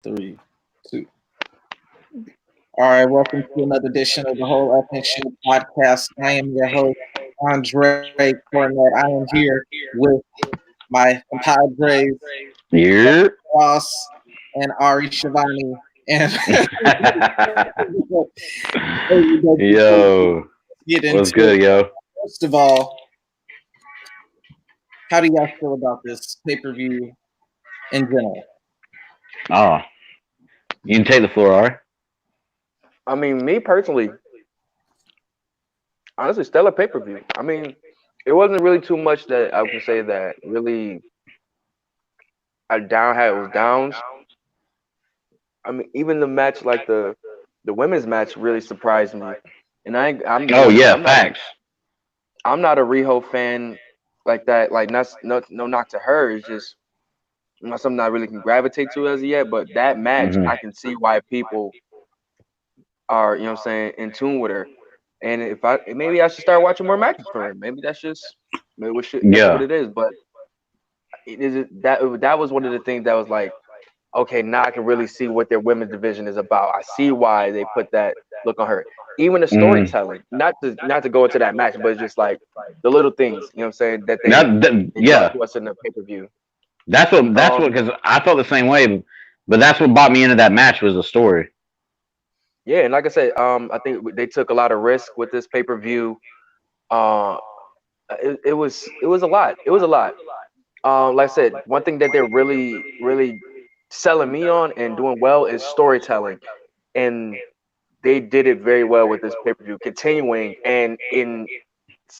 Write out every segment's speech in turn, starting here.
Three, two. All right, welcome to another edition of the Whole Ethnic Show podcast. I am your host, Andre Cornett. I am here with my compadres, Yeah. Ross and Ari Shivani. And Yo, get what's into good, it. yo? First of all, how do you guys feel about this pay-per-view in general? Oh, you can take the floor, Ari. I mean, me personally, honestly, stellar pay per view. I mean, it wasn't really too much that I can say that really I down had it was downs. I mean, even the match like the women's match really surprised me. And I'm Oh like I said, yeah, facts. I'm not a Riho fan like that. Like no knock to her. It's just not something I really can gravitate to as of yet. But that match, hmm I can see why people are in tune with her. And if I maybe I should start watching more matches for her. Maybe that's just maybe that's what Yeah. it is. But that was one of the things that was like, okay, now I can really see what their women's division is about. I see why they put that look on her. Even the hmm storytelling, not to go into that match, but it's just like the little things, you know what I'm saying, that they brought Yeah, to us in the pay per view. that's what because I felt the same way, but that's what brought me into that match was the story. Yeah, and like I said, I think they took a lot of risk with this pay per view. Uh, it was a lot. It was a lot. Like I said, one thing that they're really selling me on and doing well is storytelling, and they did it very well with this pay per view. Continuing and in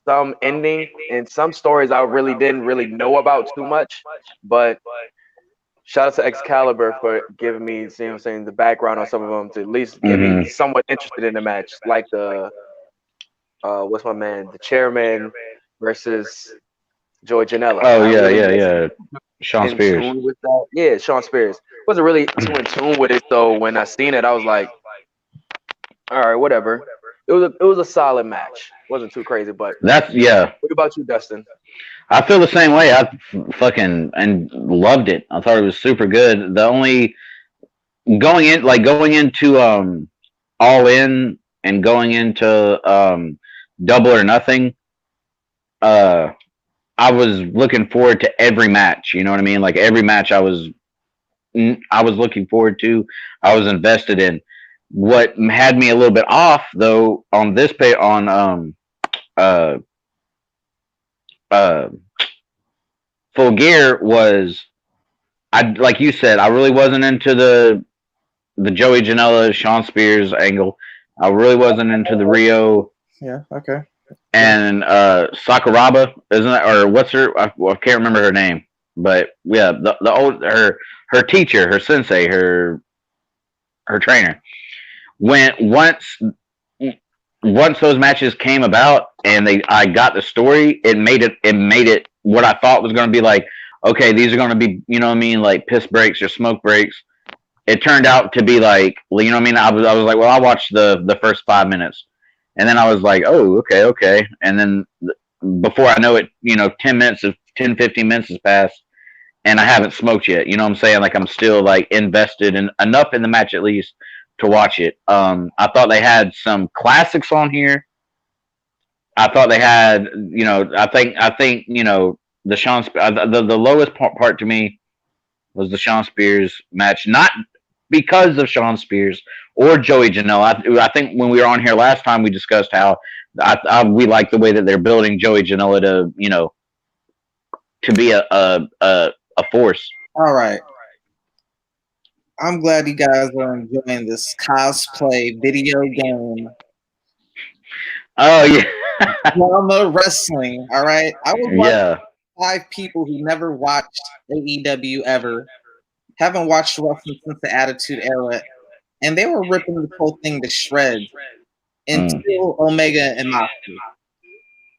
some ending and some stories I really didn't really know about too much, but shout out to Excalibur for giving me, you know what I'm saying, the background on some of them to at least get me hmm somewhat interested in the match, like the what's my man, the chairman versus Joey Janela. Oh I yeah, really yeah, wasn't yeah. Sean in Spears. tune with that. Yeah, Sean Spears wasn't really too in tune with it. So when I seen it, I was like, all right, whatever. It was a solid match. Wasn't too crazy, but That's yeah. what about you, Dustin? I feel the same way. I fucking and loved it. I thought it was super good. The only going into all in and going into double or nothing. Uh, I was looking forward to every match. You know what I mean? Like every match, I was looking forward to. I was invested in. What had me a little bit off though on this pay on uh uh Full Gear was I like you said I really wasn't into the Joey Janela Sean Spears angle. I really wasn't into the Rio Yeah, okay. and Sakuraba, isn't that or what's her? I can't remember her name, but yeah, the old her teacher, her sensei, her trainer. When once those matches came about and I got the story, it made it what I thought was going to be like. Okay, these are going to be you know what I mean like piss breaks or smoke breaks. It turned out to be like you know what I mean. I was like, well, I watched the first 5 minutes, and then I was like, oh, okay, and then before I know it, 10 15 minutes has passed, and I haven't smoked yet. You know what I'm saying? Like I'm still like invested in enough in the match at least to watch it. I thought they had some classics on here. I thought they had, I think, the the lowest part to me was the Sean Spears match, not because of Sean Spears or Joey Janela. I think when we were on here last time, we discussed how we like the way that they're building Joey Janela to, to be a force. All right. I'm glad you guys are enjoying this cosplay video game Oh yeah, drama wrestling. All right. I was watching yeah. 5 people who never watched AEW ever, haven't watched wrestling since the Attitude Era, and they were ripping this whole thing to shreds Mm. until Omega and Moxley.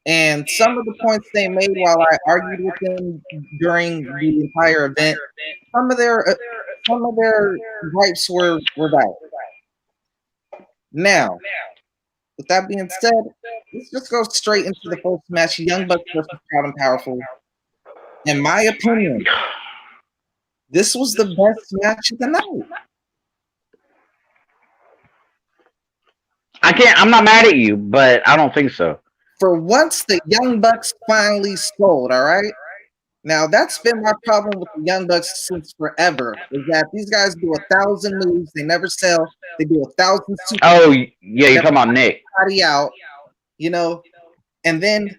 And some of the points they made while I argued with them during the entire event, some of their uh, some of their gripes were valid. Now, with that being said, let's just go straight into the first match: Young Bucks versus Proud and Powerful. In my opinion, this was the best match of the night. I can't. I'm not mad at you, but I don't think so. For once, the Young Bucks finally sold. All right. Now that's been my problem with the Young Bucks since forever. Is that these guys do 1,000 moves, they never sell. They do 1,000 super, Oh yeah, you're never talking about Nick. body out. You know, and then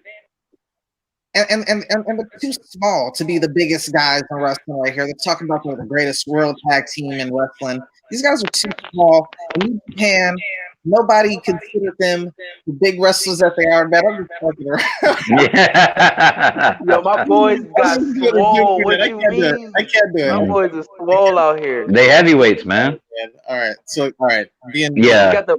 and they're too small to be the biggest guys in wrestling right here. They're talking about the greatest world tag team in wrestling. These guys are too small. In New Japan, nobody considered them the big wrestlers that they are. Man, I'm just fucking around. Yeah. Yo, my boys got I'm just gonna swole. What I you can't do it. mean? I can't do My it. boys are swole out here. They heavyweights, man. All right. So, all right. Being, He Yeah. got the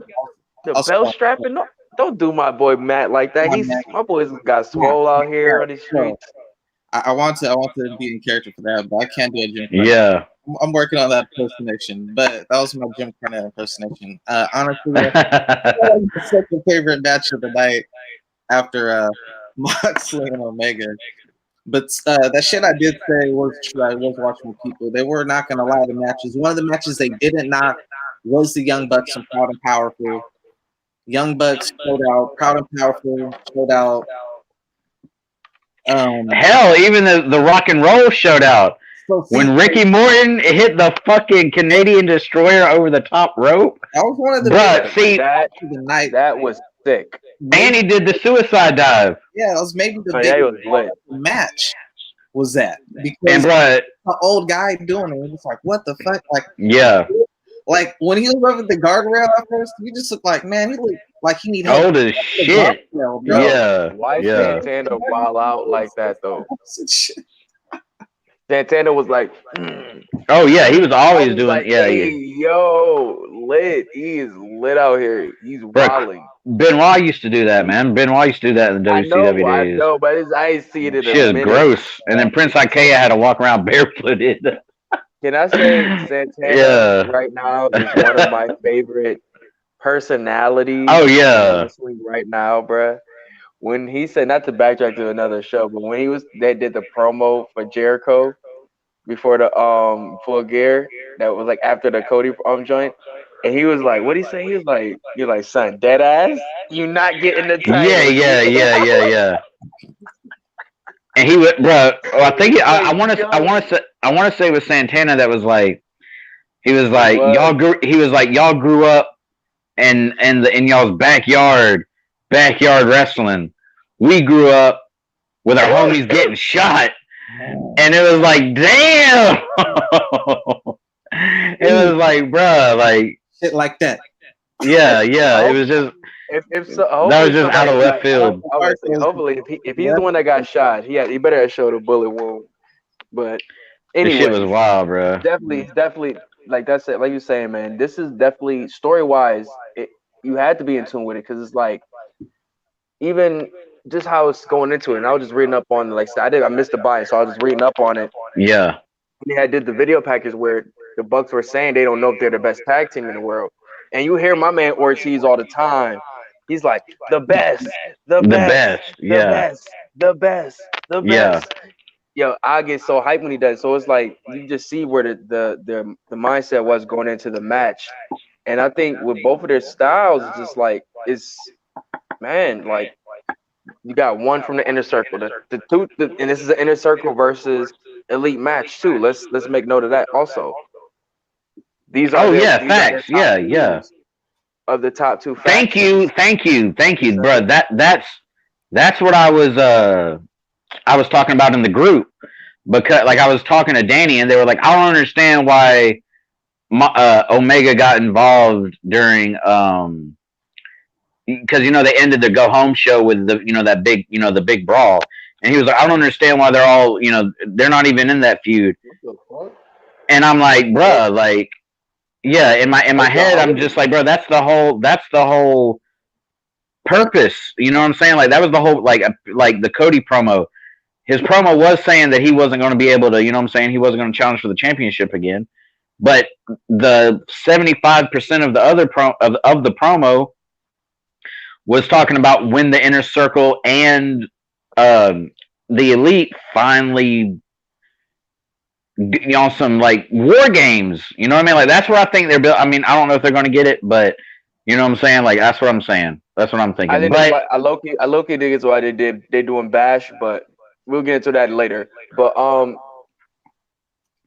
I'll belt stop. strap and don't do my boy Matt like that. On that. My boys got Yeah. swole out All here right. on the So, streets. I want to be in character for that, but I can't do a Jim Cornette. Yeah. I'm working on that impersonation, but that was my Jim Cornette impersonation. Honestly, the second favorite match of the night after Moxley and Omega. But that shit I did say was true. I was watching with people. They were not going to lie to matches. One of the matches they didn't knock was the Young Bucks and Proud and Powerful. Young Bucks showed out. Proud and Powerful showed out. Hell, even the Rock and Roll showed out. So When Ricky Morton hit the fucking Canadian Destroyer over the top rope. that was one of the Bruh, biggest see, That matches of the night. that was sick. and he did the suicide dive. Yeah, that was maybe the Oh, yeah, it was biggest lit. match. Was that And because bruh, the old guy doing it? It was like, what the fuck? yeah, Like when he was over the guardrail at first, he just looked like, man, he looked like he need help. old as shit. Guardrail, bro. Yeah, Why yeah. Santana wild out like that though? Shit. Santana was like, Oh yeah, he was I always was doing. like, Yeah, hey, yeah. yo, lit. He is lit out here. He's Bro, wilding. Benoit used to do that, man. Benoit used to do that in the WCW I days. know, but I ain't seen it in Shit a is minute. gross. And then Prince Ikea had to walk around barefooted. Can I say Santana Yeah. right now is one of my favorite personalities Oh in yeah, wrestling right now, bruh. When he said, not to backtrack to another show, but when they did the promo for Jericho before the full gear, that was like after the Cody joint, and he was like, what did he say? He was like, you're like, son, dead ass, you not getting the title. yeah. And he would, bro. I think I want to say with Santana that was like he was like y'all grew up in y'all's backyard wrestling. We grew up with our homies getting shot, and it was like damn. It was like, bro, like Shit like that. yeah. It was just If so, that was just out of somebody left field. I would say, hopefully, if he's the one that got shot, he better have showed a bullet wound. But This shit was anyway, wild, bro. definitely, like that's it. Like you're saying, man, this is definitely story wise. You had to be in tune with it because it's like even just how it's going into it. And I was just reading up on like I missed the buy, so I was just reading up on it. Yeah. I did the video package where the Bucks were saying they don't know if they're the best tag team in the world, and you hear my man Ortiz all the time. He's like the best, the best, Yeah. the best. Yeah. Yo, I get so hyped when he does. So it's like you just see where the mindset was going into the match, and I think with both of their styles, it's just like man, like you got one from the inner circle, the two, and this is an inner circle versus elite match too. Let's make note of that also. These are facts. Yeah. Of the top two. Thank you, bro. That's what I was talking about in the group, because like I was talking to Danny and they were like, I don't understand why Omega got involved during because they ended the go home show with that big the big brawl, and he was like, I don't understand why they're all they're not even in that feud, and I'm like, bruh, like yeah, in my head I'm just like, bro, that's the whole purpose, you know what I'm saying? Like that was the whole like the Cody promo. His promo was saying that he wasn't going to be able to, you know what I'm saying, he wasn't going to challenge for the championship again. But the 75% of the other of the promo was talking about when the inner circle and the elite finally some like war games, you know what I mean? Like that's where I think they're built. I mean, I don't know if they're going to get it, but You know what I'm saying? Like that's what I'm saying. That's what I'm I thinking. think that's But why I low key think it's why they doing Bash, but we'll get into that later. But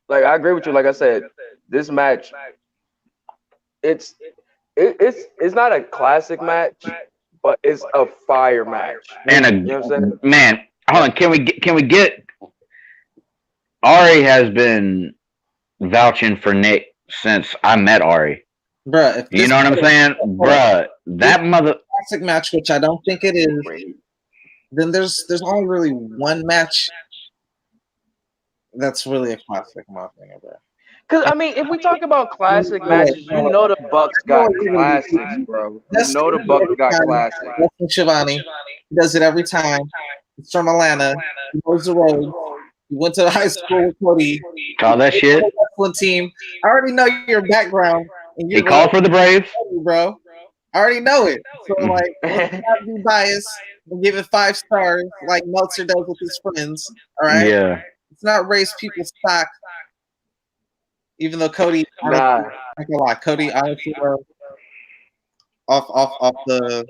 like I agree with you. Like I said, this match it's it's not a classic match, but it's a fire match. and You know what I'm saying? man, hold on. Can we get Ari has been vouching for Nick since I met Ari. Bruh, if You this know what I'm saying, hold on, bruh? this That mother. classic match, which I don't think it is, Great. then there's only really one match that's really a classic, in my opinion, bro. Cause I mean, if we talk about classic No, wait, matches, no, you wait. know the Bucks I know got what you're gonna classics, do. bro. You That's know the Bucks every got time. classics. Justin Shivani, he does it every time. He's from Atlanta. He knows the road. He went to high school with Cody. All that He played on shit. the wrestling team. I already know your background and your He called for relationship the Braves. with Cody, bro. I already know it. So like, let's not be biased and give it 5 stars like Meltzer does with his friends. All right, Yeah. it's not raise people's stock. Even though Cody, honestly, Nah, not gonna lie, Cody honestly, off the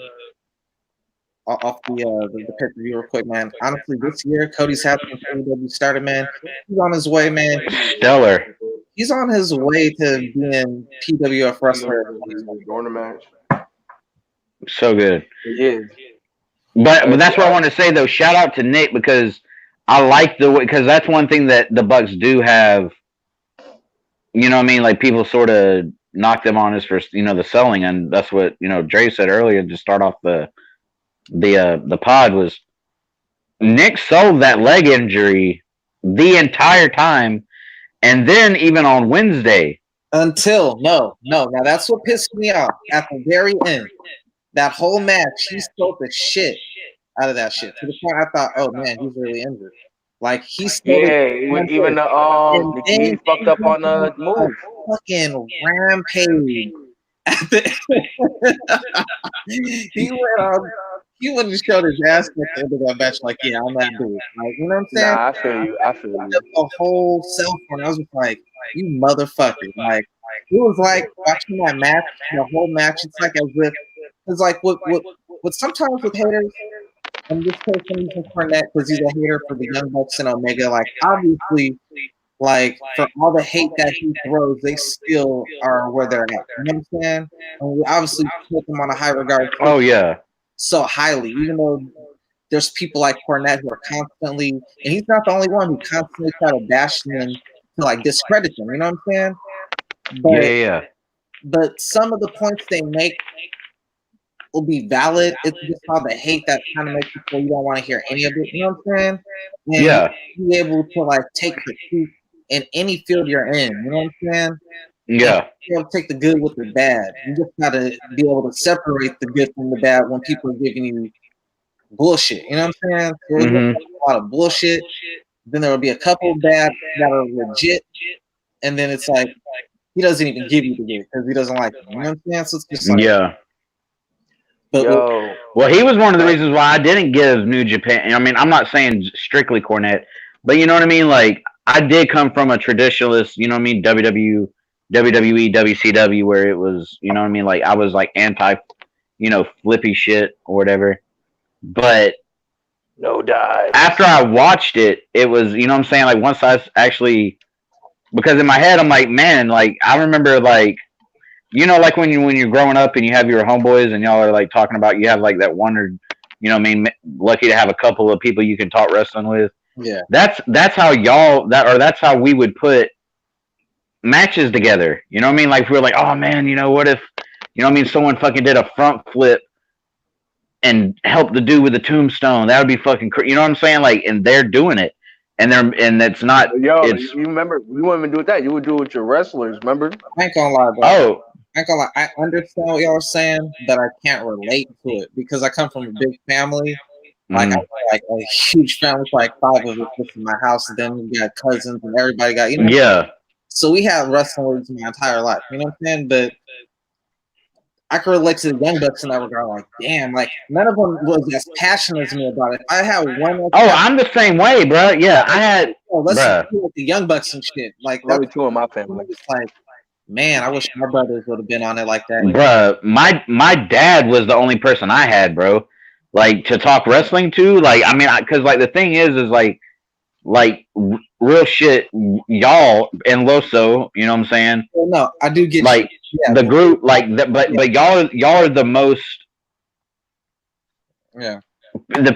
pay per view real quick, man. Honestly, this year Cody's had since AEW started, man. He's on his way, man. Stellar. He's on his way to being PWF wrestler of during the match. So good. Yeah, But that's what I want to say though. Shout out to Nick because I like the way because that's one thing that the Bucks do have. You know what I mean? Like people sort of knock them on us for the selling, and that's what Dre said earlier to start off the pod was Nick sold that leg injury the entire time, and then even on Wednesday. until no. Now that's what pissed me off at the very end. That whole match, he sold the shit out of that shit to the point I thought, oh man, he's really injured. Like he sold it, yeah. Even and the then he fucked he up went on on the a move. fucking rampage. At the, he went on. He went and showed his ass at the end of that match. Like, yeah, I'm that dude. Like, you know what I'm saying? Nah, I feel you. I feel you. A whole cell phone. I was just like, you motherfucker. Like, it was like watching that match, the whole match. It's like as if it's like what sometimes with haters. In this case, I'm using Cornette because he's a hater for the Young Bucks and Omega. Like, obviously, like for all the hate that he throws, they still are where they're at. You know what I'm saying? And we obviously put them on a high regard Oh yeah, so highly, even though there's people like Cornette who are constantly, and he's not the only one who constantly try to bash them to like discredit them. You know what I'm saying? yeah, But yeah, but some of the points they make will be valid. It's just how the hate that kind of makes you feel you don't want to hear any of it. You know what I'm saying? And yeah, you be able to like take the truth in any field you're in. You know what I'm saying? yeah, You have to take the good with the bad. You just gotta be able to separate the good from the bad when people are giving you bullshit. You know what I'm saying? So there's hmm a lot of bullshit. Then there will be a couple bad that are legit, and then it's like he doesn't even give you the good because he doesn't like it. You know what I'm saying? So it's just like, yeah. but Yo, Well, he was one of the reasons why I didn't give New Japan. I mean, I'm not saying strictly Cornette, but you know what I mean. Like, I did come from a traditionalist. You know what I mean? WWE, WCW, where it was. You know what I mean? Like, I was like anti, flippy shit or whatever. But no dies. after I watched it, it was. You know what I'm saying? Like, once I actually, because in my head, I'm like, man, like I remember like like when you're growing up and you have your homeboys and y'all are like talking about you have like that one or what I mean, lucky to have a couple of people you can talk wrestling with. yeah, That's how y'all that's how we would put matches together. You know what I mean? Like if we were like, oh man, what if what I mean, someone fucking did a front flip and helped the dude with the tombstone. That would be fucking you know what I'm saying? Like and they're doing it. And it's not Yo, it's you remember? You wouldn't even do it that. You would do it with your wrestlers. Remember? I ain't gonna lie, bro. oh I ain't gonna lie. I understand what y'all are saying, but I can't relate to it because I come from a big family. Like I mm, have like a huge family, like 5 of us in my house, and then we got cousins and everybody got yeah. So we had wrestling leagues my entire life. You know what I'm saying? But I can relate to the Young Bucks in that regard. Like, damn, like none of them was as passionate as me about it. If I had one, Oh, I'm the same way, bro. Yeah, I had let's bruh. do like the Young Bucks and shit. Like that's Only two in my family. just like Man, I wish my brothers would have been on it like that. Bruh, my dad was the only person I had, bro. Like to talk wrestling to, like I mean, because like the thing is like real shit, y'all and Loso, you know what I'm saying? Well, no, I do get you. Like Yeah, the group, like yeah, but y'all are the most yeah.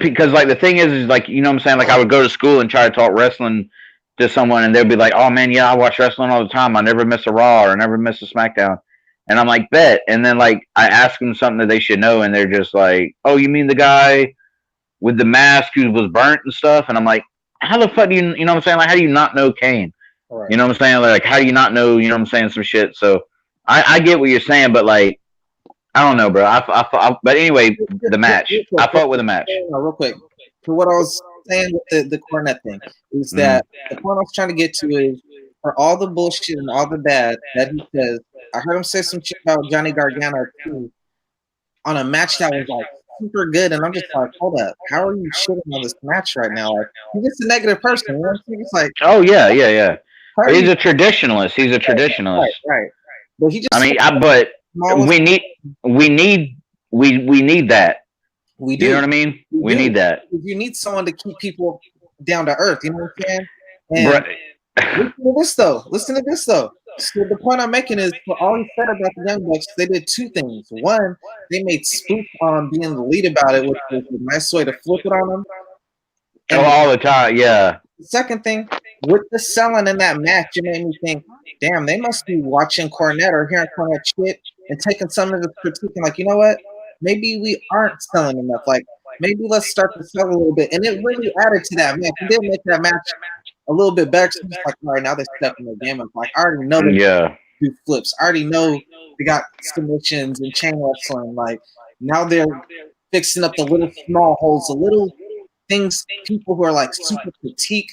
because like the thing is like you know what I'm saying. Like I would go to school and try to talk wrestling to someone, and they'd be like, "Oh man, yeah, I watch wrestling all the time. I never miss a Raw or never miss a SmackDown." And I'm like, "Bet." And then like I ask them something that they should know, and they're just like, "Oh, you mean the guy with the mask who was burnt and stuff?" And I'm like, "How the fuck do you know what I'm saying? Like, how do you not know Kane? All right. You know what I'm saying? Like, how do you not know? You know what I'm saying? Some shit." So I get what you're saying, but like I don't know, bro. But anyway, the match. Real quick, I fought with a match. real quick. So what I was saying with the Cornette thing is Mm. that the point I was trying to get to is for all the bullshit and all the bad that he says. I heard him say some shit about Johnny Gargano too on a match that was like super good, and I'm just like, hold up, how are you shitting on this match right now? Like, he's just a negative person. You know what I'm saying? It's like, Oh yeah, yeah, yeah. how are He's you? a traditionalist. He's a traditionalist. Right, right. But he I just mean, but smallest. we need, we need, we need that. We You know do, what I mean? we We do. need that, You need someone to keep people down to earth. You know what I'm saying? bro. And listen to this though. Listen to this though. So the point I'm making is for all he said about the Young Bucks, they did two things. One, they made Spook on being the lead about it, which was a nice way to flip it on them. Oh, And all the time. Yeah, the second thing, with the selling in that match, it made me think, damn, they must be watching Cornette or hearing Cornette shit and taking some of the critique and like, you know what? Maybe we aren't selling enough. Like, maybe let's start to sell a little bit. And it really added to that match. It did make that match a little bit better. So I'm just like, all right, now they're stepping the game up. Like, I already know they yeah, do flips. I already know they got submissions and chain wrestling. Like, now they're fixing up the little small holes, the little things people who are like super critique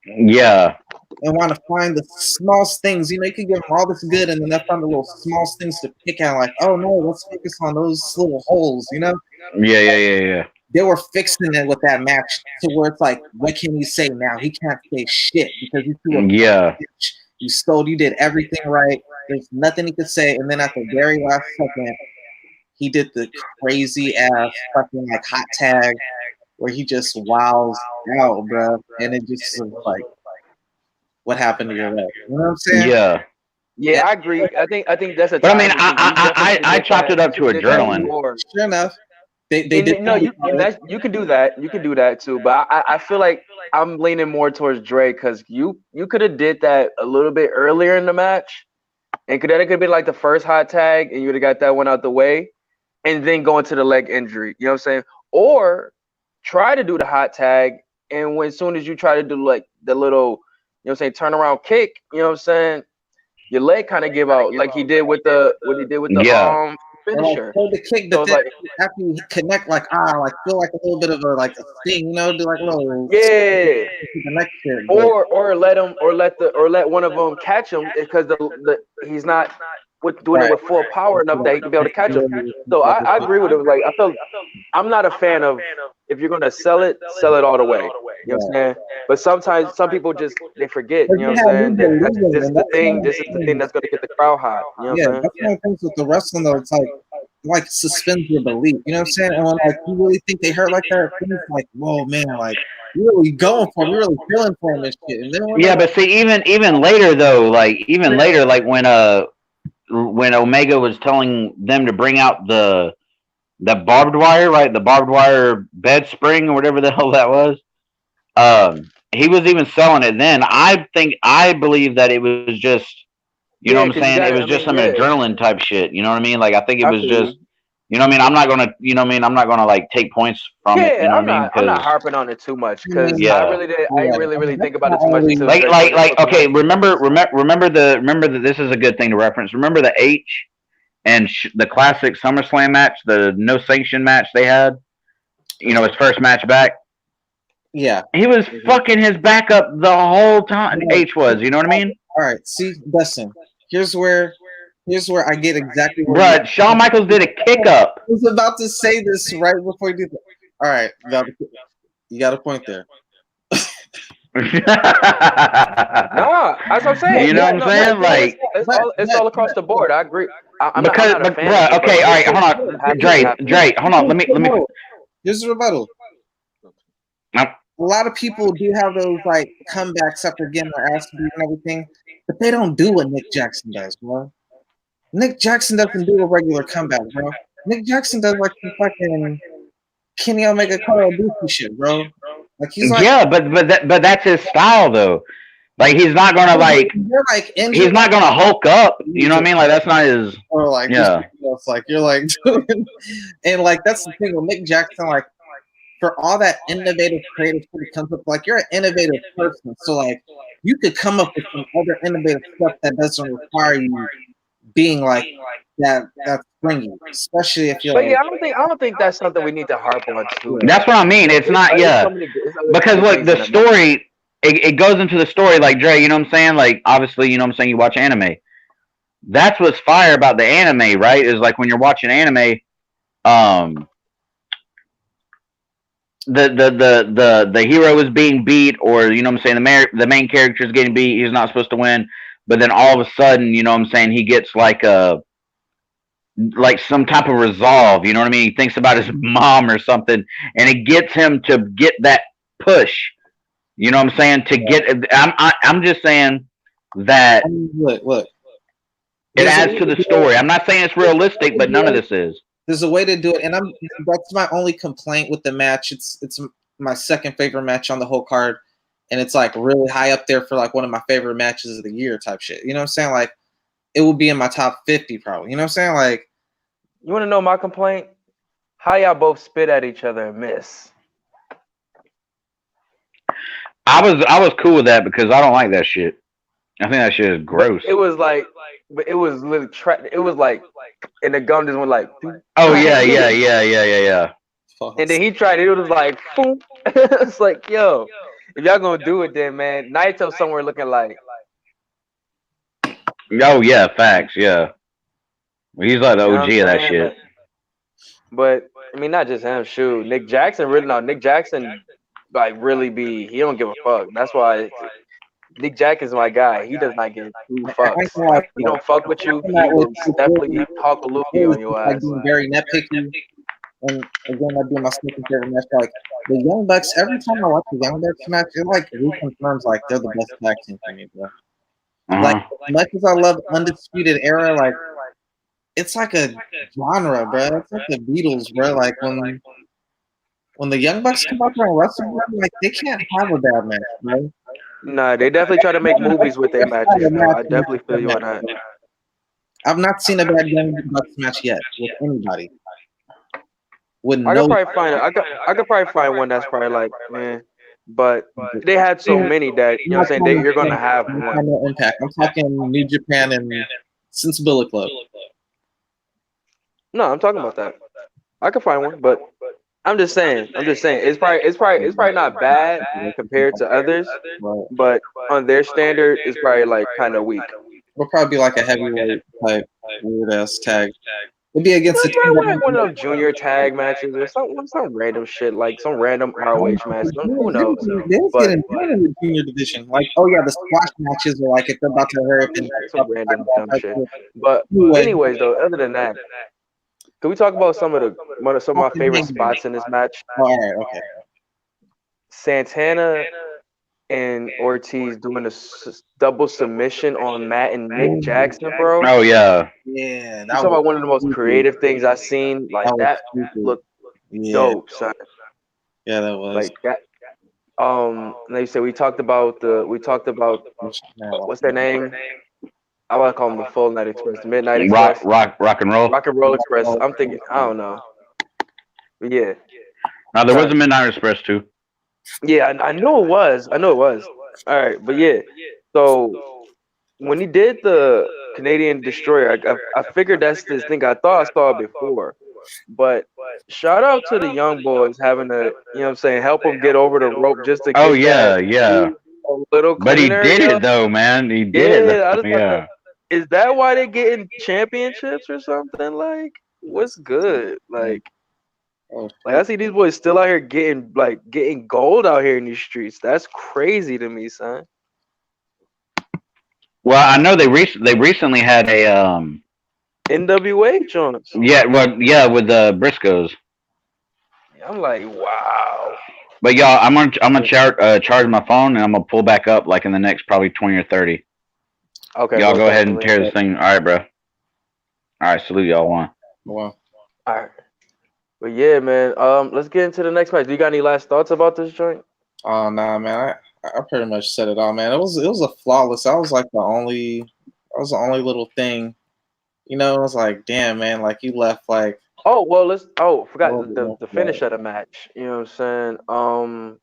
yeah, and want to find the smallest things. You know, you can give them all this good, and then they find the little smallest things to pick at. Like, oh no, let's focus on those little holes. You know, yeah, yeah, yeah, yeah. they were fixing it with that match to where it's like, what can you say now? He can't say shit because you threw a Yeah, pitch. You stole. You did everything right. There's nothing he could say. And then at the very last second, he did the crazy ass fucking like hot tag where he just wows out, bro. And it just was like, what happened to your leg? You know what I'm saying? yeah. Yeah, I agree. I think that's a But I mean, time you definitely should have I did chopped it that. up You to should have did that adrenaline. before. Sure enough, they And did. no, you can do that. You can do that too. But I feel like I'm leaning more towards Dre because you could have did that a little bit earlier in the match, and that could have been like the first hot tag, and you would have got that one out the way, and then go into the leg injury. You know what I'm saying? Or try to do the hot tag, and when as soon as you try to do like the little, you know what I'm saying, turnaround kick, you know what I'm saying, your leg kind of give out like he did with the what he did with the Yeah, Or like finisher. hold the kick, So but it's then like after you connect, like like feel like a little bit of a like a sting, you know, do like a little yeah, to the next shit. But or let him or let one of them catch him because the he's not with doing it right, with full power enough that he can be able to catch him. So I agree with him. Like I feel I'm not a fan of if you're gonna sell it all the way. You know what I'm yeah. saying? But sometimes some people just they forget. But You know you what I'm had me saying? That believing, this is and the that's one thing. of the This is the thing things. that's gonna get the crowd hot. You know what Yeah, I'm saying? that's one of the things with the wrestling though. It's like suspends your belief. You know what I'm saying? And when like you really think they hurt like that, then it's like, whoa, man, like we really going for, we really feeling for him and shit. And then when they yeah. But see, even later though, like even later, like when Omega was telling them to bring out the barbed wire, right? The barbed wire bed spring or whatever the hell that was. He was even selling it then. I believe that it was just, you know what I'm Yeah, because saying? you It got was to I just some mean, yeah, adrenaline type shit. You know what I mean? Like I think it I was feel just, you. you know what I mean? I'm not gonna, you know what I mean? I'm not gonna like take points from it. You Yeah, know what I mean? I'm Because not harping on it too much I because mean, yeah, I yeah, really I mean, really that's think about not it too much always until Drake like took him okay. out. Remember that this is a good thing to reference. Remember the H and the classic SummerSlam match, the no sanction match they had. You know, his first match back. yeah. He was fucking his back up the whole time. No, H was, you know what I mean? all right, see, listen. Here's where here's where I get exactly where you. Bruh, Shawn Michaels did a kick I up. was about to say this right before you did that. All right, you got a point there. Nah, that's what I'm saying. You know Yeah, what I'm no, yeah, saying? yeah. Like, It's all across the board. I agree. I'm because, not a but fan of bruh, it, but okay, all it right, hold should on, have to Dre, happen. Dre, hold on, let me. Here's the rebuttal. A lot of people do have those like comebacks after getting their ass beat and everything, but they don't do what Nick Jackson does, bro. Nick Jackson doesn't do a regular comeback, bro. Nick Jackson does like some fucking Kenny Omega Carl Dookie shit, bro. Like he's like, Yeah, but that's his style though. Like you're like he's injured, not gonna Hulk up. You know what I mean? Like that's not his. or like just Yeah. it's like you're like doing, and like that's the thing with Nick Jackson, like for all that innovative creative shit he comes up, like you're an innovative person, so like you could come up with some other innovative stuff that doesn't require you being like that springy, especially if you're But like, yeah, I don't think that's something we need to harp on too yeah, much. That's what I mean. It's not. It's Yeah, so many. It's other because good look, things in the the match. story. It goes into the story like Dre. You know what I'm saying? Like obviously, you know what I'm saying. You watch anime. That's what's fire about the anime, right? Is like when you're watching anime. Um, the hero is being beat, or you know what I'm saying, the main character is getting beat, he's not supposed to win, but then all of a sudden, you know what I'm saying, he gets like some type of resolve, you know what I mean? He thinks about his mom or something, and it gets him to get that push, you know what I'm saying, to get I'm just saying that I mean, look, it there's a adds way to to the do story. it. I'm not saying it's realistic, but none of this is. There's a way to do it, and that's my only complaint with the match. It's my second favorite match on the whole card, and it's like really high up there for like one of my favorite matches of the year type shit. You know what I'm saying? Like it would be in my top 50 probably. You know what I'm saying? Like You want to know my complaint? How y'all both spit at each other and miss? I was cool with that because I don't like that shit. I think that shit is But gross. it was like, but it was literally it was like, and the gum just went like, Oh yeah. and then he tried it. It was like, boom. It's like, yo, if y'all gonna do it, then man, Naito somewhere looking like, Oh yeah, facts. Yeah, he's like the you know what OG of I'm that saying? shit. But I mean, not just him. Shoot, Nick Jackson really no. Nick Jackson like really be. He don't give a fuck. That's why Nick Jackson's my guy. He does not give two I ain't fucks. gonna lie, Like he don't fuck with you. that He was will definitely talk a loogie on your like ass. being very nitpicky. And again, that'd be my second favorite match. Like the Young Bucks, every time I watch the Young Bucks match, it like reconfirms like they're the best tag team for me, bro. Like Uh-huh. as much as I love Undisputed Era, like it's like a genre, bro. It's like the Beatles, bro. Like when the Young Bucks come out there and wrestle, bro, like they can't have a bad match, bro. Nah, they definitely try to make movies with their matches, though. I definitely feel you on that. I've not seen a bad Young Bucks match yet with anybody. With I could no probably find it. I could probably find one that's probably like, man. But they had so many that you know what I'm saying. You're gonna have one. no impact. I'm talking New Japan and since Bullet Club. No, I'm talking about that. I could find one, but I'm just saying. I'm just saying. It's probably not bad compared to others, Right. but on their standard, it's probably like kind of weak. It'll probably be like a heavyweight type weird ass tag. It'd be against the It's team probably that like one of those junior tag matches or some random shit, like some random ROH match. Who knows? But getting down in the junior division. Like, oh yeah, the squash matches are like if they're about to hurry up and some random dumb shit. But anyway, anyways, though, other than that, can we talk about some of my favorite spots in this match? all right, okay. Santana and Ortiz doing a double submission on Matt and Nick Jackson, bro. Oh yeah. Yeah, You that talking about was one of the most creative things I've seen. Like that looked yeah, dope, son. yeah, that was. Like that. Like you said, we talked about what's their name? I want to call them the Full Night Express, the Midnight Express, Rock and roll. Rock and Roll Express. I'm thinking, I don't know. But yeah, Now there was a Midnight Express too. yeah, I know it was. All right, but yeah. So when he did the Canadian Destroyer, I figured that's this thing. I thought I saw it before, but shout out to the young boys having to, you know what I'm saying, help them get over the rope just to get Oh yeah, that yeah. a little But he cleaner. did you know? it though, man. He did Yeah, it. I Though. just Yeah. is that why they're getting championships or something? Like, what's good? Like, Oh Like I shit. see these boys still out here getting gold out here in these streets. That's crazy to me, son. Well, I know they recently had a NWA joints. yeah, well, yeah, with the Briscoes. I'm like, wow. But y'all, I'm gonna charge my phone and I'm gonna pull back up like in the next probably 20 or 30. Okay, Y'all most go ahead and definitely. tear this thing. All right, bro. All right, salute y'all one. Well, All right. But yeah, man. Let's get into the next match. Do you got any last thoughts about this joint? oh nah, man. I pretty much said it all, man. It was a flawless. I was like the only little thing. It was like, damn, man. Like you left like. Oh well, let's. Oh, A forgot little bit more the flawless. finish of the match. You know what I'm saying?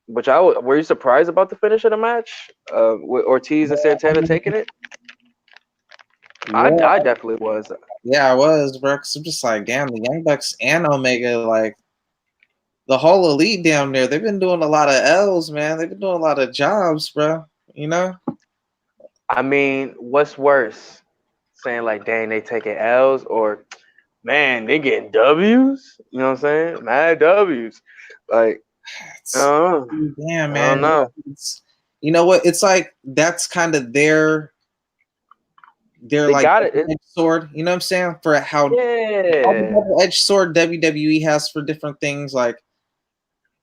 Which were you surprised about the finish of the match? With Ortiz and Santana taking it? Yeah, I definitely was. yeah, I was, bro. 'Cause I'm just like, damn, the Young Bucks and Omega, like the whole elite down there, they've been doing a lot of L's, man. They've been doing a lot of jobs, bro. You know? I mean, what's worse, saying like, dang, they taking L's, or man, they getting W's? You know what I'm saying? Mad W's. Like, I It's, don't know. damn, I man. don't know. You know what? It's like that's kind of their They like got it. double-edged sword. You know what I'm saying? For how all the Yeah. double-edged sword WWE has for different things, like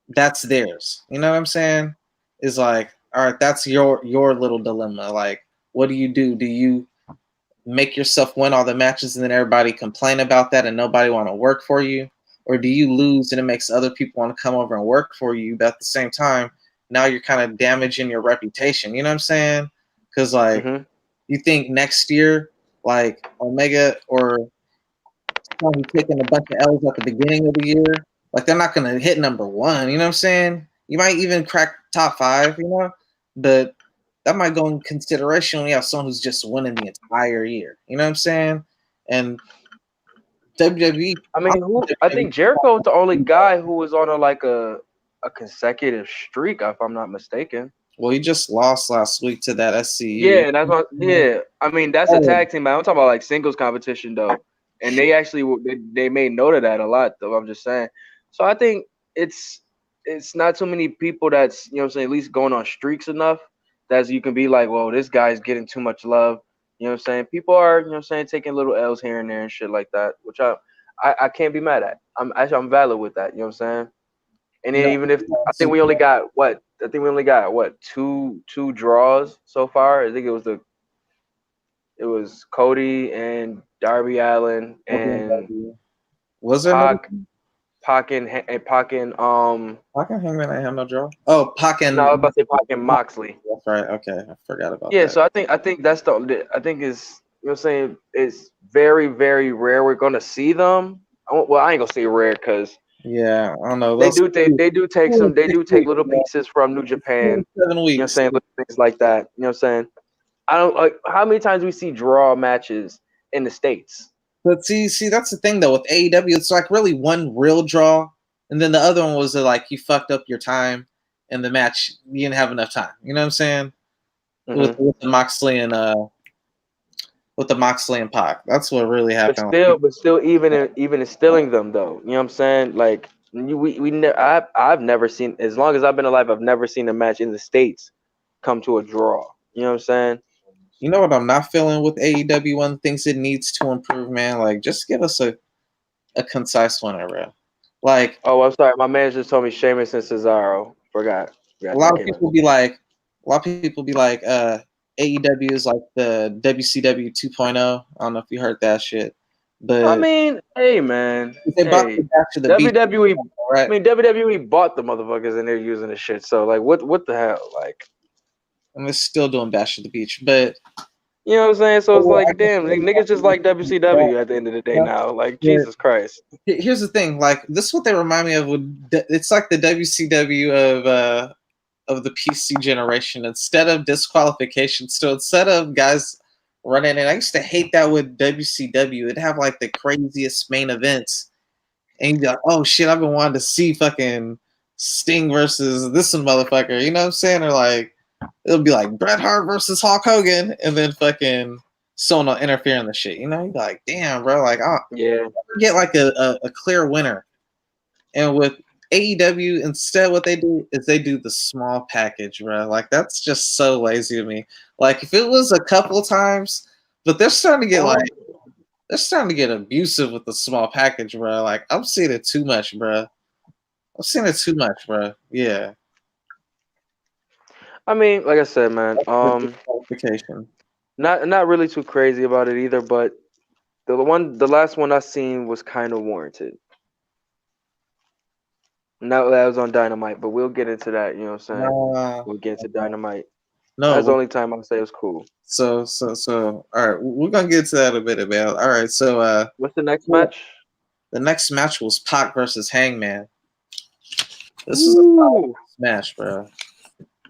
that's theirs. You know what I'm saying? Is like, all right, that's your little dilemma. Like, what do you do? Do you make yourself win all the matches and then everybody complain about that and nobody want to work for you? Or do you lose and it makes other people want to come over and work for you, but at the same time, now you're kind of damaging your reputation. You know what I'm saying? Because like Hmm. you think next year, like Omega or Sony taking a bunch of L's at the beginning of the year, like they're not gonna hit number one. You know what I'm saying? You might even crack top five. But that might go in consideration when you have someone who's just winning the entire year. You know what I'm saying? And WWE, I mean, who? I think Jericho is the only guy who was on a consecutive streak, if I'm not mistaken. well, he just lost last week to that SCU. Yeah, that's what. Yeah, I mean that's a Oh, tag team. I'm talking about like singles competition though, and they actually they made note of that a lot though. I'm just saying. So I think it's it's not too many people that's you know what I'm saying at least going on streaks enough that you can be like, well, this guy's getting too much love. You know what I'm saying? People are you know what I'm saying taking little L's here and there and shit like that, which I can't be mad at. I'm valid with that. You know what I'm saying? And then no, even if I think we only got what I think we only got what two draws so far. I think it was Cody and Darby Allen and was there no Pac Pac and Pac and Hangman? I have no draw. Oh, Pac no, I and was about to say Pac and Moxley. that's right. Okay, I forgot about Yeah, that. so I think that's I think is you know what I'm saying it's very very rare we're gonna see them. Well, I ain't gonna say rare because Yeah, I don't know. they do take little pieces from New Japan. Seven You know what I'm weeks. saying little things like that. You know what I'm saying I don't like how many times we see draw matches in the states. But see, that's the thing though with AEW. It's like really one real draw, and then the other one was like you fucked up your time in the match. You didn't have enough time. You know what I'm saying? With, Hmm. with the Moxley and Pac. That's what really happened. But still, even instilling them though, you know what I'm saying? Like I've never seen as long as I've been alive, I've never seen a match in the states come to a draw. You know what I'm saying? You know what I'm not feeling with AEW? One of the things it needs to improve, man. Like just give us a concise winner, bro. Like Oh, I'm sorry, my man just told me Sheamus and Cesaro. a Forgot lot that of came in. people be like, AEW is like the WCW 2.0. I don't know if you heard that shit, I but mean, hey man, they brought hey it back to the beach, WWE. I right? mean WWE bought the motherfuckers and they're using the shit. So like, what the hell? Like, And they're still doing Bash at the Beach, but you know what I'm saying? So it's oh, I like, guess damn, niggas just like WCW at the end of the day now. Like, but Jesus Christ. here's the thing, like this is what they remind me of. It's like the WCW of the PC generation. Instead of disqualification, so instead of guys running, and I used to hate that with WCW. It'd have like the craziest main events, and you'd be like, "Oh shit, I've been wanting to see fucking Sting versus this one motherfucker." You know what I'm saying? Or like it'll be like Bret Hart versus Hulk Hogan, and then fucking someone will interfere in the shit. You know, you'd be like, "Damn, bro, like, oh, Yeah. get like a clear winner." And with AEW, instead, what they do is they do the small package, bro. Like that's just so lazy to me. Like if it was a couple times, but they're starting to get like Well, they're starting to get abusive with the small package, bro. Like I'm seeing it too much, bro. I'm seeing it too much, bro. Yeah, I mean, like I said, man, the disqualification. not really too crazy about it either, but the last one I seen was kind of warranted. No, that was on Dynamite, but we'll get into that. You know what I'm saying? Nah, We'll get into Dynamite. That's the no. only time I'll say it was cool. So. All right, we're gonna get to that in a bit, man. All right, so What's the next match? the next match was Pac versus Hangman. This was a Ooh. smash, bro.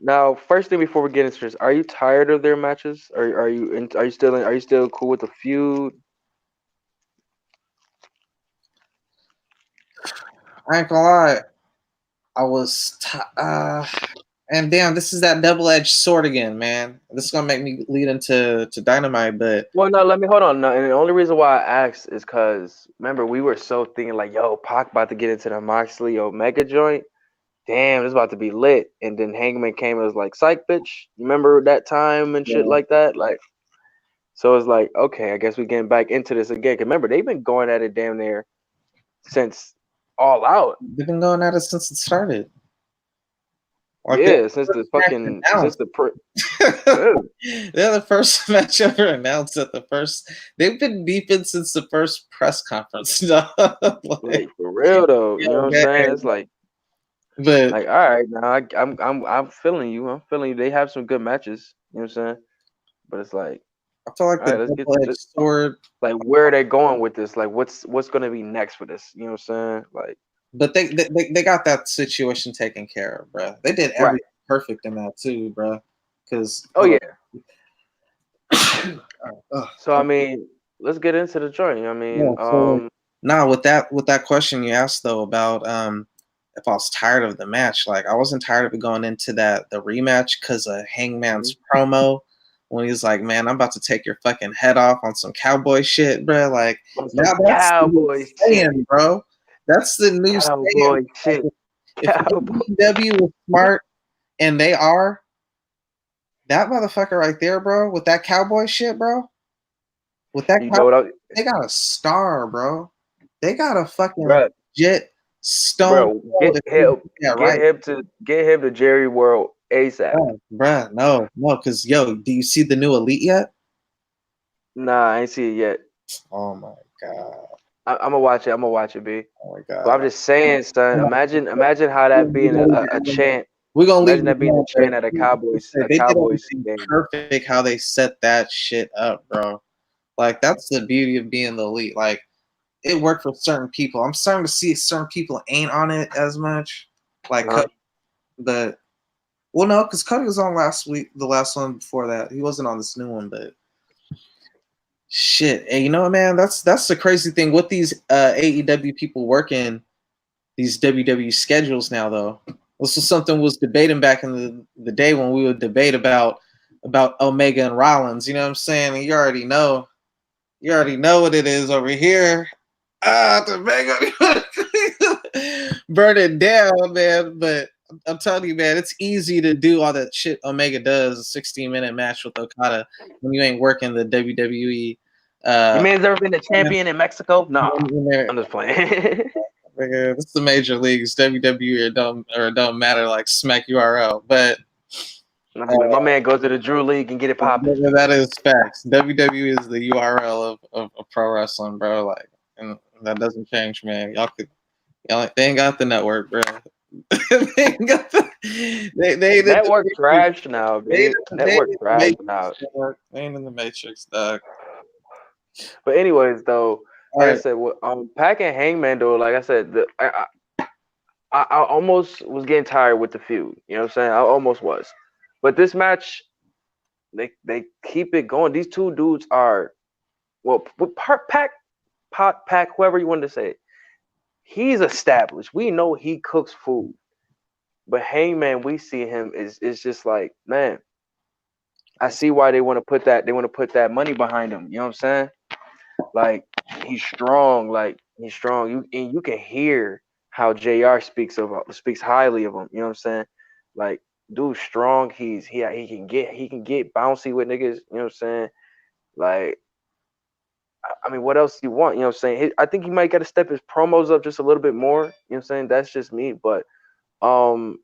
Now, first thing before we get into this, are you tired of their matches? Are you still cool with the feud? I ain't gonna lie. I was, and damn, this is that double-edged sword again, man. This is gonna make me lead into Dynamite, but Well, no, let me hold on. No, and the only reason why I asked is because remember we were so thinking like, yo, Pac about to get into the Moxley Omega joint. Damn, it's about to be lit. And then Hangman came and was like, psych, bitch. Remember that time and shit yeah, like that? Like, so it's like, okay, I guess we're getting back into this again. 'Cause remember, they've been going at it damn near since All Out. they've been going at it since it started. Like they're Yeah, since the fucking, since announced. the, yeah, They're the first match ever announced at the first. They've been beefing since the first press conference. No, like, like for real though. You know yo, what I'm man. saying? It's But like, all right, now I'm feeling you. I'm feeling you. They have some good matches. You know what I'm saying? But it's like, I feel like all the right, let's get double-edged sword. like where are they going with this? Like, what's gonna be next for this? You know what I'm saying? Like, But they got that situation taken care of, bro. They did right. everything perfect in that too, bro. Because Oh hold on. yeah. So I mean, let's get into the joint. I mean, Yeah. So now with that question you asked though about if I was tired of the match, like I wasn't tired of it going into the rematch because of Hangman's mhm. promo when he's like, "Man, I'm about to take your fucking head off on some cowboy shit, bro." Like On now some that's the new cowboy shit. saying, bro. That's the new saying. Cowboy shit. Like, if Cowboy. AEW was smart, and they are, that motherfucker right there, bro, with that cowboy shit, bro, with that You cowboy, know what they got a star, bro. They got a fucking bro, legit stone bro, cold if they do that right. get him to Jerry World ASAP. Bruh, no, no, because yo, do you see the new Elite yet? Nah, I ain't see it yet. Oh my god, I'm gonna watch it. I'm gonna watch it, B. oh my But I'm god. just saying, son. Imagine how that being a chant. We're gonna leave Imagine it that being a alone, but chant at a they did Cowboys everything game. perfect how they set that shit up, bro. Like that's the beauty of being the elite. Like it worked for certain people. I'm starting to see certain people ain't on it as much. Like Uh-huh. but well, no, because Cody was on last week, the last one before that. He wasn't on this new one, but shit. Hey, you know what, man? That's the crazy thing with these AEW people working these WWE schedules now, though. This was something was debating back in the day when we would debate about Omega and Rollins. You know what I'm saying? And you already know. You already know what it is over here. The Omega burn it down, man. But I'm telling you, man, it's easy to do all that shit Omega does, a 16-minute match with Okada when you ain't working the WWE. You Uh, man's ever been the when champion in Mexico? No, they're, I'm just playing. nigga, it's the major leagues, WWE or don't matter like Smack URL. But My man goes to the Drew League and get it popping. that is facts. WWE is the URL of pro wrestling, bro. Like, and that doesn't change, man. They ain't got the network, bro. they ain't got the, they ain't in the Network matrix. trash now, They dude. ain't Network in the trash now. matrix, dog. They ain't in the matrix, dog. But anyways, though, All like I right, said, Pac and Hangman though, like I said, I almost was getting tired with the feud. You know what I'm saying? I almost was. But this match, they keep it going. These two dudes are Pac, Pac, whoever you want to say. He's established. We know he cooks food. But Hangman, we see him is just like, man, I see why they want to put that money behind him. You know what I'm saying? Like he's strong. Like he's strong. You can hear how JR speaks highly of him. You know what I'm saying? Like, dude, strong. He can get bouncy with niggas. You know what I'm saying? Like, I mean, what else do you want? You know what I'm saying? I think he might got to step his promos up just a little bit more. You know what I'm saying? That's just me. But um,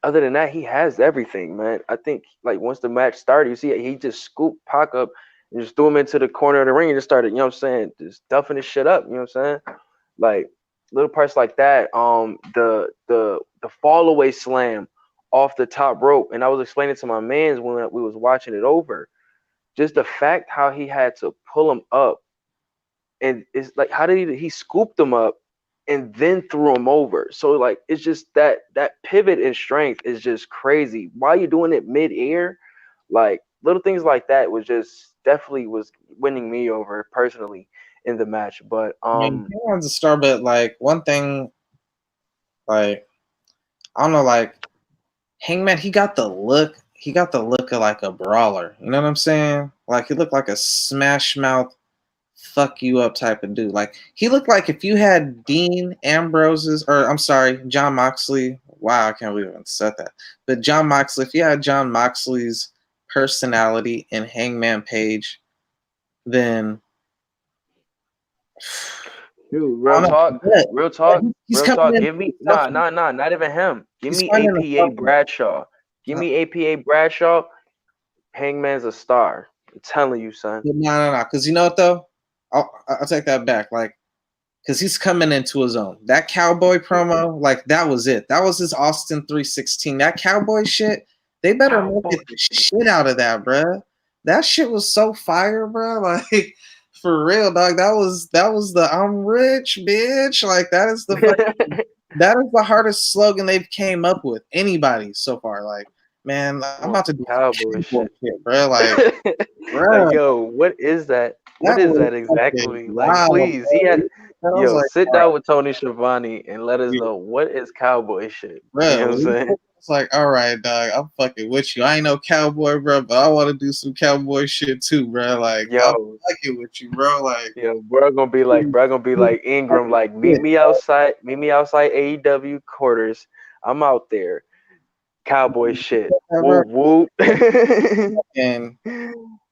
other than that, he has everything, man. I think like once the match started, you see he just scooped Pac up and just threw him into the corner of the ring and just started, you know what I'm saying, just duffing his shit up. You know what I'm saying? Like little parts like that. The fall away slam off the top rope, and I was explaining to my man's when we was watching it over, just the fact how he had to pull him up, and it's like how did he scooped him up and then threw him over. So like it's just that pivot and strength is just crazy. Why you doing it mid air? Like little things like that was just definitely was winning me over personally in the match. But I mean, he wants a star, but like one thing, like I don't know, like Hangman, he got the look. He got the look of like a brawler. You know what I'm saying? Like he looked like a smash mouth, fuck you up type of dude. Like he looked like if you had Dean Ambrose's, or I'm sorry, John Moxley. Wow, I can't believe I even said that. But John Moxley, if you had John Moxley's personality in Hangman Page, then dude, I don't know. real talk, He's real coming talk. in. Give me not even him. Give He's me finding APA himself. Bradshaw. Give me APA Bradshaw. Hangman's a star. I'm telling you, son. No. Because you know what though, I'll take that back. Like, because he's coming into his own. That cowboy promo, like that was it. That was his Austin 316. That cowboy shit. They better market the shit out of that, bruh. That shit was so fire, bruh. Like for real, dog. That was the I'm rich, bitch. Like that is the that is the hardest slogan they've came up with anybody so far. Like, man, I'm about to do cowboy some shit. shit, bro. Like, Like, bro, yo, what is that? What that is was that fucking exactly? Like, wild, please, bro. And I was yo, like, sit all right, down with Tony Schiavone and let us yeah, know what is cowboy shit. You know what I'm bro. saying? It's like, all right, dog, I'm fucking with you. I ain't no cowboy, bro, but I want to do some cowboy shit too, bro. Like, I'm Yo, fucking with you, bro. Like, yo, bro gonna be like Ingram, like meet me outside AEW quarters. I'm out there, cowboy shit. bro. Whoop whoop. And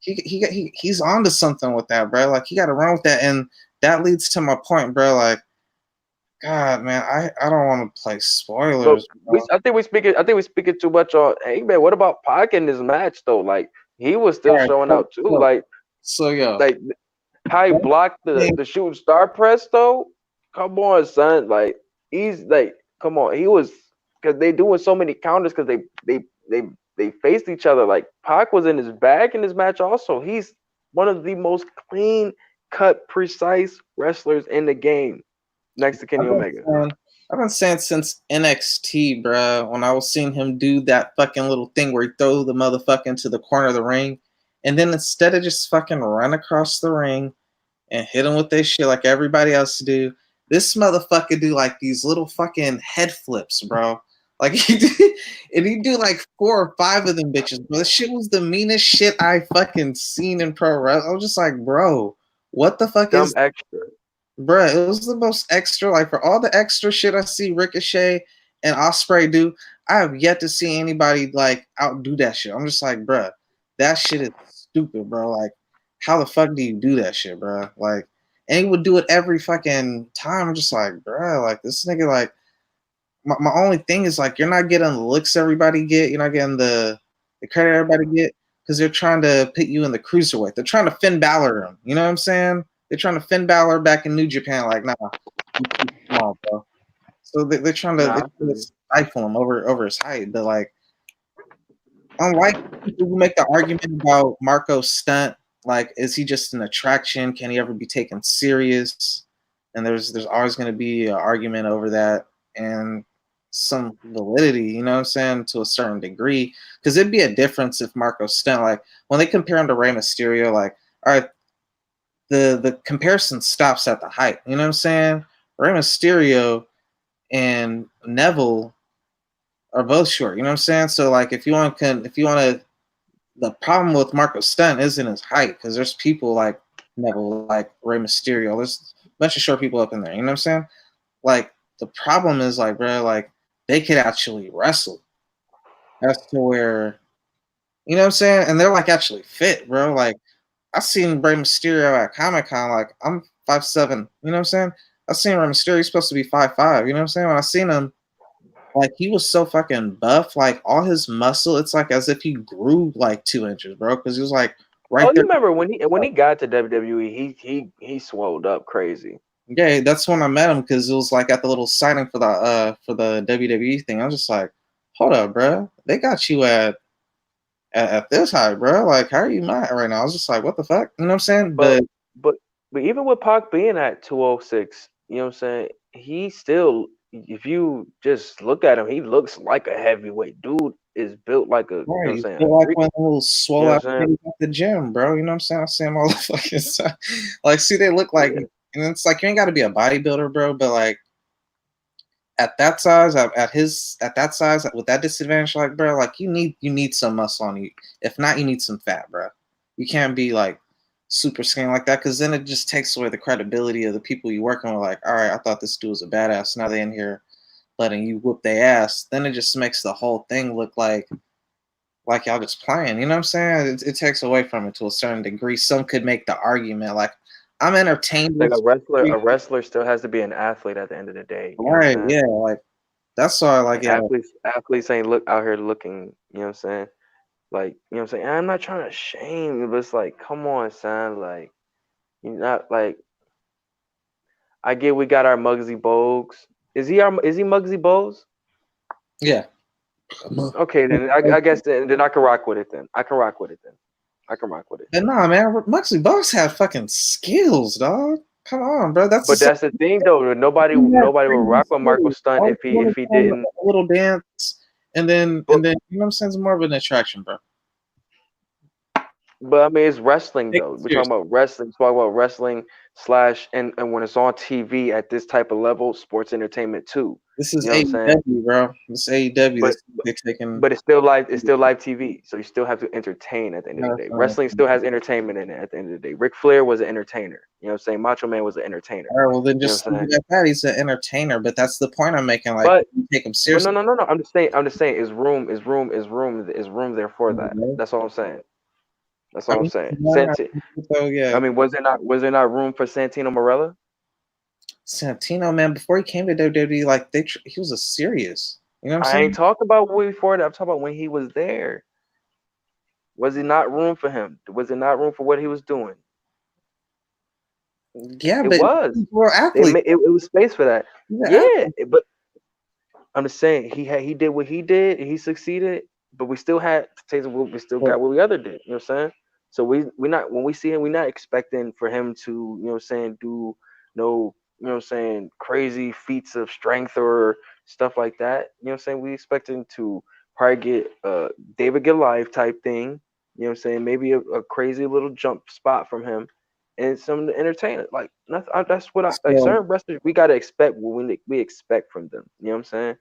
he's on to something with that, bro. Like, he got to run with that, and that leads to my point, bro. Like, God, man, I don't want to play But spoilers, bro. I think we speaking too much on. Hey man, what about Pac in this match though? Like he was All still right, showing out too. yo, Like how he blocked the shooting star press though. Come on, son. Like he's like, come on. He was because they doing so many counters because they faced each other. Like Pac was in his bag in this match. Also, he's one of the most clean cut, precise wrestlers in the game, next to Kenny I've been Omega. saying, I've been saying since NXT, bro. When I was seeing him do that fucking little thing where he throw the motherfucker into the corner of the ring, and then instead of just fucking run across the ring and hit him with this shit like everybody else do, this motherfucker do like these little fucking head flips, bro. Like he did, and he do like 4 or 5 of them bitches, bro. This shit was the meanest shit I fucking seen in pro wrestling. I was just like, bro, what the fuck Dumb is, extra. bruh? It was the most extra. Like for all the extra shit I see Ricochet and Osprey do, I have yet to see anybody like outdo that shit. I'm just like, bruh, that shit is stupid, bro. Like, how the fuck do you do that shit, bro? Like, and he would do it every fucking time. I'm just like, bruh, like this nigga, like, my only thing is like you're not getting the looks everybody get. You're not getting the credit everybody get because they're trying to put you in the cruiserweight. They're trying to Finn Balor him. You know what I'm saying? They're trying to Finn Balor back in New Japan. Like, nah, you too small, bro. So they're trying to Nah, stifle him over his height. But like, unlike people who make the argument about Marco Stunt, like, is he just an attraction? Can he ever be taken serious? And there's always going to be an argument over that and some validity, you know what I'm saying, to a certain degree. Because it'd be a difference if Marco Stunt, like, when they compare him to Rey Mysterio, like, all right, the comparison stops at the height. You know what I'm saying? Rey Mysterio and Neville are both short. You know what I'm saying? So like, if you want to, the problem with Marco Stunt isn't his height because there's people like Neville, like Rey Mysterio. There's a bunch of short people up in there. You know what I'm saying? Like the problem is like, bro, like they could actually wrestle. That's to where you know what I'm saying, and they're like actually fit, bro. Like I seen Rey Mysterio at Comic Con. Like I'm 5'7", you know what I'm saying. I seen Rey Mysterio. He's supposed to be 5'5", you know what I'm saying. When I seen him, like he was so fucking buff, like all his muscle. It's like as if he grew like 2 inches, bro. Because he was like right Oh, you there. remember when he got to WWE, he swelled up crazy. Yeah, that's when I met him because it was like at the little signing for the WWE thing. I was just like, hold up, bro. They got you at this height, bro. Like, how are you not right now? I was just like, what the fuck? You know what I'm saying? But But but but even with Pac being at 206, you know what I'm saying? He still, if you just look at him, he looks like a heavyweight. Dude is built like a, you know what right, I'm you saying, a feel like freak. one of the little You swole know out what I'm saying? niggas at the gym, bro. You know what I'm saying? I see them all the fucking time. Like, see, they look like, Yeah. and it's like you ain't got to be a bodybuilder, bro. But like at that size, at that size with that disadvantage, like, bro, like you need some muscle on you. If not, you need some fat, bro. You can't be like super skinny like that because then it just takes away the credibility of the people you working with. Like, all right, I thought this dude was a badass. Now they in here letting you whoop their ass. Then it just makes the whole thing look like y'all just playing. You know what I'm saying? It takes away from it to a certain degree. Some could make the argument like I'm entertained Like with a wrestler still has to be an athlete at the end of the day. You know what I'm right, saying? yeah, like that's why like And yeah, athletes ain't look out here looking, you know what I'm saying? Like, you know what I'm saying? I'm not trying to shame you, but it's like, come on, son. Like, you're not like, I get we got our Muggsy Bogues. Is he Muggsy Bogues? yeah. Okay, then I guess then I can rock with it then. I can rock with it then. I can rock with it. But nah, man, Moxley Bucks have fucking skills, dog. Come on, bro. That's the But same that's the thing though. thing that Nobody would crazy rock with Marco skills. Stunt All if you want he to tell didn't. a little dance, But you know what I'm saying? It's more of an attraction, bro. but I mean it's wrestling Take though. it We're talking seriously. about wrestling. We're talking about wrestling slash and when it's on TV at this type of level, sports entertainment too. This is You know what I'm saying? AEW, bro. This is AEW. But This they're taking. but it's still live. It's still live TV, so you still have to entertain at the end of the day. All Wrestling still has entertainment in it at the end of the day. Ric Flair was an entertainer. You know what I'm saying? Macho Man was an entertainer. right, well then You know what just I'm leave saying? it at that. He's an entertainer, but that's the point I'm making. Like, But you take him but no seriously. no no no. I'm just saying. Is room there for that? That's all I'm saying. That's I all I'm mean, saying. yeah, so yeah, I mean, was there not room for Santino Morella? Santino, man, before he came to WWE, like he was a serious. You know what I'm I ain't saying? talking about way before that. I'm talking about when he was there. Was it not room for him? Was it not room for what he was doing? Yeah, It but was. he's an athlete. It was space for that. He's an Yeah, athlete. but I'm just saying he did what he did and he succeeded, but we still had taste of what we still got what we other did. You know what I'm saying? So we not when we see him, we're not expecting for him to, you know what I'm saying, do no, you know what I'm saying, crazy feats of strength or stuff like that. You know what I'm saying? We expecting to probably get a David Goliath type thing, you know what I'm saying? Maybe a crazy little jump spot from him and some entertainment. Like that's what I like. So Certain wrestlers, we gotta expect what we expect from them. You know what I'm saying?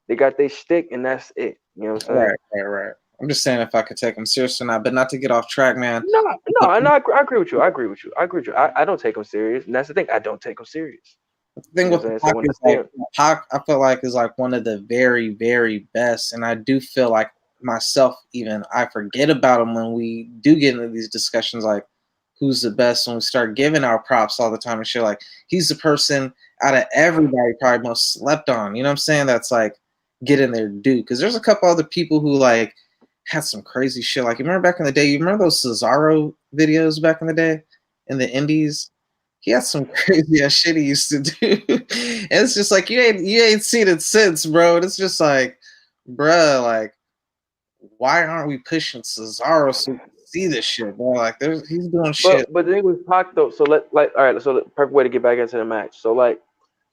They got their shtick, and that's it. You know what I'm saying? right. I'm just saying if I could take him serious or not, but not to get off track, man. No, no, and I agree with you. I agree with you. I agree with you. I don't take them serious, and that's the thing. I don't take them serious. The thing You know with what I'm saying? So Pac when I is see like him, Pac, I feel like is like one of the very, very best, and I do feel like myself even I forget about him when we do get into these discussions like who's the best when we start giving our props all the time and shit. Like he's the person out of everybody probably most slept on. You know what I'm saying? That's like getting their due because there's a couple other people who like had some crazy shit. Like you remember back in the day, you remember those Cesaro videos back in the day in the Indies? He had some crazy ass shit he used to do. And it's just like you ain't seen it since, bro. And it's just like, bruh, like, why aren't we pushing Cesaro so we can see this shit, bro? Like he's doing shit. but the thing with Pac though, so all right, so the perfect way to get back into the match. So like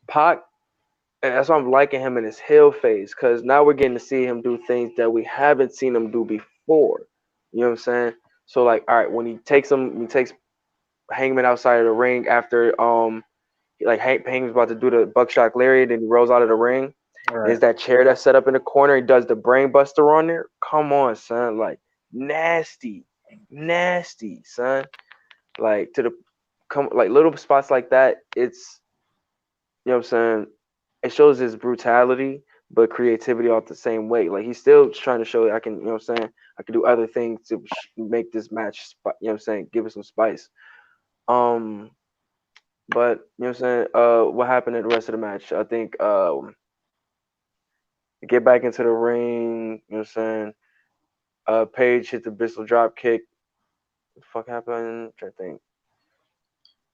Pac, and that's why I'm liking him in his heel phase because now we're getting to see him do things that we haven't seen him do before. You know what I'm saying? So like, all right, when he takes Hangman outside of the ring after like Hangman's about to do the buckshot lariat and he rolls out of the ring. All There's right. that chair that's set up in the corner. He does the brain buster on there. Come on, son. Like nasty, nasty, son. Like to the come like little spots like that. It's you know what I'm saying. it shows his brutality but creativity all the same way. Like he's still trying to show that I can, you know what I'm saying, I can do other things to make this match, you know what I'm saying, give it some spice. Um, but you know what I'm saying, what happened in the rest of the match? I think get back into the ring, you know what I'm saying. Paige hit the Bristol drop kick. What the fuck happened? I'm trying to think.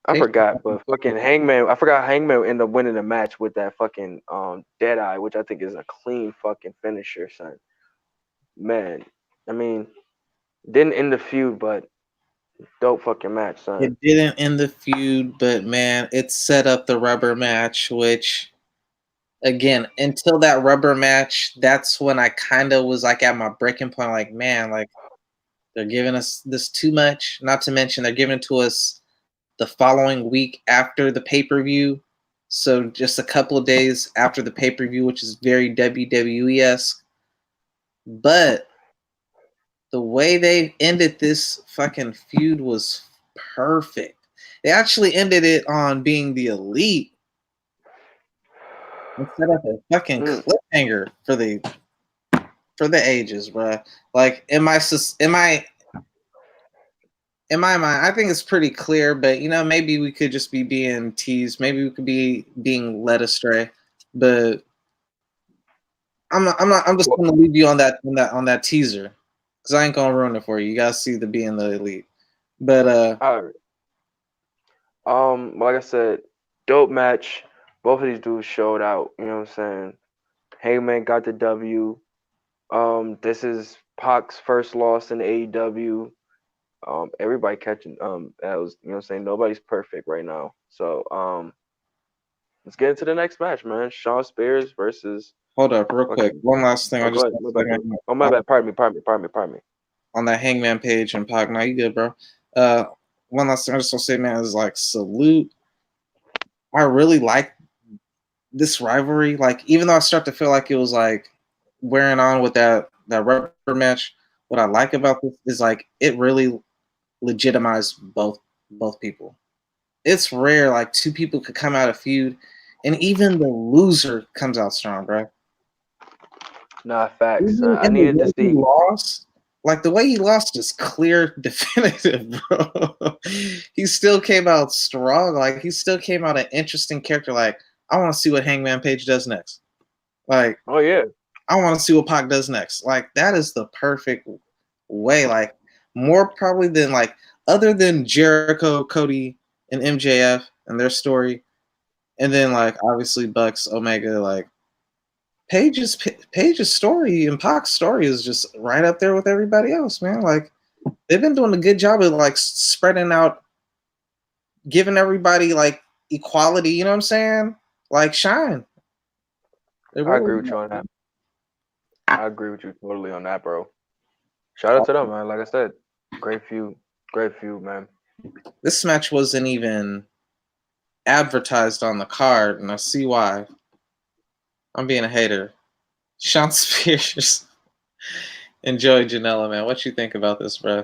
I Paige, forgot, but fucking Hangman. I forgot Hangman ended up winning the match with that fucking dead eye, which I think is a clean fucking finisher, son. Man, I mean, didn't end the feud, but dope fucking match, son. it didn't end the feud, but man, it set up the rubber match, which again, until that rubber match, that's when I kind of was like at my breaking point, like, man, like they're giving us this too much. Not to mention they're giving it to us the following week after the pay-per-view. So just a couple of days after the pay-per-view, which is very WWE-esque. But the way they ended this fucking feud was perfect. They actually ended it on being the elite instead of a fucking Mm. cliffhanger for the ages, bro. Like in my mind, I think it's pretty clear, but maybe we could just be being teased. Maybe we could be being led astray. But I'm just Well, gonna leave you on that teaser. Cause I ain't gonna ruin it for you. You guys see the being the elite. But all right. Like I said, dope match. Both of these dudes showed out. You know what I'm saying? Hangman got the W. This is Pac's first loss in AEW. Everybody catching that was, you know what I'm saying, nobody's perfect right now. So let's get into the next match, man. Shawn Spears versus hold up, real quick. fucking, One last thing. oh I go just ahead, my bad, bro. Oh my on, bad, pardon me. on that Hangman page and Pac. Now you good, bro. Uh, one last thing I just want to say, man, is like salute. I really like this rivalry. Like, even though I start to feel like it was like wearing on with that rubber match, what I like about this is like it really legitimized both people. It's rare like two people could come out of feud, and even the loser comes out strong, bro. Nah, facts. Even I in the needed to way he see. lost, like the way he lost is clear, definitive, bro. He still came out strong. Like he still came out an interesting character. Like I want to see what Hangman Page does next. Like Oh yeah, I want to see what Pac does next. Like that is the perfect way. Like more probably than like other than Jericho, Cody, and MJF and their story, and then like obviously Bucks, Omega. Like Page's story and Pac's story is just right up there with everybody else, man. Like they've been doing a good job of like spreading out, giving everybody like equality. You know what I'm saying? Like shine. They I really agree with you on that. I agree with you totally on that, bro. Shout out to them, man. Like I said, great feud, man. this match wasn't even advertised on the card, and I see why. I'm being a hater. Sean Spears and Joey Janela, man. What you think about this, bro?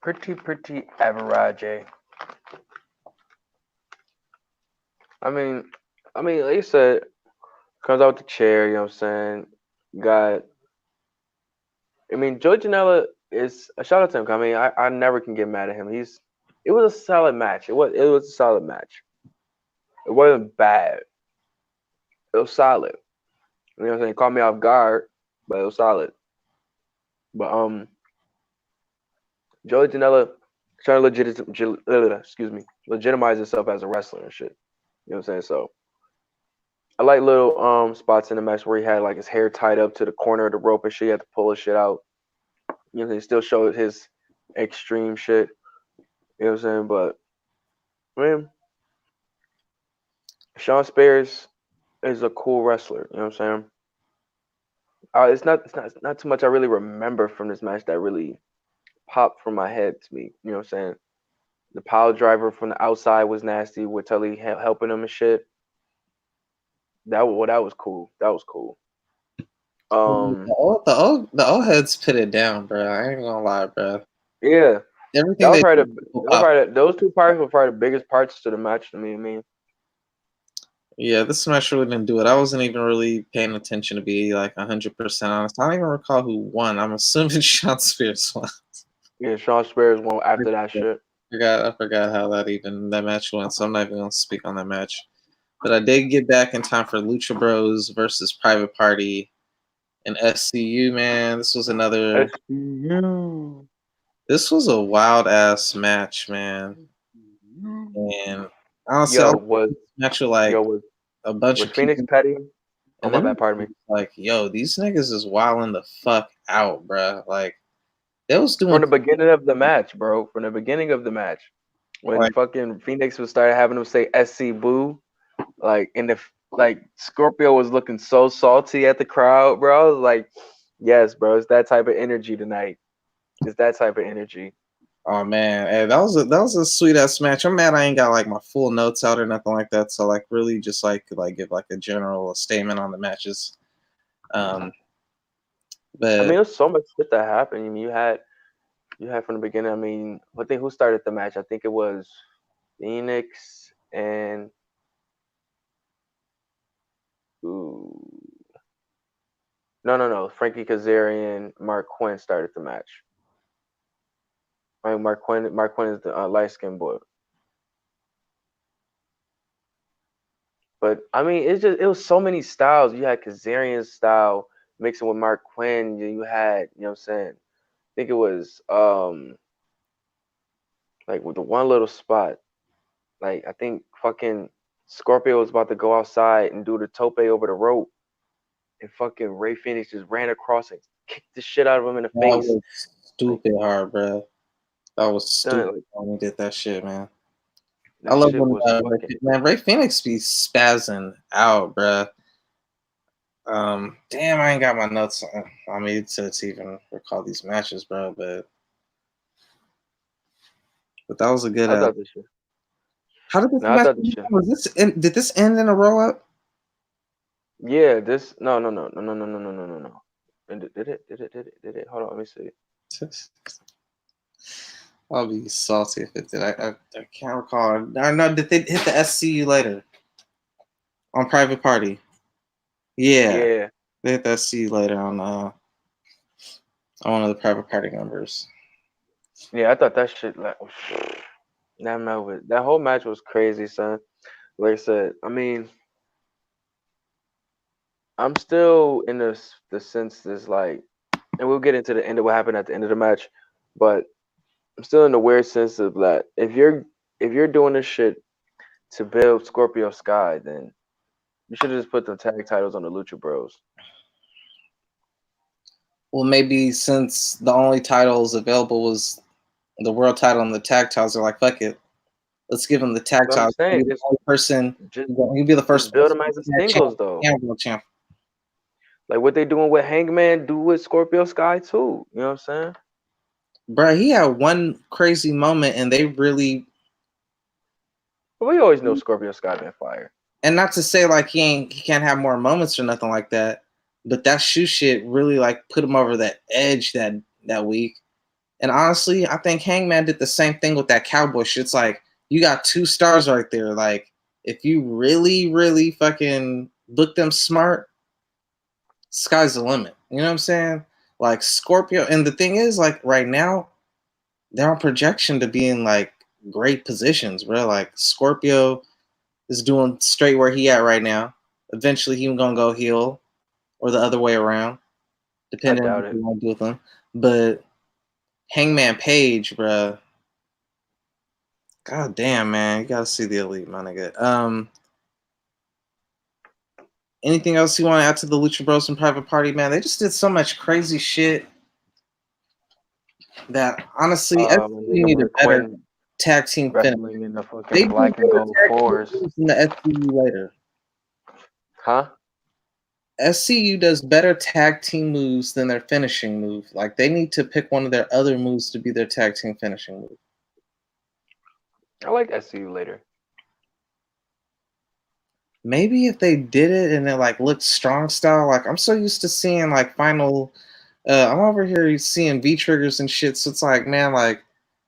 Pretty average. I mean, like you said, comes out the chair. You know what I'm saying? Got. I mean, Joe Janela is a shout out to him. I mean, I never can get mad at him. It was a solid match. It was a solid match. It wasn't bad. It was solid. You know what I'm saying? Caught me off guard, but it was solid. But Joey Janela trying to legitimize himself as a wrestler and shit. You know what I'm saying? So I like little spots in the match where he had like his hair tied up to the corner of the rope and shit. He had to pull his shit out. You know, he still showed his extreme shit. You know what I'm saying? But man, Sean Spears is a cool wrestler. You know what I'm saying? It's not too much I really remember from this match that really popped from my head to me. You know what I'm saying? The pile driver from the outside was nasty with Tully helping him and shit. That was cool. That was cool. Um, The old heads put it down, bro. I ain't gonna lie, bro. yeah, that Everything was they probably do, those two parts were probably the biggest parts to the match to me. I mean, Yeah, this match really didn't do it. I wasn't even really paying attention to be like 100% honest. I don't even recall who won. I'm assuming Sean Spears won. Yeah, Sean Spears won after that shit. I forgot how that match went, so I'm not even gonna speak on that match. But I did get back in time for Lucha Bros versus Private Party and SCU. Man, this was another. SCU. This was a wild ass match, man. And honestly, I Yo, like was this match with yo like was a bunch was of Phoenix people, Petty? Oh and my then bad, pardon me. like, yo, these niggas is wilding the fuck out, bruh. Like they was From doing the beginning of the match, bro. From the beginning of the match, when like, fucking Phoenix was started having them say SC Boo, like in the like Scorpio was looking so salty at the crowd, bro. I was like, yes, bro, it's that type of energy tonight. It's that type of energy. oh man, hey, that was a sweet ass match. I'm mad I ain't got like my full notes out or nothing like that. So like really just like could like give like a general statement on the matches. Um, I mean, but there's so much shit that happened. I mean, you had from the beginning. I mean, I think who started the match? I think it was Phoenix and ooh, no. Frankie Kazarian, Mark Quinn started the match. I mean, Mark Quinn is the light skinned boy. But I mean, it was so many styles. You had Kazarian's style mixing with Mark Quinn. You had, you know what I'm saying? I think it was like with the one little spot. Like I think fucking Scorpio was about to go outside and do the tope over the rope, and fucking Ray Phoenix just ran across and kicked the shit out of him in the that face. was Like, stupid hard, bro. That was son, stupid like when we did that shit, man. I that love shit when was fucking. Ray Phoenix be spazzing out, bruh. Damn, I ain't got my notes on me to even recall these matches, bro. But that was a good. I thought this shit. How did this No, I match thought this end? shit. Did this end in a roll up? Yeah, this no. And did it? Hold on, let me see. I'll be salty if it did. I can't recall. I know. Did they hit the SCU later on Private Party? Yeah, Yeah, they hit the SCU later on one of the Private Party members. yeah, I thought that shit like that whole match was crazy, son. Like I said, I mean, I'm still in the sense this like, and we'll get into the end of what happened at the end of the match, but I'm still in the weird sense of that if you're doing this shit to build Scorpio Sky, then you should have just put the tag titles on the Lucha Bros. Well, maybe since the only titles available was the world title and the tag titles, they're like, fuck it, let's give him the tag But I'm titles. He'll saying be the only person. just He'll be the just first build person them as a to champ, singles though. world champ. Like what they doing with Hangman, do with Scorpio Sky too. You know what I'm saying? Bro, he had one crazy moment, and they really, But we always know Scorpio Sky been fire. and not to say like he can't have more moments or nothing like that, but that shoe shit really like put him over that edge that week. And honestly, I think Hangman did the same thing with that cowboy shit. It's like you got two stars right there. Like if you really, really fucking book them smart, sky's the limit. You know what I'm saying? Like Scorpio, and the thing is, like right now, they're on projection to be in like great positions, bro. Like Scorpio is doing straight where he at right now. Eventually, he gonna go heel or the other way around, I depending on doubt what it. you want to do with him. But Hangman Page, bro. God damn, man, you gotta see the elite, my nigga. Anything else you want to add to the Lucha Bros and Private Party, man? They just did so much crazy shit that honestly, SCU Nigga need a Mark better Quinn tag team finish. wrestling in the They fucking do black and better gold tag team fours. moves than the SCU later. Huh? SCU does better tag team moves than their finishing move. Like they need to pick one of their other moves to be their tag team finishing move. I like SCU later. Maybe if they did it and it like looked strong style, like I'm so used to seeing like final. I'm over here seeing V triggers and shit. So it's like, man, like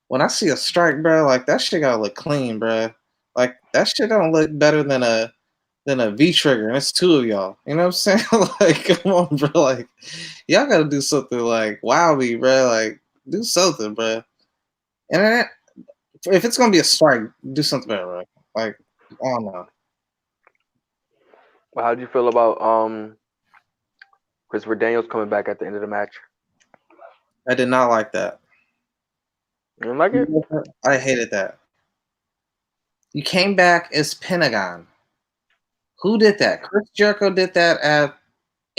when I see a strike, bro, like that shit gotta look clean, bro. Like that shit don't look better than a V trigger, and it's two of y'all. You know what I'm saying? Like, come on, bro. Like, y'all gotta do something like wow me, bro. Like, do something, bro. And then, if it's gonna be a strike, do something better, bro. Like, I don't know. Well, how do you feel about Christopher Daniels coming back at the end of the match? I did not like that. You don't like it? I hated that. You came back as Pentagon. Who did that? Chris Jericho did that at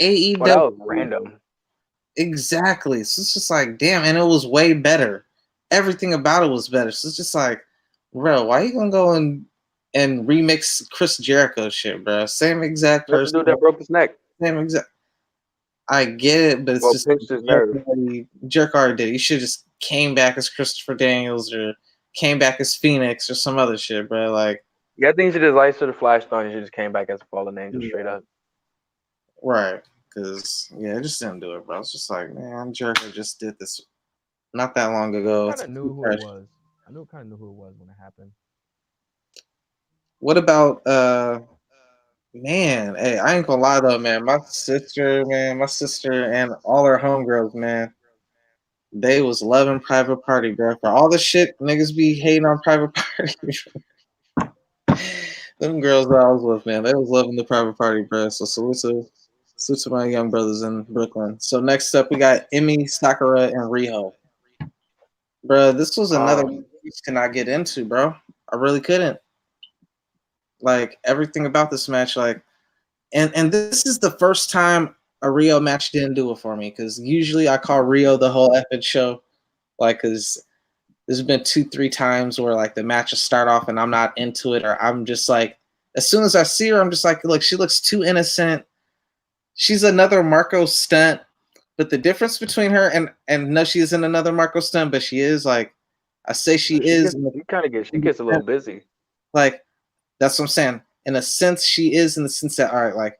Well, that was AEW. random. Exactly. So it's just like, damn, and it was way better. Everything about it was better. So it's just like, bro, why you gonna go and remix Chris Jericho shit, bro? Same exact That's the person, dude that broke his neck. same exact. I get it, but it's Well, just pinched his nerve. Jericho already did. He should just came back as Christopher Daniels or came back as Phoenix or some other shit, bro. Like, Yeah, I think he should just lights to the flashstone. He just came back as a fallen angel straight yeah, up. right. Because yeah, it just didn't do it, bro. It's just like, man, Jericho just did this not that long I ago. kind It's of knew who it fresh. was. I knew kind of knew who it was when it happened. What about man? Hey, I ain't gonna lie though, man. My sister, and all her homegirls, man. They was loving Private Party, bro. For all the shit niggas be hating on Private Party, them girls that I was with, man, they was loving the Private Party, bro. So salute to my young brothers in Brooklyn. So next up, we got Emmy, Sakura, and Riho, bro. This was another Um, one I could not get into, bro. I really couldn't. Like everything about this match, like, and this is the first time a Rio match didn't do it for me because usually I call Rio the whole epic show, like, because there's been 2-3 times where like the matches start off and I'm not into it, or I'm just like, as soon as I see her, I'm just like, look, she looks too innocent. She's another Marco stunt, but the difference between her and no, she isn't another Marco stunt, but she is like, I say she she is, gets she gets a little busy. like that's what I'm saying. In a sense, she is in the sense that all right, like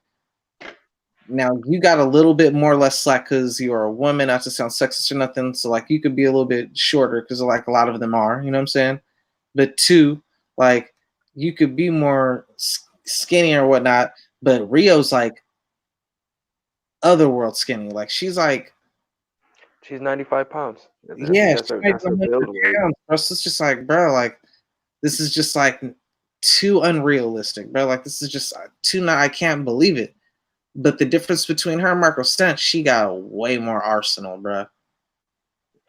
now you got a little bit more less slack because you're a woman, not to sound sexist or nothing. So like you could be a little bit shorter because like a lot of them are, you know what I'm saying? But two, like you could be more skinny or whatnot. But Rio's like otherworld skinny. Like she's like, She's 95 pounds. yeah, That's she her might that's be her 100 build weight. pounds. Bro. So it's just like, bro, like this is just like too unrealistic, bro. Like this is just too. I can't believe it. But the difference between her and Marco Stunt, she got way more arsenal, bro.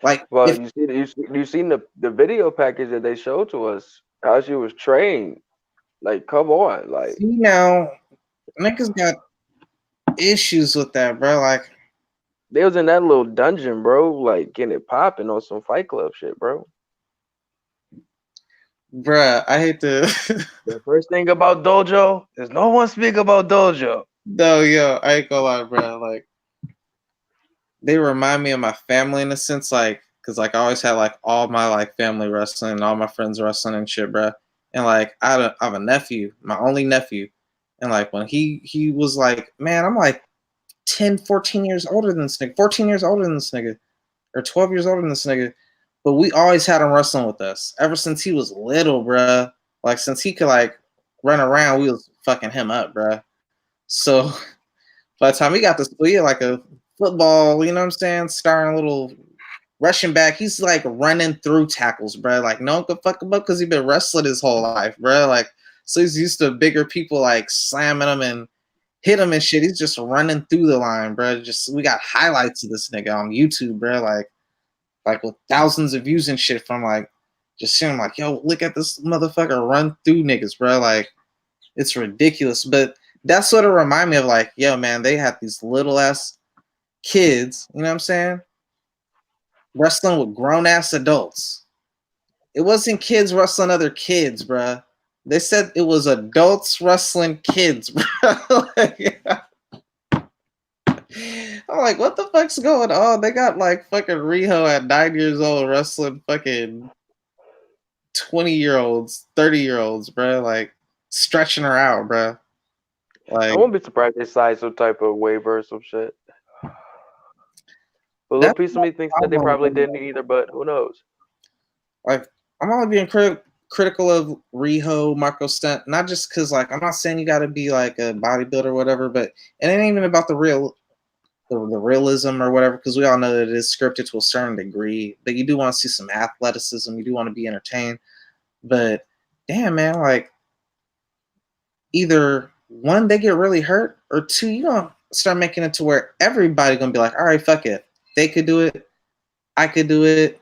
Like Well, if you seen the video package that they showed to us how she was trained. Like, come on, like see now, niggas got issues with that, bro. Like, they was in that little dungeon, bro, like getting it popping on some Fight Club shit, bro. bruh, I hate to. The first thing about Dojo is no one speak about Dojo. No, yo, I ain't gonna lie, bro. Like, they remind me of my family in a sense, like, cause like I always had like all my like family wrestling, and all my friends wrestling and shit, bro. And like I have a nephew, my only nephew, and like when he was like, man, I'm like 10, 14 years older than this nigga, 14 years older than this nigga, or 12 years older than this nigga. But we always had him wrestling with us ever since he was little, bruh. Like since he could like run around, we was fucking him up, bruh. So by the time we got to school, yeah, like a football, you know what I'm saying, starring a little rushing back, he's like running through tackles, bruh. Like no one could fuck him up because he been wrestling his whole life, bruh. Like so he's used to bigger people like slamming him and hit him and shit. He's just running through the line, bruh. Just we got highlights of this nigga on YouTube, bruh. Like with thousands of views and shit from like just seeing like, yo, look at this motherfucker run through niggas, bro. Like it's ridiculous. But that's sort of remind me of like, yo, man, they had these little ass kids, you know what I'm saying? Wrestling with grown ass adults. It wasn't kids wrestling other kids, bro. They said it was adults wrestling kids, bro. Like, I'm like, what the fuck's going on? They got like fucking Riho at 9 years old wrestling fucking 20-year-olds, 30-year-olds, bro. Like stretching her out, bro. I Like won't be surprised they signed some type of waiver or some shit. But a little that's piece of my me thinks that they problem. probably didn't either, but who knows? Like I'm only being critical. critical of Riho, Marco Stunt, not just because like I'm not saying you got to be like a bodybuilder or whatever, but it ain't even about the realism or whatever, because we all know that it is scripted to a certain degree. But you do want to see some athleticism, you do want to be entertained. But damn, man, like either one, they get really hurt, or two, you gonna start making it to where everybody gonna be like, all right, fuck it, they could do it, I could do it,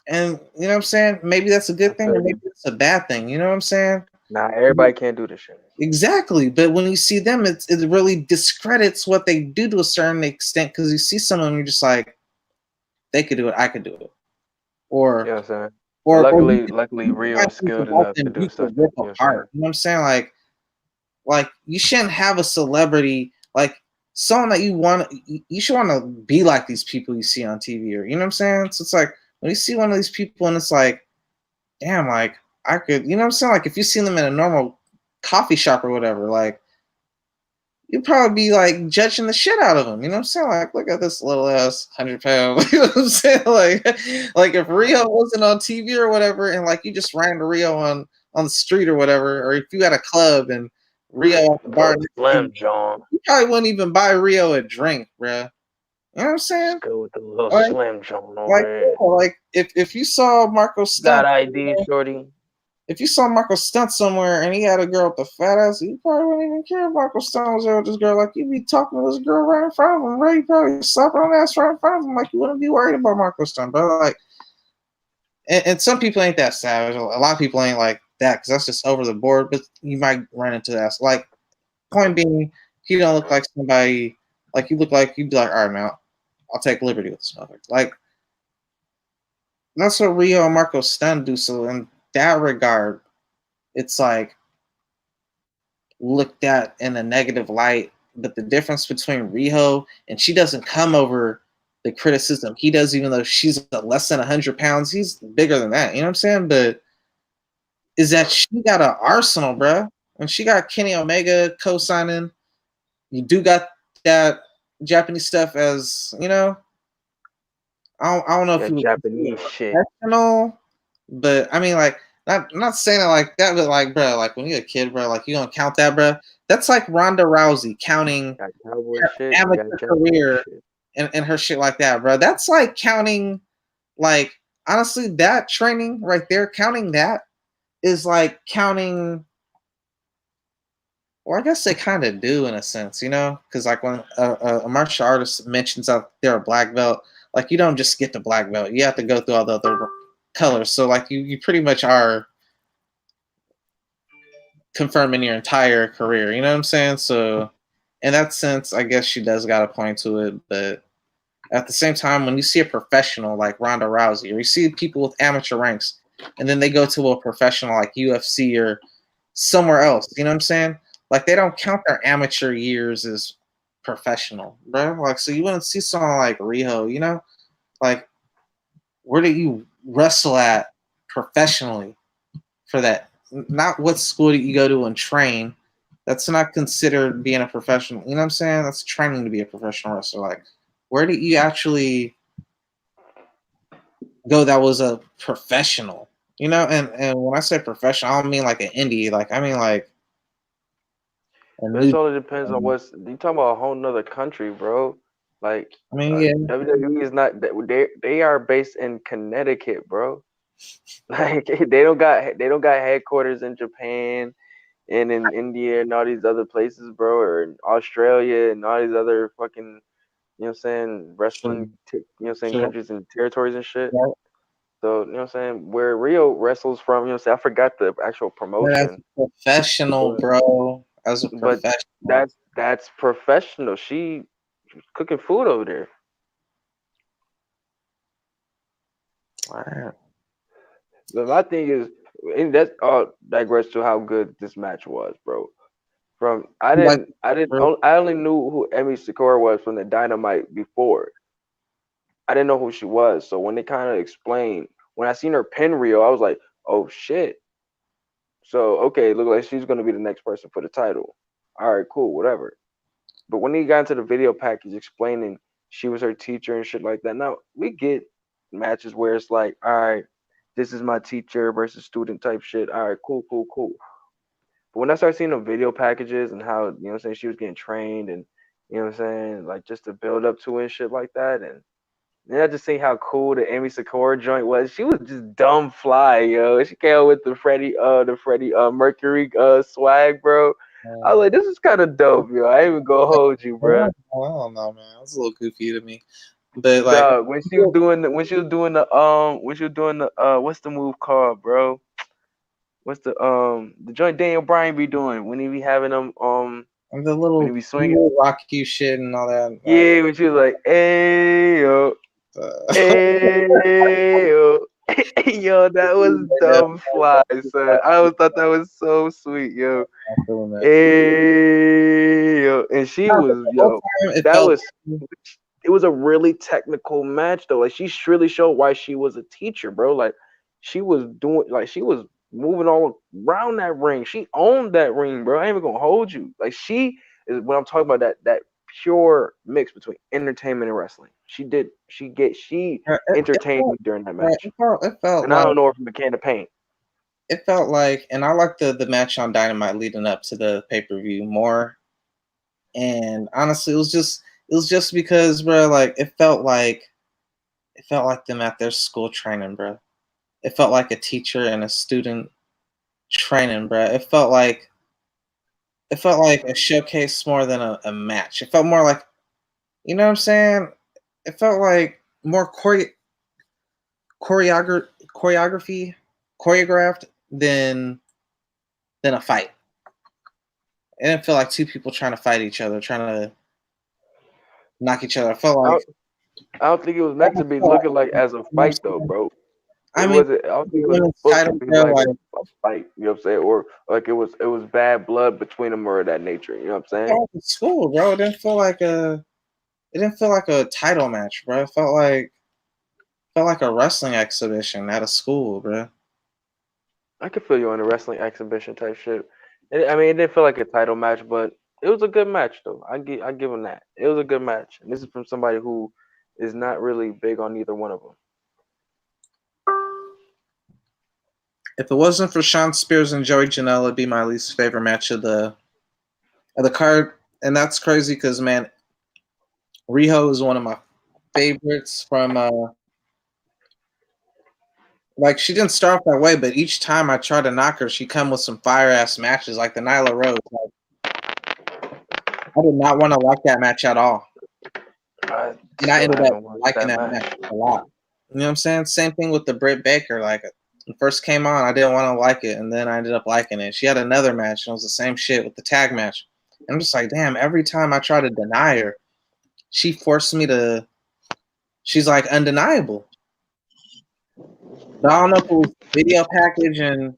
and you know what I'm saying? Maybe that's a I good thing, or feel maybe you. it's a bad thing. You know what I'm saying? Nah, everybody can't do this shit. Exactly. But when you see them, it really discredits what they do to a certain extent, because you see some of them, you're just like, they could do it, I could do it, You know or what I'm saying? But or luckily you can Rio find is people skilled out enough there to and do you stuff can that rip you know what I'm saying. apart. You know what I'm saying? Like you shouldn't have a celebrity like someone that you want. You should want to be like these people you see on TV, or you know what I'm saying. So it's like when you see one of these people and it's like, damn, like I could, you know what I'm saying? Like if you see them in a normal coffee shop or whatever, like you'd probably be like judging the shit out of them. You know what I'm saying? Like, look at this little ass 100 pound. You know what I'm saying? Like if Rio wasn't on TV or whatever, and like you just ran to Rio on the street or whatever, or if you had a club and Rio at the bar, Bro, Slim John. you probably wouldn't even buy Rio a drink, bruh. You know what I'm Just saying? go with the little Like, Slim John like, over there. yeah, like if you saw Marco Got Stunt, ID, shorty. if you saw Marco Stunt somewhere and he had a girl with a fat ass, you probably wouldn't even care if Marco Stunt was there with this girl. Like you'd be talking to this girl right in front of him, right? You probably slap her on the ass right in front of him. Like you wouldn't be worried about Marco Stunt, bro. Like, and some people ain't that savage. A lot of people ain't like that because that's just over the board. But you might run into that. So, like, point being, he don't look like somebody. Like you look like you'd be like, all right, man, I'll take liberty with this motherfucker. Like that's what Rio and Marco Stunt do. So in that regard, it's like looked at in a negative light. But the difference between Riho and she doesn't come over the criticism he does, even though she's less than 100 pounds, he's bigger than that. You know what I'm saying? But is that she got an arsenal, bruh. And she got Kenny Omega co-signing. You do got that Japanese stuff as you know. I don't know if That he was Japanese shit. professional, but I mean, like, not saying it like that, but like, bro, like when you're a kid, bro, like you gonna count that, bro? That's like Ronda Rousey counting Got cowboy her shit. You got amateur Japanese career shit. and her shit like that, bro. That's like counting, like honestly, that training right there, counting that is like counting. Well, I guess they kind of do in a sense, you know, because like when a martial artist mentions out they're a black belt, like you don't just get the black belt, you have to go through all the other colors. So like you pretty much are confirming your entire career. You know what I'm saying? So in that sense, I guess she does got a point to it, but at the same time, when you see a professional like Ronda Rousey, or you see people with amateur ranks, and then they go to a professional like UFC or somewhere else, you know what I'm saying? Like they don't count their amateur years as professional, bro. Like so, you wouldn't see someone like Riho, you know, like where do you wrestle at professionally for that? Not what school do you go to and train. That's not considered being a professional. You know what I'm saying? That's training to be a professional wrestler. Like, where did you actually go that was a professional? You know, and when I say professional, I don't mean like an indie. Like, I mean like a But it new. totally depends on what's you talking about a whole nother country, bro. Like I mean, yeah, WWE is not they are based in Connecticut, bro. Like they don't got headquarters in Japan and in India and all these other places, bro, or in Australia and all these other fucking you know what I'm saying true, wrestling you know what I'm saying true. countries and territories and shit. Yeah, So you know what I'm saying where Rio wrestles from, you know what I'm saying I forgot the actual as promotion, a professional, but bro. As a but professional. that's professional. She was cooking food over there. Wow. But my thing is, and that's all digress to how good this match was, bro. From Like, bro, I only knew who Emi Sakura was from the Dynamite before. I didn't know who she was. So when they kind of explained, when I seen her pin Rio, I was like, oh shit. So okay, look like she's gonna be the next person for the title. All right, cool, whatever. But when he got into the video package explaining she was her teacher and shit like that, now we get matches where it's like, all right, this is my teacher versus student type shit. All right, cool, cool, cool. But when I started seeing the video packages and how, you know what I'm saying, she was getting trained and, you know what I'm saying, like just to build up to it and shit like that. And then I just seen how cool the Amy Sakura joint was. She was just dumb fly, yo. She came out with the Freddie Mercury swag, bro. I was like, this is kind of dope, yo. I ain't even gonna hold you, bro. I don't know, man. It's a little goofy to me, but like, Dog, when she was doing the what's the move called, bro? What's the joint Daniel Bryan be doing when he be having them the when he little be swinging? rock you shit and all that. Like, Yeah, when she was like, hey yo, uh, hey yo, yo, that was dumb fly, son. I always thought that was so sweet, yo. I'm feeling that. Hey yo, and she No, but was the whole yo. time it That felt. was it was a really technical match though. Like she really showed why she was a teacher, bro. Like she was moving all around that ring. She owned that ring, bro. I ain't even gonna hold you. Like she is when I'm talking about that pure mix between entertainment and wrestling. She It entertained felt, me during that match. it felt And I like don't know her from a can of paint. and I like the match on Dynamite leading up to the pay per view more. And honestly, it was just because, bro, like it felt like them at their school training, bro. It felt like a teacher and a student training, bro. It felt like a showcase more than a match. It felt more like, you know what I'm saying? It felt like more choreogra- choreography choreographed than a fight. It didn't feel like two people trying to fight each other, trying to knock each other. I felt I like don't, I don't think it was meant to be looking like as a fight though, bro. It I mean, wasn't. I don't the think it was women's supposed to title, be bro, like like a fight. You know what I'm saying? Or like it was bad blood between them or that nature. You know what I'm saying? oh, it's school, bro. It didn't feel like a title match, bro. It felt like a wrestling exhibition at a school, bro. I could feel you on the wrestling exhibition type shit. I mean, it didn't feel like a title match, but it was a good match though. I give them that. It was a good match, and this is from somebody who is not really big on either one of them. If it wasn't for Sean Spears and Joey Janela, it'd be my least favorite match of the card. And that's crazy because man, Riho is one of my favorites from like she didn't start off that way, but each time I try to knock her, she come with some fire ass matches like the Nyla Rose. Like, I did not want to like that match at all. I And I still ended up haven't watched liking that that match match. a lot. You know what I'm saying? Same thing with the Britt Baker. Like when it first came on, I didn't want to like it, and then I ended up liking it. She had another match, and it was the same shit with the tag match. And I'm just like, damn. Every time I try to deny her, she forced me to. She's like undeniable. But I don't know if it was the video package and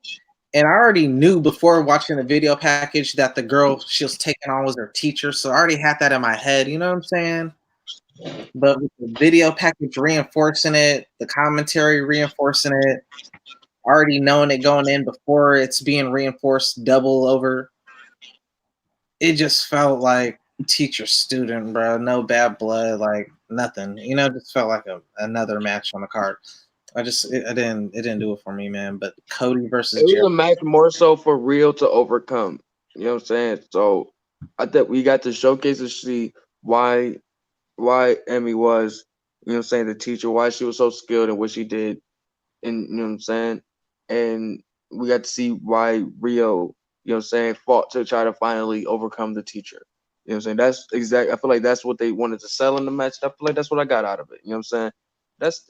I already knew before watching the video package that the girl she was taking on was her teacher, so I already had that in my head. You know what I'm saying? But with the video package reinforcing it, the commentary reinforcing it, already knowing it going in before it's being reinforced double over, it just felt like teacher student, bro. No bad blood, like nothing. You know, it just felt like another match on the card. I didn't do it for me, man. But Cody versus It was Jerry. a match more so for real to overcome. You know what I'm saying? So I think we got to showcase to see why Emmy was, you know what I'm saying, the teacher, why she was so skilled in what she did, and you know what I'm saying? And we got to see why Rio, you know what I'm saying, fought to try to finally overcome the teacher. You know what I'm saying? I feel like that's what they wanted to sell in the match. I feel like that's what I got out of it. You know what I'm saying? That's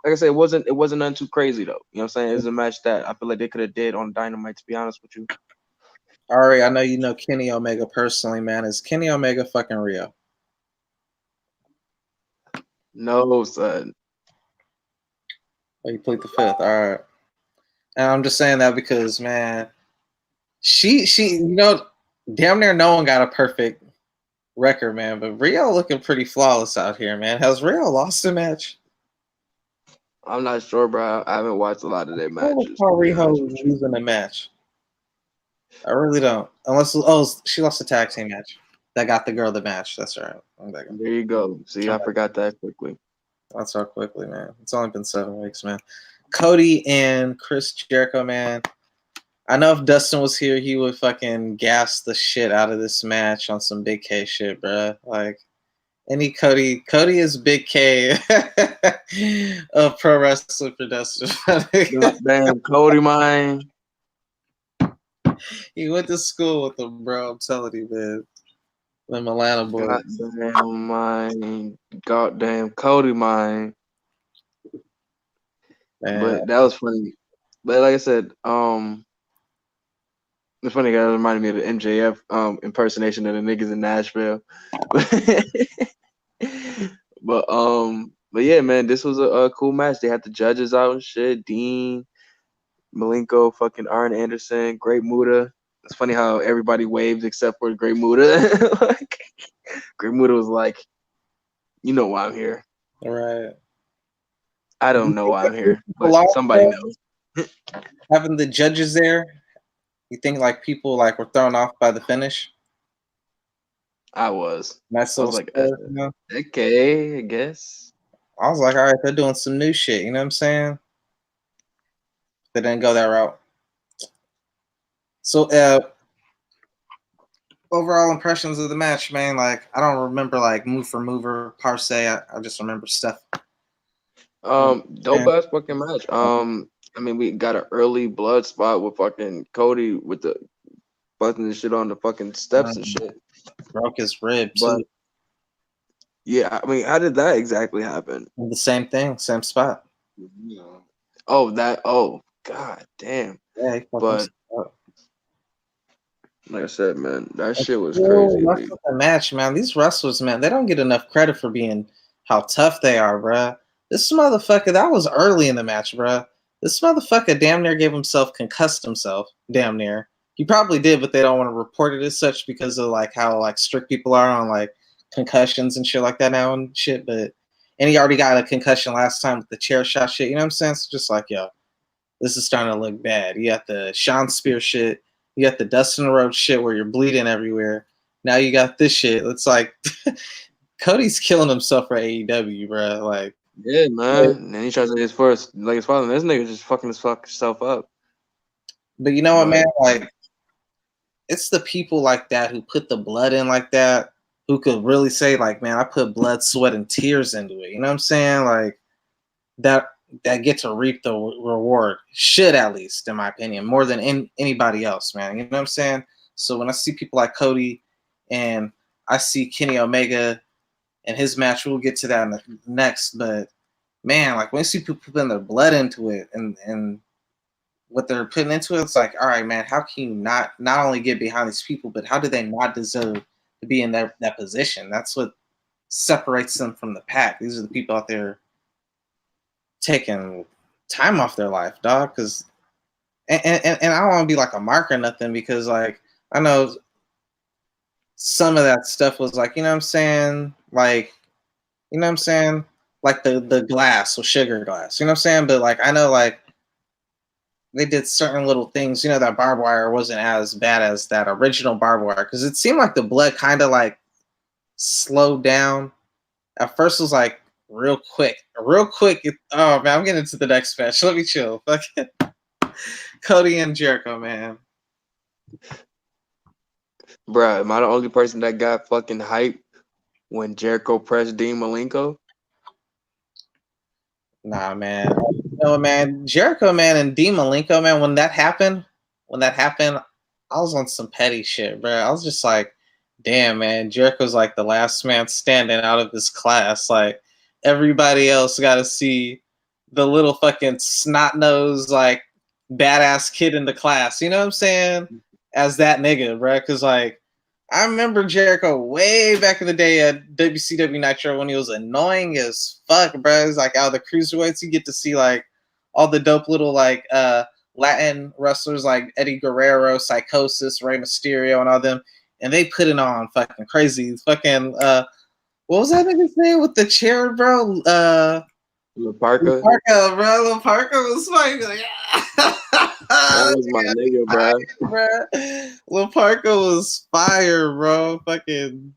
like I said, it wasn't nothing too crazy though. You know what I'm saying? It's a match that I feel like they could have did on Dynamite, to be honest with you. Ari, I know you know Kenny Omega personally, man. Is Kenny Omega fucking Rio? No, son. Oh, you plead the fifth. All right. And I'm just saying that because, man, you know, damn near no one got a perfect record, man. But Rio looking pretty flawless out here, man. Has Rio lost a match? I'm not sure, bro. I haven't watched a lot of their I don't matches, to recall be Rio honest with you. losing a match. I really don't. Unless she lost a tag team match. That got the girl the match. That's right. There you go. See, I forgot that quickly. That's how quickly, man. It's only been 7 weeks, man. Cody and Chris Jericho, man. I know if Dustin was here, he would fucking gas the shit out of this match on some Big K shit, bruh. Like, any Cody is Big K of pro wrestling for Dustin. Damn, Cody, man. He went to school with him, bro. I'm telling you, man. Them Atlanta boys. Goddamn, mine. Goddamn, Cody, mine. Man. But that was funny. But like I said, it's funny. That reminded me of the MJF impersonation of the niggas in Nashville. But yeah, man, this was a cool match. They had the judges out and shit. Dean, Malenko, fucking Arn Anderson, Great Muta. It's funny how everybody waved except for Great Muta. Like, Great Muta was like, "You know why I'm here." All right. I don't know why I'm here, but somebody knows. Having the judges there, you think like people like were thrown off by the finish? I was. Nice I little was like, score, you know? okay, I guess. I was like, all right, they're doing some new shit. You know what I'm saying? They didn't go that route. So, overall impressions of the match, man. Like, I don't remember like move for mover per se. I just remember stuff. Dope ass fucking match. I mean, we got an early blood spot with fucking Cody with the busting the shit on the fucking steps and shit. Broke his rib But too. yeah, I mean, how did that exactly happen? The same thing, same spot. Oh, god damn. Yeah, he But up. Like I said, man, that shit was crazy. The match, man. These wrestlers, man, they don't get enough credit for being how tough they are, bruh. This motherfucker, that was early in the match, bruh. This motherfucker damn near gave himself, concussed himself, damn near. He probably did, but they don't want to report it as such because of like how like strict people are on like concussions and shit like that now and shit. But and he already got a concussion last time with the chair shot shit. You know what I'm saying? It's just like, yo, this is starting to look bad. You got the Sean Spear shit. You got the Dustin Rhodes shit where you're bleeding everywhere. Now you got this shit. It's like Cody's killing himself for AEW, bro. Like, yeah, man. And then he tries to his first, like his father. This nigga just fucking his self up. But you know what, man? Like, it's the people like that who put the blood in like that, who could really say, like, man, I put blood, sweat, and tears into it. You know what I'm saying? Like, that get to reap the reward. Should, at least, in my opinion, more than anybody else, man. You know what I'm saying? So when I see people like Cody and I see Kenny Omega and his match, we'll get to that next. But, man, like, when you see people putting their blood into it and what they're putting into it, it's like, all right, man, how can you not only get behind these people, but how do they not deserve to be in that position? That's what separates them from the pack. These are the people out there taking time off their life, dog. Because and I don't want to be like a mark or nothing, because like I know some of that stuff was like, you know what I'm saying, like, you know what I'm saying, like the glass or sugar glass, you know what I'm saying. But like I know like they did certain little things, you know, that barbed wire wasn't as bad as that original barbed wire, because it seemed like the blood kind of like slowed down. At first it was like real quick. Oh man, I'm getting into the next match. Let me chill. Cody and Jericho, man. Bruh, am I the only person that got fucking hype when Jericho pressed Dean Malenko? Nah, man. No, man. Jericho, man, and Dean Malenko, man. When that happened, I was on some petty shit, bro. I was just like, damn, man. Jericho's like the last man standing out of this class. Like, everybody else got to see the little fucking snot nosed, like, badass kid in the class. You know what I'm saying? As that nigga, bro. Because, like, I remember Jericho way back in the day at WCW Nitro when he was annoying as fuck, bro. It's like out of the cruiserweights, you get to see like all the dope little like Latin wrestlers like Eddie Guerrero, Psychosis, Rey Mysterio, and all them, and they put it on fucking crazy. Fucking what was that nigga's name with the chair, bro? Lil Parker, bro. Lil Parker was fighting. Like, that was my nigga, bro. Lil Parker was fire, bro. Fucking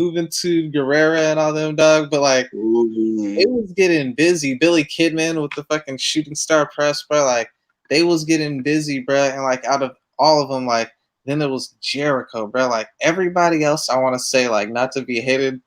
Juventud Guerrera and all them, dog. But like, Ooh. it was getting busy. Billy Kidman with the fucking shooting star press, bro. Like, they was getting busy, bro. And like, out of all of them, like, then there was Jericho, bro. Like, everybody else, I want to say, like, not to be hated,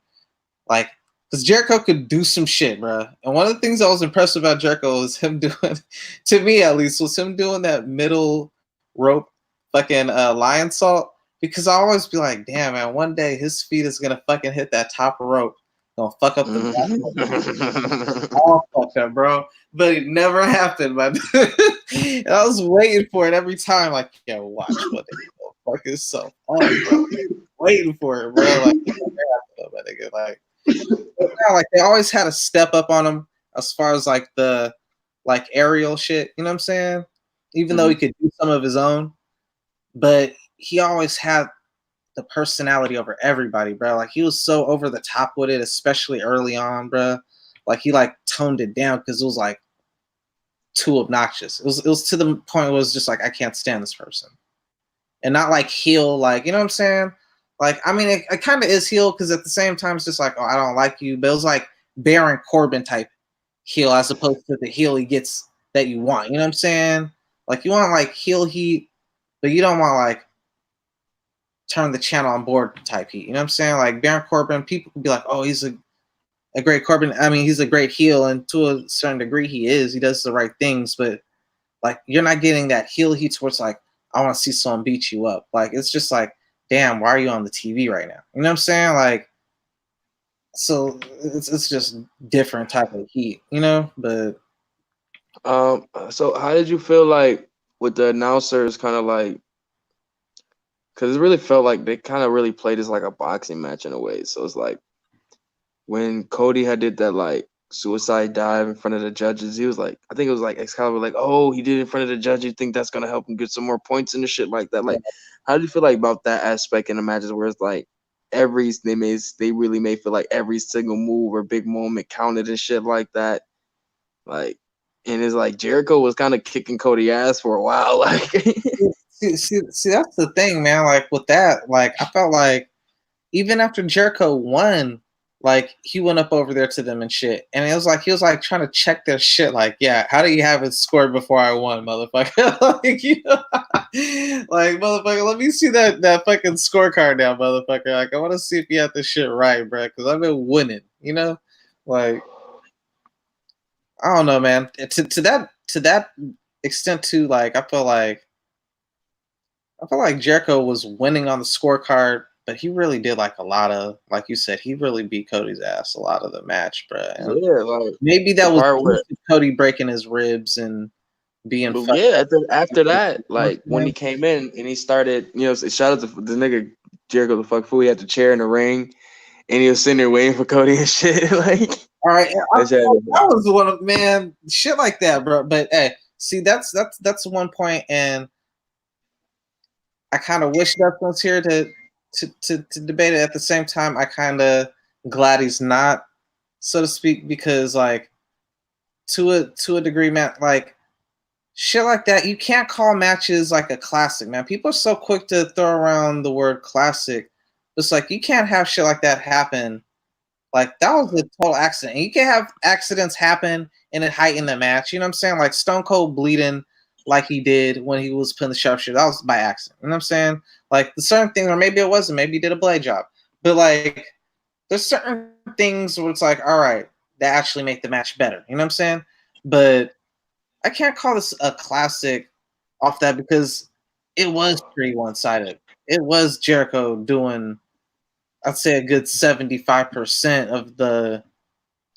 like, because Jericho could do some shit, bro. And one of the things I was impressed about Jericho was him doing, to me at least, was him doing that middle rope fucking lion salt. Because I always be like, damn, man, one day his feet is gonna fucking hit that top rope, gonna fuck up the all fucked up, bro. But it never happened, man. And I was waiting for it every time, like, yeah, watch what they fuck himself up, bro. Waiting for it, bro. Like, it never happened, my nigga. Like, yeah, like they always had a step up on him as far as like the like aerial shit, you know what I'm saying? Even though he could do some of his own, but he always had the personality over everybody, bro. Like he was so over the top with it, especially early on, bro. Like he like toned it down because it was like too obnoxious. It was to the point where it was just like I can't stand this person, and not like heel, like you know what I'm saying. Like I mean, it kind of is heel because at the same time it's just like oh I don't like you, but it was like Baron Corbin type heel as opposed to the heel he gets that you want. You know what I'm saying? Like you want like heel heat, but you don't want like turn the channel on board type heat. You know what I'm saying? Like Baron Corbin, people can be like, oh, he's a great Corbin. I mean, he's a great heel, and to a certain degree, he is. He does the right things, but like you're not getting that heel heat towards like I want to see someone beat you up. Like it's just like, damn, why are you on the TV right now? You know what I'm saying? Like, so it's just different type of heat, you know. But So how did you feel like with the announcers kind of like because it really felt like they kind of really played as like a boxing match in a way. So it's like when Cody had did that like suicide dive in front of the judges, he was like, I think it was like Excalibur, like, oh, he did it in front of the judge. You think that's gonna help him get some more points and the shit like that? Like, how do you feel like about that aspect in the matches where it's like they really may feel like every single move or big moment counted and shit like that? Like, and it's like Jericho was kind of kicking Cody ass for a while, like. see, that's the thing, man. Like with that, like I felt like even after Jericho won, like he went up over there to them and shit, and it was like he was like trying to check their shit. Like, yeah, how do you have it scored before I won, motherfucker? Like, you know, like motherfucker, let me see that fucking scorecard now, motherfucker. Like, I want to see if you have this shit right, bro, because I've been winning. You know, like I don't know, man. To that extent, too. Like, I feel like Jericho was winning on the scorecard, but he really did like a lot of, like you said, he really beat Cody's ass a lot of the match, bro. And Yeah, like maybe the that was part where Cody breaking his ribs and being but fucked. yeah, after that, like when he Man. came in and he started, shout out to the nigga Jericho the fuck fool. He had the chair in the ring and he was sitting there waiting for Cody and shit. Like All right, that shit. that was one of man shit like that, bro. But hey, see, that's one point, and I kind of wish Dustin's here to debate it. At the same time, I kind of glad he's not, so to speak, because like to a degree, man, like shit like that, you can't call matches like a classic, man. People are so quick to throw around the word classic. It's like you can't have shit like that happen. Like that was a total accident. You can have accidents happen and it heighten the match. You know what I'm saying? Like Stone Cold bleeding like he did when he was putting the sharpshooter. That was by accident. You know what I'm saying? Like the certain things, or maybe it wasn't. Maybe he did a blade job. But like there's certain things where it's like, all right, that actually make the match better. You know what I'm saying? But I can't call this a classic off that because it was pretty one-sided. It was Jericho doing, I'd say, a good 75% of the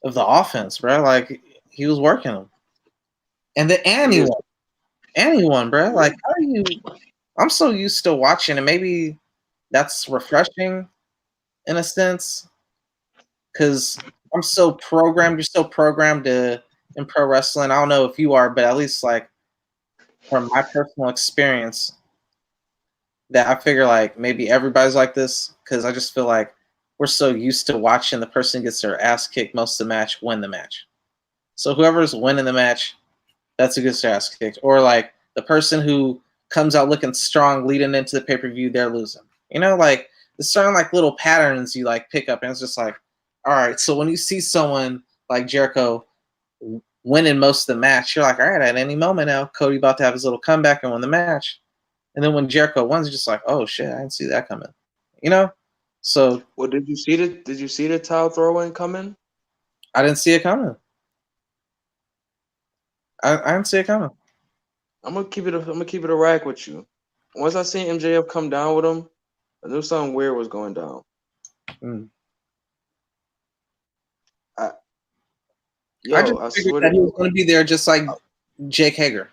offense, bro. Like he was working them, and the anyone, bro. Like how do you? I'm so used to watching, and maybe that's refreshing in a sense because I'm so programmed. You're so programmed to in pro wrestling. I don't know if you are, but at least like from my personal experience, that I figure like maybe everybody's like this because I just feel like we're so used to watching the person gets their ass kicked most of the match win the match. So whoever's winning the match, that's who gets their ass kicked. Or like the person who comes out looking strong leading into the pay-per-view, they're losing. You know, like there's certain like little patterns you like pick up, and it's just like, all right. So when you see someone like Jericho winning most of the match, you're like, all right, at any moment now, Cody about to have his little comeback and win the match. And then when Jericho wins, it's just like, oh shit, I didn't see that coming. You know? So Well, did you see the towel throw in coming? I didn't see it coming. I didn't see it coming. I'm gonna keep it a rack with you. Once I seen MJF come down with him, I knew something weird was going down. Mm. I Just figured that he was going to be there just like Jake Hager.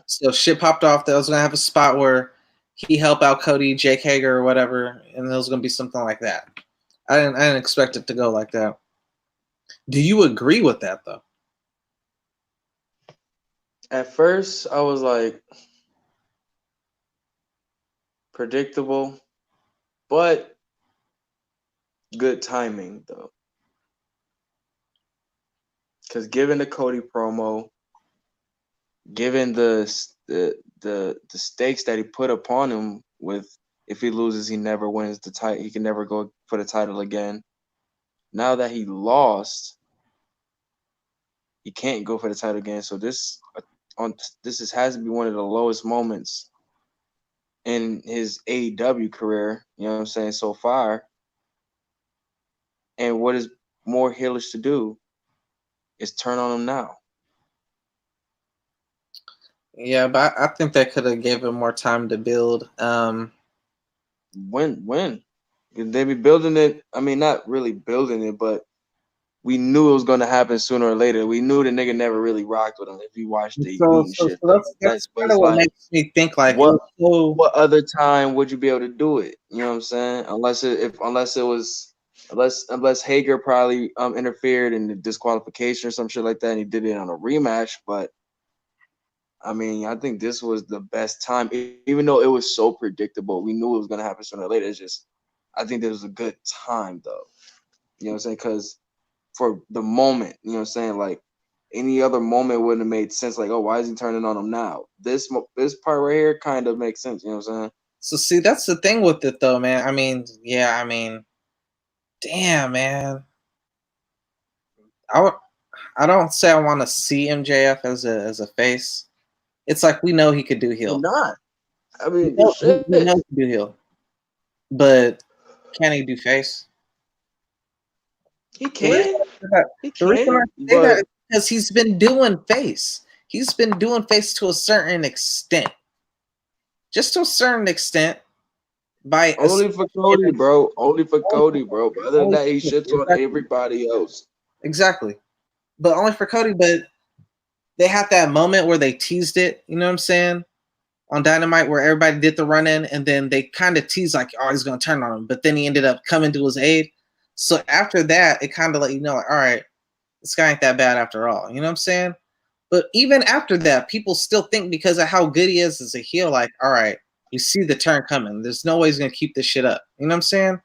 So shit popped off that I was going to have a spot where he help out Cody, Jake Hager, or whatever, and there was going to be something like that. I didn't expect it to go like that. Do you agree with that though? At first, I was like, predictable, but good timing though. Because given the Cody promo, given the stakes that he put upon him, with if he loses, he never wins the title. He can never go for the title again. Now that he lost, he can't go for the title again. So this has to be one of the lowest moments in his AEW career. You know what I'm saying, so far. And what is more heelish to do is turn on him now. Yeah, but I think that could have gave him more time to build. When they be building it. I mean, not really building it, but we knew it was going to happen sooner or later. We knew the nigga never really rocked with him if you watched the elite and shit. That's But kind it's of what like, makes me think like what other time would you be able to do it? You know what I'm saying? Unless Hager probably interfered in the disqualification or some shit like that, and he did it on a rematch. But I mean, I think this was the best time, even though it was so predictable. We knew it was gonna happen sooner or later. It's just, I think this was a good time though. You know what I'm saying? Because for the moment, you know what I'm saying, like any other moment wouldn't have made sense. Like, oh, why is he turning on him now? This part right here kind of makes sense. You know what I'm saying? So see, that's the thing with it though, man. I mean, damn, man. I don't say I want to see MJF as a face. It's like we know he could do You're heel. not. I mean, We shit. know he could do heel, but can he do face? He can. The reason I say But that is because he's been doing face. He's been doing face to a certain extent, just to a certain extent. Only for Cody, bro. Only for Cody, bro. But other than that, he shits on everybody else. Exactly, but only for Cody. But they had that moment where they teased it. You know what I'm saying? On Dynamite, where everybody did the run in, and then they kind of teased like, "Oh, he's gonna turn on him," but then he ended up coming to his aid. So after that, it kind of let you know, like, all right, this guy ain't that bad after all. You know what I'm saying? But even after that, people still think because of how good he is as a heel, like, all right, we see the turn coming. There's no way he's gonna keep this shit up. You know what I'm saying?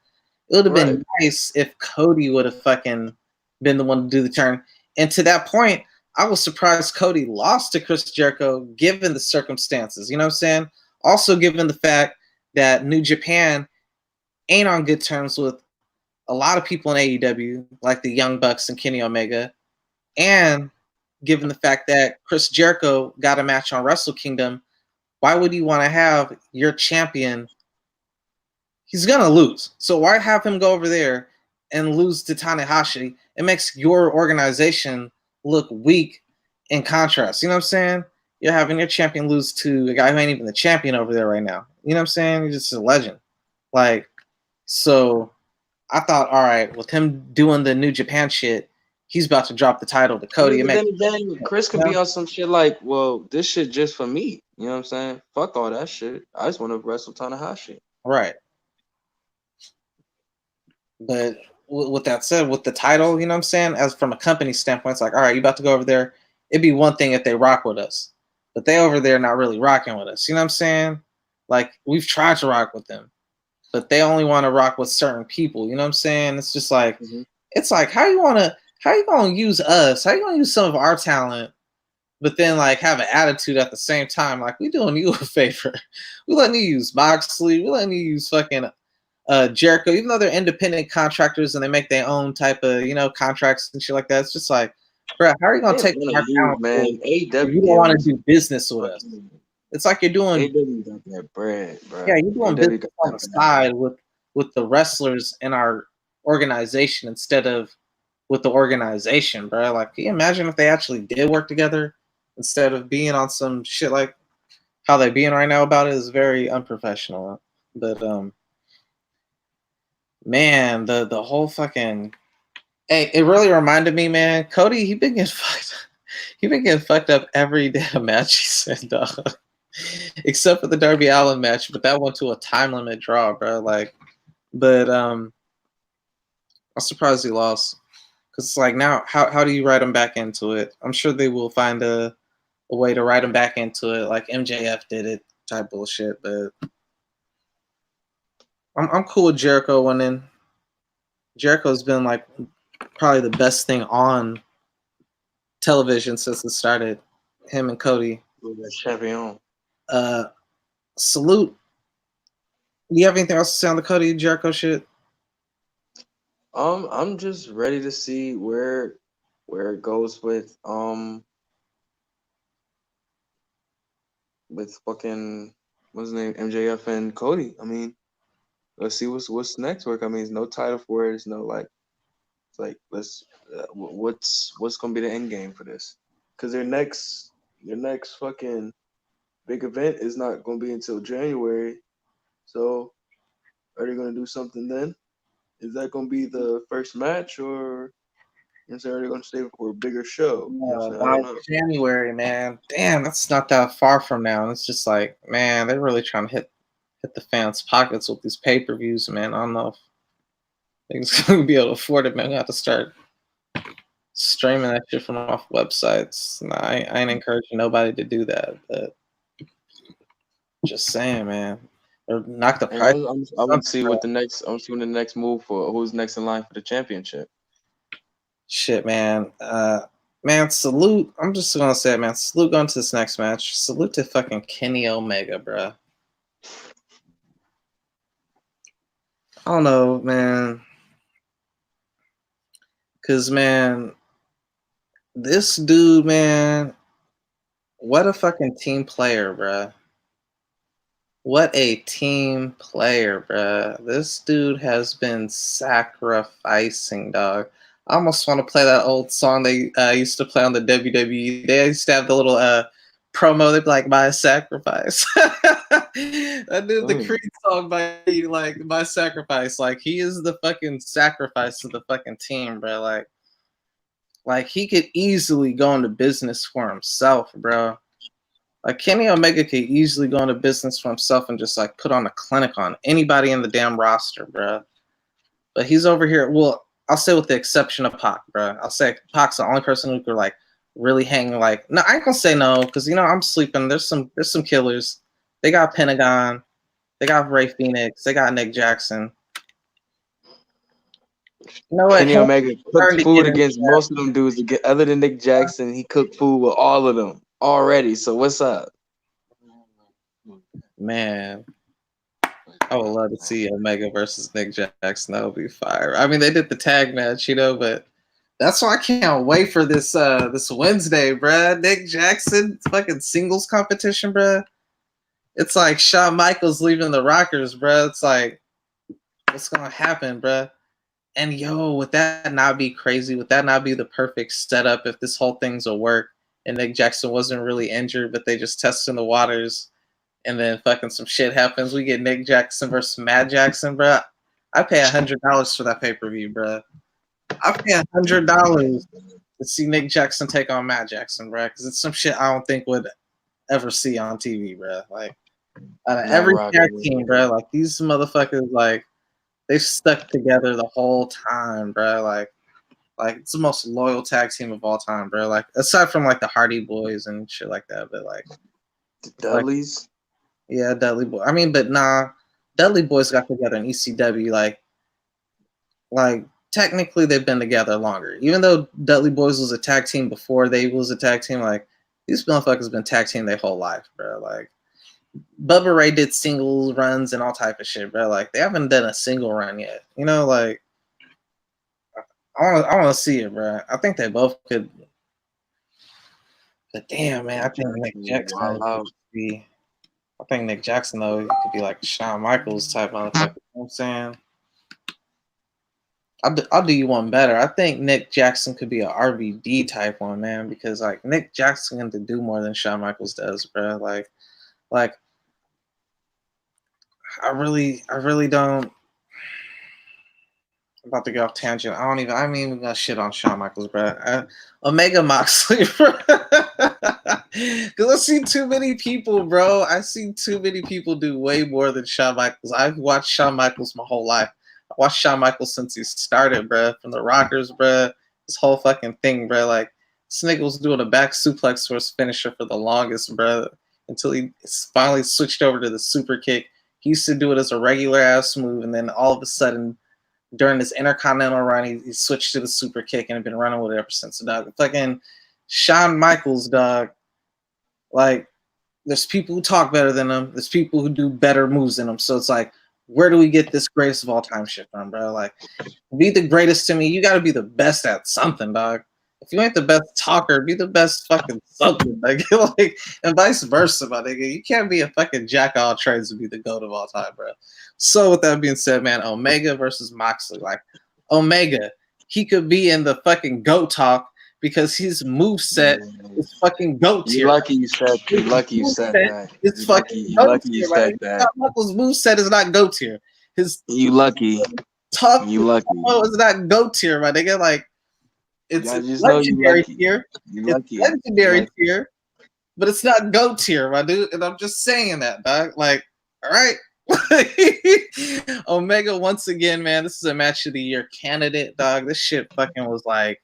It would have been nice if Cody would have fucking been the one to do the turn. And to that point, I was surprised Cody lost to Chris Jericho given the circumstances. You know what I'm saying? Also given the fact that New Japan ain't on good terms with a lot of people in AEW, like the Young Bucks and Kenny Omega, and given the fact that Chris Jericho got a match on Wrestle Kingdom, why would you want to have your champion? He's gonna lose. So why have him go over there and lose to Tanahashi? It makes your organization look weak in contrast. You know what I'm saying? You're having your champion lose to a guy who ain't even the champion over there right now. You know what I'm saying? He's just a legend. Like, so I thought, all right, with him doing the New Japan shit, he's about to drop the title to Cody. I mean, then Chris could be on some shit like, well, this shit just for me. You know what I'm saying? Fuck all that shit. I just want to wrestle Tanahashi. Right. But with that said, with the title, you know what I'm saying? As from a company standpoint, it's like, all right, you about to go over there. It'd be one thing if they rock with us. But they over there not really rocking with us. You know what I'm saying? Like, we've tried to rock with them. But they only want to rock with certain people. You know what I'm saying? It's just like, it's like, how you gonna use us? How you gonna use some of our talent, but then like have an attitude at the same time? Like, we doing you a favor. We letting you use Moxley. We letting you use fucking Jericho, even though they're independent contractors and they make their own type of contracts and shit like that, it's just like, bro, how are you gonna They take want our to lose, talent man. pool if AEW you don't want to gives do business with us? fucking It's like you're doing, AEW got that bread, yeah, bro. you're doing AEW business got on that the bread. side with the wrestlers in our organization instead of with the organization, bro. Like, can you imagine if they actually did work together instead of being on some shit like how they being right now about it is very unprofessional. But man, the whole fucking hey, it really reminded me, man. Cody, he been getting fucked. He been getting fucked up every damn match he said, dog. Except for the Darby Allin match, but that went to a time limit draw, bro. Like, but I'm surprised he lost because it's like now, how do you write him back into it? I'm sure they will find a way to write him back into it, like MJF did it, type bullshit. But I'm cool with Jericho winning. Jericho's been like probably the best thing on television since it started. Him and Cody. With that champion. Uh, salute. Do you have anything else to say on the Cody Jericho shit? I'm just ready to see where it goes with fucking what's his name, MJF and Cody. I mean, let's see what's next work. I mean, there's no title for it. There's no like, it's like let's what's gonna be the end game for this? Because their next fucking big event is not gonna be until January. So are they gonna do something then? Is that gonna be the first match, or is they gonna stay for a bigger show? You know what I'm saying? I By don't know. January, man. Damn, that's not that far from now. And it's just like, man, they're really trying to hit the fans' pockets with these pay-per-views, man. I don't know if they're gonna be able to afford it, man. We have to start streaming that shit from off websites. Nah, I ain't encouraging nobody to do that, but just saying, man. Or knock the And price I up, would see bro. what the next. I'm seeing the next move for who's next in line for the championship. Shit, man. Man, salute. I'm just gonna say it, man. Salute going to this next match. Salute to fucking Kenny Omega, bro. I don't know, man. Cause man, this dude, man, what a fucking team player, bro. What a team player, bruh. This dude has been sacrificing, dog. I almost want to play that old song they used to play on the WWE. They used to have the little promo. They'd be like, "My sacrifice." That dude, the Mm. Creed song by like "My sacrifice." Like he is the fucking sacrifice of the fucking team, bro. Like he could easily go into business for himself, bro. Like Kenny Omega could easily go into business for himself and just like put on a clinic on anybody in the damn roster, bro. But he's over here. Well, I'll say with the exception of Pac, bro. I'll say Pac's the only person who could like really hang. Like, no, I ain't gonna say no because I'm sleeping. There's some killers. They got Pentagon. They got Ray Phoenix. They got Nick Jackson. You know what? Kenny Him Omega cooked starting to food get in against most of them dudes. Other than Nick Jackson, he cooked food with all of them already. So what's up? man. I would love to see Omega versus Nick Jackson. That would be fire. I mean, they did the tag match, but that's why I can't wait for this Wednesday, bruh. Nick Jackson fucking singles competition, bruh. It's like Shawn Michaels leaving the Rockers, bruh. It's like, what's gonna happen, bruh? And yo, would that not be crazy? Would that not be the perfect setup if this whole thing's a work and Nick Jackson wasn't really injured, but they just testing the waters? And then fucking some shit happens. We get Nick Jackson versus Matt Jackson, bro. I pay $100 for that pay per view, bro. I pay $100 to see Nick Jackson take on Matt Jackson, bro, because it's some shit I don't think would ever see on TV, bro. Like out of Not every tag rocking with team, it. bro, like these motherfuckers, like they've stuck together the whole time, bro. Like it's the most loyal tag team of all time, bro. Like aside from like the Hardy Boys and shit like that, but like The it's like Dudleys. yeah, Dudley Boy. I mean, but nah, Dudley Boys got together in ECW. Like technically they've been together longer. Even though Dudley Boys was a tag team before they was a tag team, like these motherfuckers been tag team their whole life, bro. Like Bubba Ray did single runs and all type of shit, bro. Like they haven't done a single run yet. You know, like I want to see it, bro. I think they both could. But damn, man, I think Nick Jackson Wild could out. be. I think Nick Jackson though, he could be like Shawn Michaels type motherfucker. You know what I'm saying? I'll do you one better. I think Nick Jackson could be a RVD type one, man, because like Nick Jackson can do more than Shawn Michaels does, bro. Like I really don't. I'm about to go off tangent. I'm even gonna shit on Shawn Michaels, bro. Omega Moxley, bro. Because I see too many people, bro. I see too many people do way more than Shawn Michaels. I've watched Shawn Michaels my whole life. I watched Shawn Michaels since he started, bro. From the Rockers, bro. This whole fucking thing, bro. Like, this nigga was doing a back suplex for his finisher for the longest, bro. Until he finally switched over to the super kick. He used to do it as a regular ass move, and then all of a sudden, during this Intercontinental run, he switched to the super kick and had been running with it ever since. Dog, fucking Shawn Michaels, dog. Like, there's people who talk better than him. There's people who do better moves than him. So it's like, where do we get this greatest of all time shit from, bro? Like, be the greatest to me. You got to be the best at something, dog. If you ain't the best talker, be the best fucking something, like, and vice versa, my nigga. You can't be a fucking jack of all trades and be the goat of all time, bro. So with that being said, man, Omega versus Moxley, like Omega, he could be in the fucking goat talk because his move set is fucking goat tier. You lucky you said. You lucky you said that. It's fucking You lucky you tier, said right? that. Michael's move set is not goat tier. His You lucky. talk You lucky. is not goat tier, my nigga. Like, it's I just know you legendary lucky. tier. You It's lucky. legendary You tier, but it's not GOAT tier, my dude. And I'm just saying that, dog. Like, all right. Omega, once again, man, this is a match of the year candidate, dog. This shit fucking was like,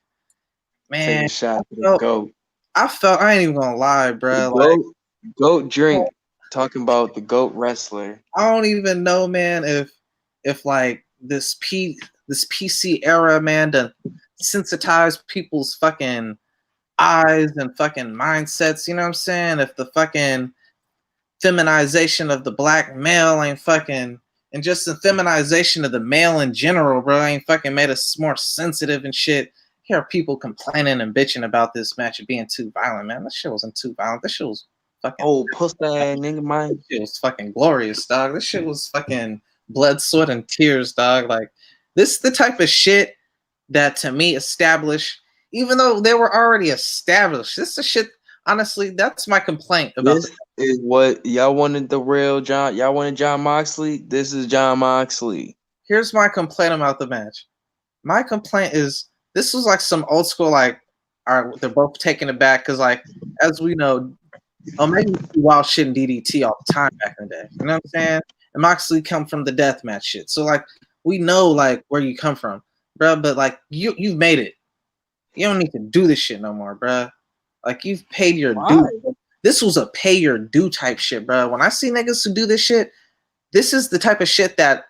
take man, a shot to the goat. I ain't even gonna lie, bro. The Like, goat drink. Talking about the goat wrestler. I don't even know, man, if like this PC era, man, to sensitize people's fucking eyes and fucking mindsets, you know what I'm saying? If the fucking feminization of the black male ain't fucking, and just the feminization of the male in general, bro, ain't fucking made us more sensitive and shit. Here are people complaining and bitching about this match being too violent, man. This shit wasn't too violent. This shit was fucking. Oh, puss that nigga, man. This shit was fucking glorious, dog. This shit was fucking blood, sweat, and tears, dog. Like, this the type of shit that to me established, even though they were already established. This is shit. Honestly, that's my complaint about This is what y'all wanted, the real John. Y'all wanted John Moxley. This is John Moxley. Here's my complaint about the match. My complaint is this was like some old school, like, all right, they're both taking it back because, like, as we know, Omega used to do wild shit in DDT all the time back in the day. You know what I'm saying? And Moxley come from the deathmatch shit. So, like, we know, like, where you come from, bro. But, like, you've made it. You don't need to do this shit no more, bro. Like, you've paid your due. This was a pay your due type shit, bro. When I see niggas who do this shit, this is the type of shit that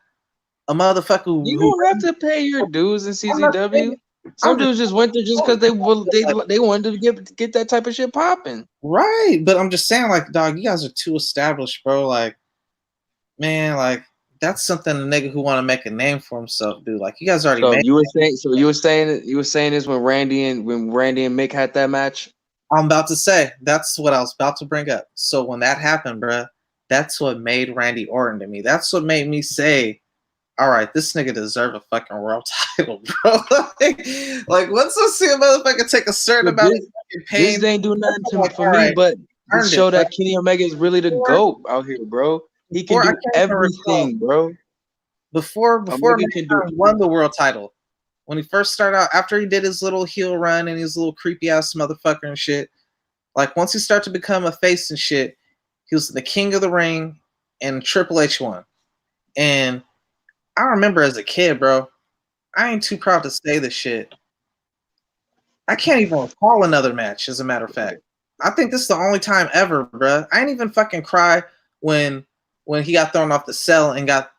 a motherfucker. You don't have to pay your dues in CZW. Some dudes just went there just because they wanted to get that type of shit popping. Right, but I'm just saying, like, dog, you guys are too established, bro. Like, man, like, that's something a nigga who want to make a name for himself do. Like, you guys already made. You were saying this when Randy and Mick had that match. I'm about to say that's what I was about to bring up. So when that happened, bro, that's what made Randy Orton to me. That's what made me say, all right, this nigga deserve a fucking world title, bro. like once I see a motherfucker take a certain amount of fucking pain, this ain't do nothing like, for me, but to show that right? Kenny Omega is really the GOAT out here, bro. He can do everything, bro. Before Mankind won the world title, when he first started out, after he did his little heel run and his little creepy ass motherfucker and shit, like once he started to become a face and shit, he was the king of the ring and Triple H won. And I remember as a kid, bro, I ain't too proud to say this shit. I can't even recall another match, as a matter of fact. I think this is the only time ever, bro. I ain't even fucking cry when he got thrown off the cell and got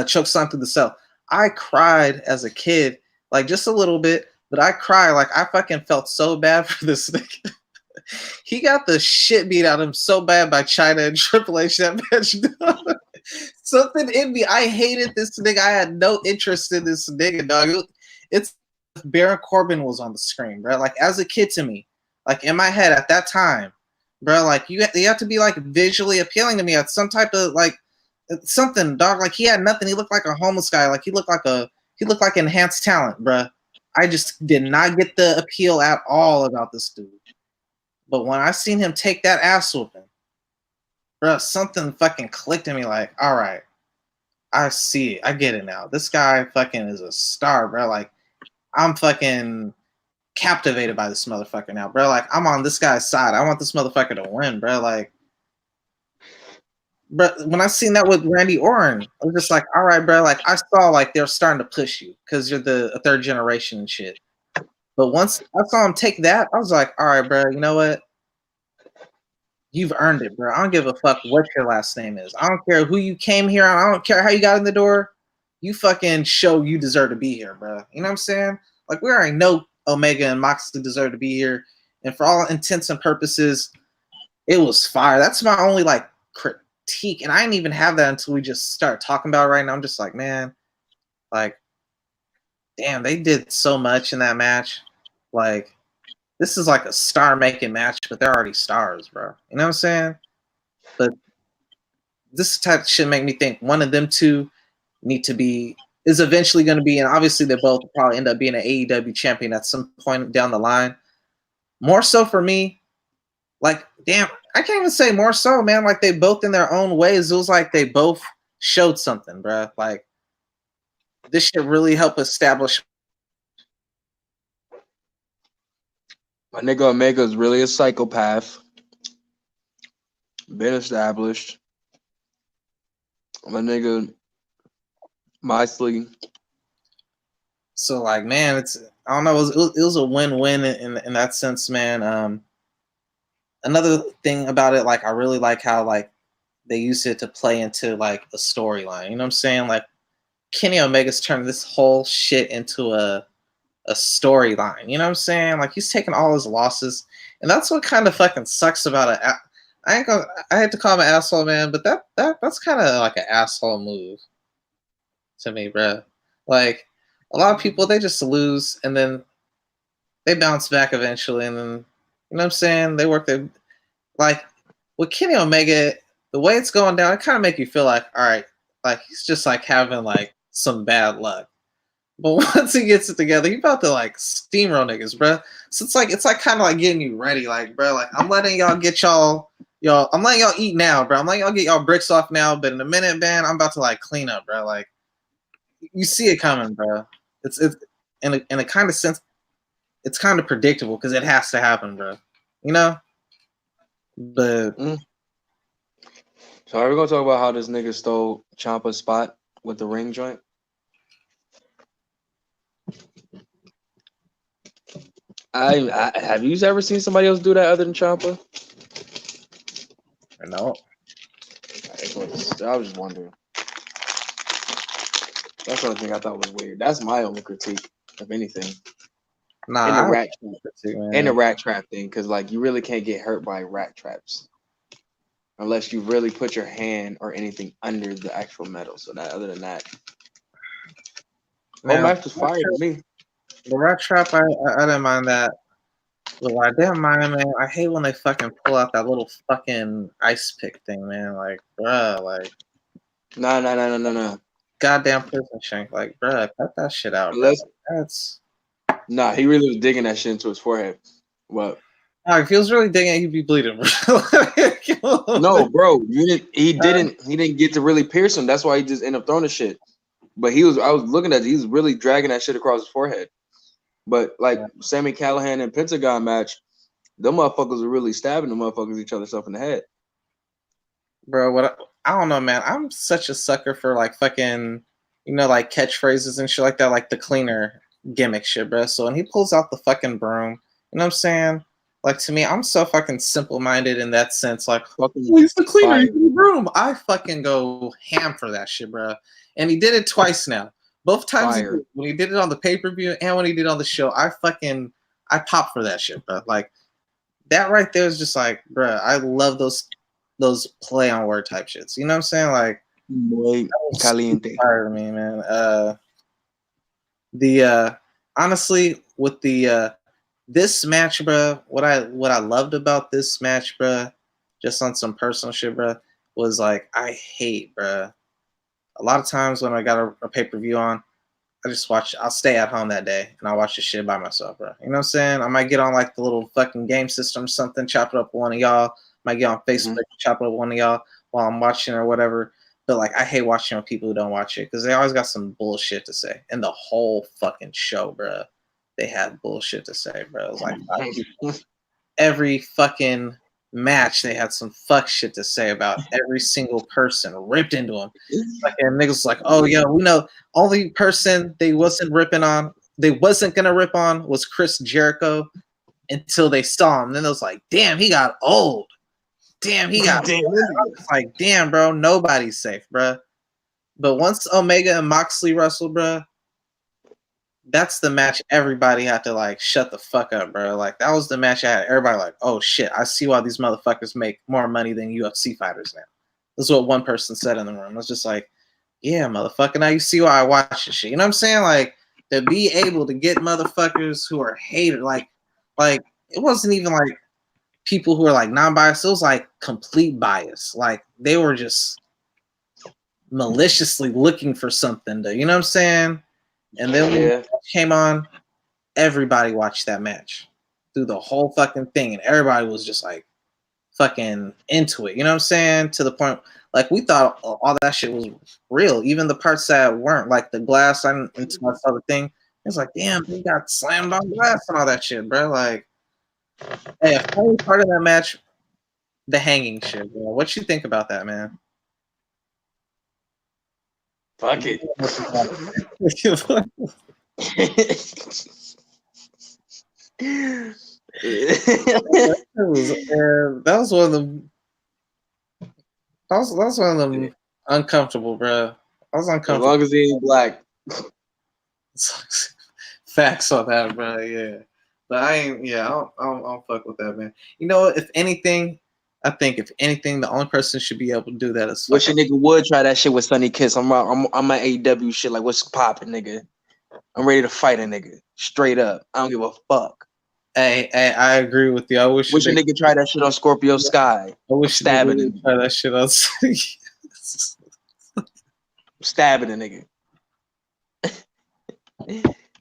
choked slammed through the cell. I cried as a kid, like just a little bit, but I cried. Like I fucking felt so bad for this nigga. He got the shit beat out of him so bad by China and Triple H that match. Something in me, I hated this nigga. I had no interest in this nigga, dog. It's if Baron Corbin was on the screen, bro. Like as a kid to me, like in my head at that time, bro. Like you have to be like visually appealing to me at some type of like something, dog. Like he had nothing. He looked like a homeless guy. Like he looked like enhanced talent, bro. I just did not get the appeal at all about this dude. But when I seen him take that ass whooping, bro, something fucking clicked in me. Like, all right, I see it. I get it now. This guy fucking is a star, bro. Like, I'm fucking captivated by this motherfucker now, bro. Like, I'm on this guy's side. I want this motherfucker to win, bro. Like, bro, when I seen that with Randy Orton, I was just like, all right, bro. Like, I saw like they're starting to push you because you're a third generation and shit. But once I saw him take that, I was like, all right, bro. You know what? You've earned it, bro. I don't give a fuck what your last name is. I don't care who you came here on. I don't care how you got in the door. You fucking show you deserve to be here, bro. You know what I'm saying? Like, we already know Omega and Moxley deserve to be here. And for all intents and purposes, it was fire. That's my only, like, critique. And I didn't even have that until we just started talking about it right now. I'm just like, man, like, damn, they did so much in that match. Like, this is like a star-making match, but they're already stars, bro. You know what I'm saying? But this type of shit make me think one of them two is eventually going to be, and obviously they both probably end up being an AEW champion at some point down the line. More so for me, like, damn, I can't even say more so, man. Like, they both in their own ways. It was like they both showed something, bro. Like, this shit really helped establish. My nigga Omega is really a psychopath. Been established. My nigga Moxley. So, like, man, I don't know. It was a win-win in that sense, man. Another thing about it, like, I really like how, like, they use it to play into, like, a storyline. You know what I'm saying? Like, Kenny Omega's turned this whole shit into a storyline. You know what I'm saying? Like, he's taking all his losses, and that's what kind of fucking sucks about it. I hate to call him an asshole, man, but that's kind of like an asshole move to me, bro. Like, a lot of people, they just lose and then they bounce back eventually, and then, you know what I'm saying? They work their, like, with Kenny Omega, the way it's going down, it kind of make you feel like, all right, like, he's just like having like some bad luck. But once he gets it together, he about to like steamroll niggas, bro. So it's like kind of like getting you ready, like, bro. Like, I'm letting y'all get y'all. I'm letting y'all eat now, bro. I'm letting y'all get y'all bricks off now. But in a minute, man, I'm about to like clean up, bro. Like, you see it coming, bro. It's in a kind of sense, it's kind of predictable because it has to happen, bro. You know. But So are we gonna talk about how this nigga stole Ciampa's spot with the ring joint? I have you ever seen somebody else do that other than Ciampa? no. I was just wondering. That's the only thing I thought was weird. That's my only critique, if anything. Nah, in the rat trap thing, because like you really can't get hurt by rat traps unless you really put your hand or anything under the actual metal. So that, other than that, whole match was fire to me. The rat trap, I didn't mind that. But what I didn't mind, man, I hate when they fucking pull out that little fucking ice pick thing, man. Like, bruh, like, No. goddamn prison shank. Like, bruh, cut that shit out, bro. Unless, That's. nah, he really was digging that shit into his forehead. Well, If he was really digging it, he'd be bleeding, bro. no, bro, he didn't get to really pierce him. That's why he just ended up throwing the shit. But I was looking at it, he was really dragging that shit across his forehead. But like Sami Callihan and Pentagon match, them motherfuckers were really stabbing the motherfuckers each other stuff in the head. Bro, I don't know, man. I'm such a sucker for like fucking, like catchphrases and shit like that, like the cleaner gimmick shit, bro. So when he pulls out the fucking broom, you know what I'm saying? Like, to me, I'm so fucking simple-minded in that sense. Like, he's the cleaner, he's the broom. I fucking go ham for that shit, bro. And he did it twice now. Both times when he did it on the pay-per-view and when he did it on the show, I popped for that shit, bro. Like, that right there is just like, bruh, I love those play on word type shits. You know what I'm saying? Like, Muy that was super caliente. fire to me, man. The honestly with the this match, bruh, what I loved about this match, bruh, just on some personal shit, bruh, was like I hate, bruh. A lot of times when I got a pay per view on, I just watch. I'll stay at home that day and I'll watch the shit by myself, bro. You know what I'm saying? I might get on like the little fucking game system or something, chop it up with one of y'all. Might get on Facebook, chop it up with one of y'all while I'm watching or whatever. But like, I hate watching with people who don't watch it because they always got some bullshit to say. And the whole fucking show, bro, they had bullshit to say, bro. It was like every fucking match they had some fuck shit to say about every single person, ripped into them. Like, and niggas like, oh yeah, we know only person they wasn't gonna rip on was Chris Jericho until they saw him. Then it was like, damn, he got old. Damn, he got Damn. it's like, damn, bro, nobody's safe, bro. But once Omega and Moxley wrestled, bro, that's the match everybody had to like shut the fuck up, bro. Like that was the match I had everybody like, oh shit, I see why these motherfuckers make more money than UFC fighters now. This is what one person said in the room. It was just like, yeah, motherfucker, now you see why I watch this shit. You know what I'm saying? Like to be able to get motherfuckers who are hated, like it wasn't even like people who are like non-biased, it was like complete bias. Like they were just maliciously looking for something to, you know what I'm saying? And then when Yeah. it came on, everybody watched that match through the whole fucking thing, and everybody was just like fucking into it. You know what I'm saying? To the point, like we thought all that shit was real, even the parts that weren't, like the glass and into my other thing. It's like, damn, he got slammed on glass and all that shit, bro. Like, hey, a funny part of that match, the hanging shit, bro. What you think about that, man? Fuck it. That was one of the that was one of them uncomfortable, bro. I was As uncomfortable. long as he ain't black. Facts on that, bro. Yeah, but I ain't. Yeah, I don't fuck with that, man. You know, if anything, I think if anything, the only person should be able to do that is Wish a fucking. nigga would try that shit with Sunny Kiss. I'm at AEW shit. Like, what's poppin', nigga? I'm ready to fight a nigga. Straight up. I don't give a fuck. Hey, I agree with you. I wish Wish a nigga try that shit on Scorpio Sky. I wish Stabbing you him. would try that shit on. Stabbing a nigga.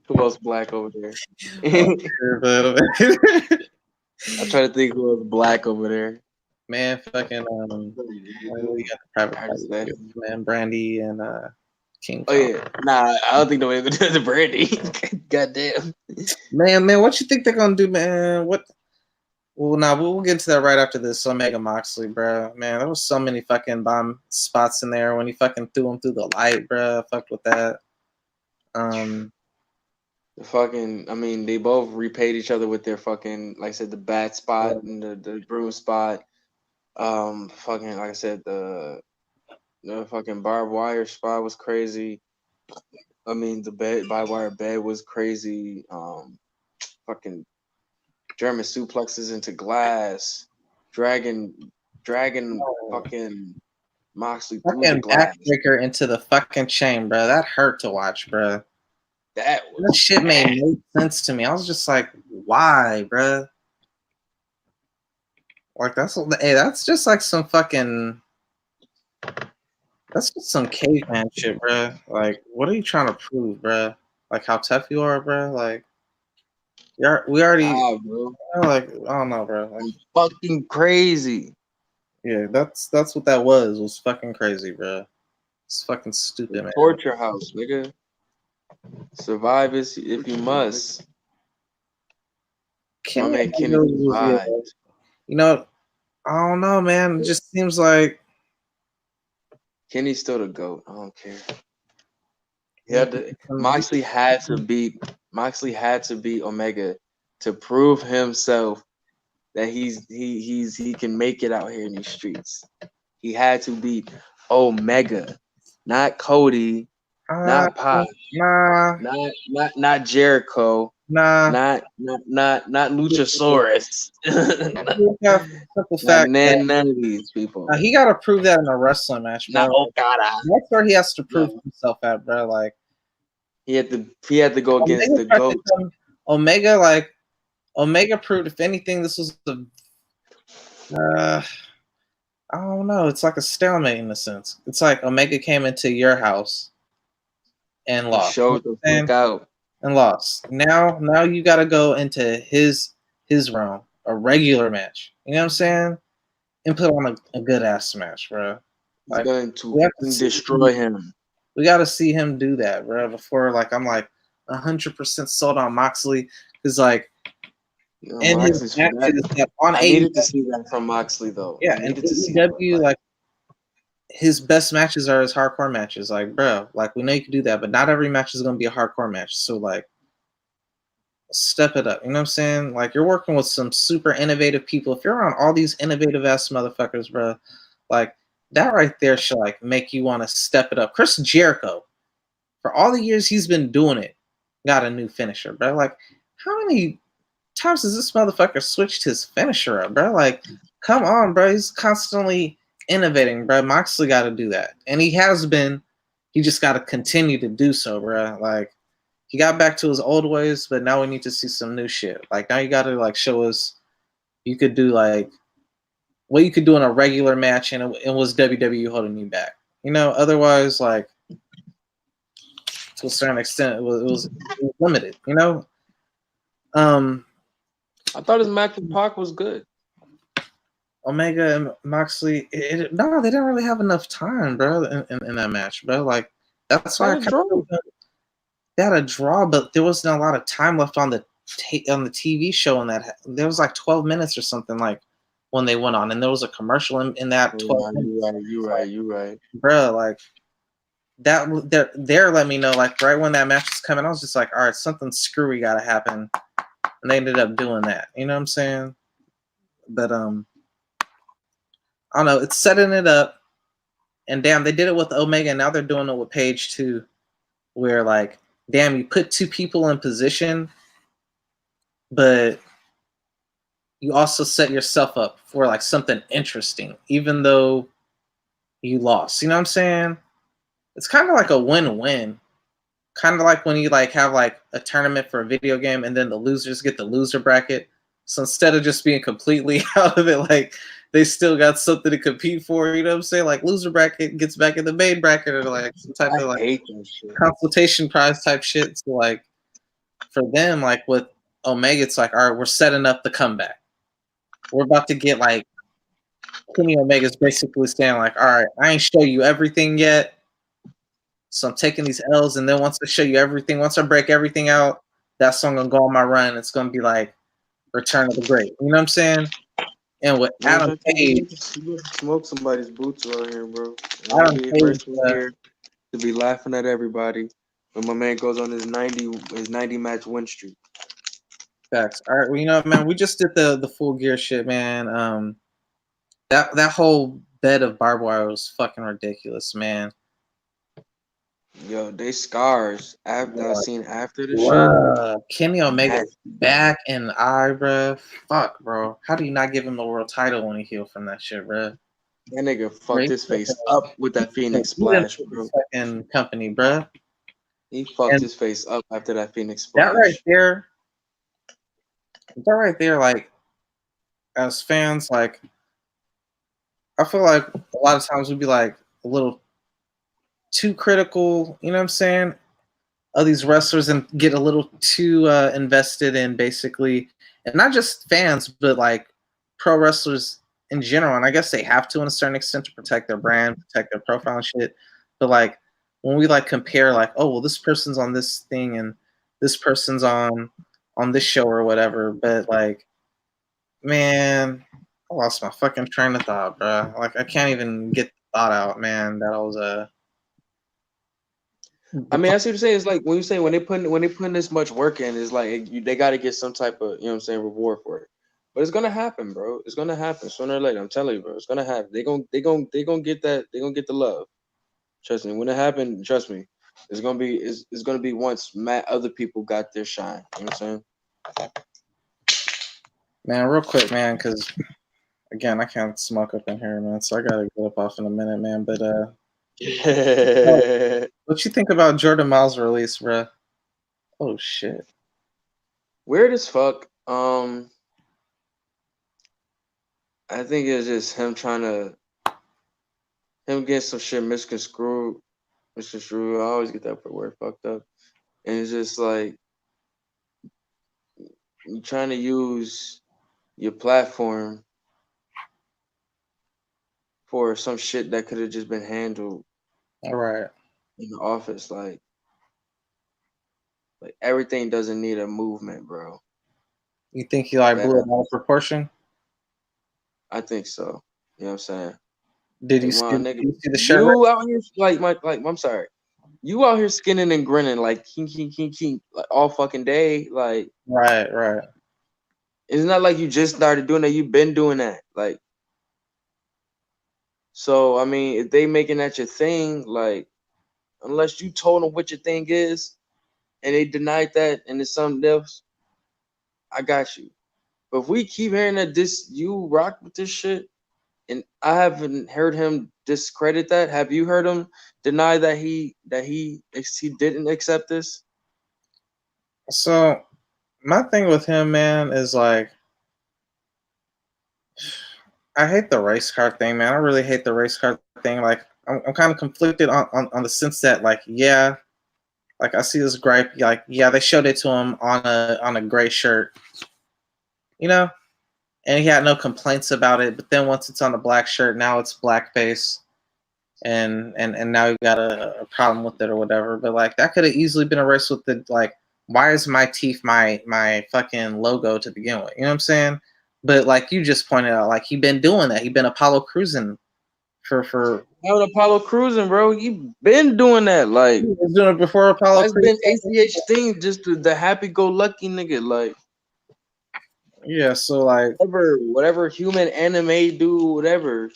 Who else black over there? I try to think who else black over there. Man, fucking we got the private party, man, Brandy and King. Oh yeah, nah, I don't think nobody does the Brandy. Goddamn. Man, what you think they're gonna do, man? What? Well, nah, we'll get into that right after this. Omega Moxley, bro. Man, there was so many fucking bomb spots in there when he fucking threw him through the light, bro. Fucked with that. The fucking, I mean, they both repaid each other with their fucking, like I said, the bat spot and the broom spot. Fucking, like I said, the fucking barbed wire spot was crazy. I mean, the barbed wire bed was crazy. Fucking German suplexes into glass, dragging fucking Moxley through the fucking glass. backbreaker into the fucking chain, bro. That hurt to watch, bro. That That shit made no sense to me. I was just like, why, bro? Like that's just like some fucking. That's just some caveman shit, bro. Like, what are you trying to prove, bro? Like how tough you are, bro. Like, we already, bro. like, I don't know, bro. Like, Fucking crazy. yeah, that's what that was fucking crazy, bro. It's fucking stupid, man. Torture house, nigga. Survive if you must. My man Kenny survived. You know, I don't know, man. It just seems like Kenny's still the GOAT. I don't care. Moxley had to beat Omega to prove himself that he can make it out here in these streets. He had to beat Omega, not Cody, not Pop, nah, not Jericho, Nah, not Luchasaurus. you have simple Not fact that none of these people. he got to prove that in a wrestling match, bro. Not Like, Okada. that's where he has to prove No, himself at, bro. Like he had to go against Omega the tried to GOAT. come. Omega, like Omega proved, if anything, this was the. Uh, I don't know. It's like a stalemate in a sense. It's like Omega came into your house and And lost. You know showed the what I'm fuck saying? out. And lost. Now you got to go into his realm, a regular match. You know what I'm saying? And put on a good ass match, bro. He's Like going to we have to fucking see, destroy him. we got to see him do that, bro. Before like I'm like 100% sold on Moxley because like in his Moxley's for that. matches that on I AEW, needed to see that from Moxley though. yeah, I and needed to see that. AEW like his best matches are his hardcore matches. Like, bro, like we know you can do that, but not every match is gonna be a hardcore match. So like step it up. You know what I'm saying? Like you're working with some super innovative people. If you're around all these innovative ass motherfuckers, bro, like that right there should like make you want to step it up. Chris Jericho, for all the years he's been doing it, got a new finisher, bro. Like how many times has this motherfucker switched his finisher up, bro? Like, come on, bro. He's constantly innovating, bro. Moxley got to do that, and he has been. He just got to continue to do so, bro. Like, he got back to his old ways, but now we need to see some new shit. Like, now you got to like show us you could do like what you could do in a regular match, and it was WWE holding you back. You know, otherwise, like to a certain extent, it was limited. You know, um, I thought his match with Pac was good. Omega and Moxley, no, they didn't really have enough time, bro, in that match, bro. Like that's why I Had a kind draw. of they had a draw, but there wasn't a lot of time left on on the TV show. In that there was like 12 minutes or something, like when they went on, and there was a commercial in that 12 minutes. You right. Bro. Like that, there let me know, like right when that match was coming, I was just like, all right, something screwy got to happen, and they ended up doing that. You know what I'm saying? But I don't know. It's setting it up. And damn, they did it with Omega, and now they're doing it with Page too, where like, damn, you put two people in position, but you also set yourself up for like something interesting, even though you lost. You know what I'm saying? It's kind of like a win-win. Kind of like when you like have like a tournament for a video game, and then the losers get the loser bracket. So instead of just being completely out of it, like they still got something to compete for. You know what I'm saying? Like loser bracket gets back in the main bracket, or like some type I of like hate that shit. consultation prize type shit. So like for them, like with Omega, it's like, all right, we're setting up the comeback. We're about to get like Kenny Omega's basically saying like, all right, I ain't show you everything yet. So I'm taking these L's, and then once I show you everything, once I break everything out, that song gonna go on my run. It's gonna be like Return of the Great. You know what I'm saying? And with Man, Adam Page, you smoke somebody's boots around here, bro. And I'm Adam gonna be the Page, first one here to be laughing at everybody when my man goes on his 90 match win streak. facts. All right, well, you know, man, we just did the full gear shit, man. That whole bed of barbed wire was fucking ridiculous, man. Yo, they scars after I Like, seen after the shit. Kenny Omega That, back and eye, bro. Fuck, bro. How do you not give him the world title when he healed from that shit, bro? that nigga fucked Right? his face up with that Phoenix He didn't splash, put bro. the fucking company, bro. He fucked And his face up after that Phoenix that right splash. there, like as fans, like I feel like a lot of times we'd be like a little too critical, you know what I'm saying, of these wrestlers and get a little too invested in basically, and not just fans, but like pro wrestlers in general. And I guess they have to, in a certain extent, to protect their brand, protect their profile and shit. But like when we like compare, like, oh well, this person's on this thing and this person's on this show or whatever. But like, man, I lost my fucking train of thought, bro. Like I can't even get the thought out, man. That I was I mean, I see what you're saying. It's like when you say when they putting this much work in, it's like they got to get some type of, you know what I'm saying, reward for it. But it's gonna happen, bro. It's gonna happen sooner or later. I'm telling you, bro. It's gonna happen. They gonna get that. They gonna get the love. Trust me. When it happen, trust me. It's gonna be once other people got their shine. You know what I'm Man, real quick, man, because again, I can't smoke up in here, man. So I gotta get up off in a minute, man. But oh, saying? what you think about Jordan Miles' release, bro? Oh shit. Weird as fuck. I think it's just him getting some shit misconstrued. Misconstrued. I always get that word fucked up. And it's just like you trying to use your platform for some shit that could have just been handled All right. in the office. Like everything doesn't need a movement, bro. You think he like That blew it out of proportion? I think so. You know what I'm saying? Did you Like see? my Did nigga, you see the shirt? you out here like I'm sorry. You out here skinning and grinning like king like all fucking day. Like Right, right. it's not like you just started doing that. You've been doing that. Like so. I mean, if they making that your thing, like unless you told them what your thing is and they denied that and it's something else, I got you. But if we keep hearing that this you rock with this shit, and I haven't heard him discredit that. Have you heard him deny that he didn't accept this? So my thing with him, man, is like I hate the race car thing, man. I really hate the race car thing. Like I'm kind of conflicted on the sense that like yeah, like I see this gripe, like yeah, they showed it to him on a gray shirt, you know, and he had no complaints about it. But then once it's on a black shirt, now it's blackface, and now you got a problem with it or whatever. But like that could have easily been erased with the like, why is my teeth my fucking logo to begin with? You know what I'm saying? But like you just pointed out, like he been doing that. He been Apollo cruising for Having Apollo cruising, bro. You been doing that. he Like was doing it before Apollo that's cruising. been ACH thing, just the happy go lucky nigga. Like Yeah, so like whatever human anime do, whatever.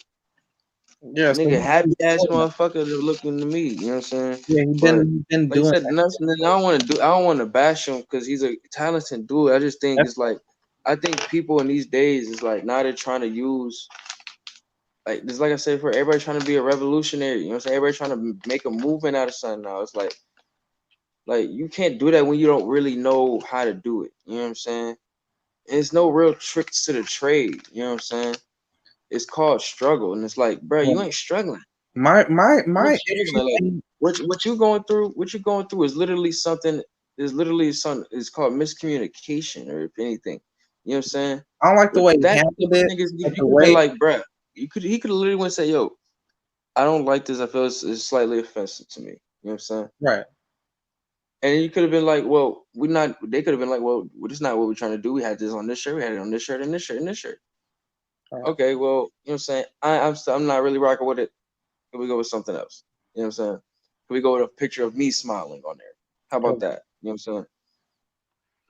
yeah, so Nigga happy ass motherfucker looking to me. You know what I'm saying? yeah, But he been like I doing said, nothing. I don't want to do. I don't want to bash him because he's a talented dude. I just think that. it's like I think people in these days is like now they're trying to use like just like I said for everybody trying to be a revolutionary. You know what I'm saying? Everybody trying to make a movement out of something now. It's like you can't do that when you don't really know how to do it. You know what I'm saying? And it's no real tricks to the trade. You know what I'm saying? It's called struggle, and it's like, bro, you ain't struggling. You My ain't struggling. Like what you going through? What you going through is literally something. Is literally something. It's called miscommunication, or if anything. You know what I'm saying? I don't like the With way he that handled different it, niggas, but you the could have been way like, bruh, he could have literally went and say, yo, I don't like this. I feel it's slightly offensive to me. You know what I'm saying? right. And then you could have been like, well, we're not. They could have been like, well, this is not what we're trying to do. We had this on this shirt. We had it on this shirt and this shirt and this shirt. Right. Okay, well, you know what I'm saying? I'm not really rocking with it. Can we go with something else? You know what I'm saying? Can we go with a picture of me smiling on there? How about that? You know what I'm saying?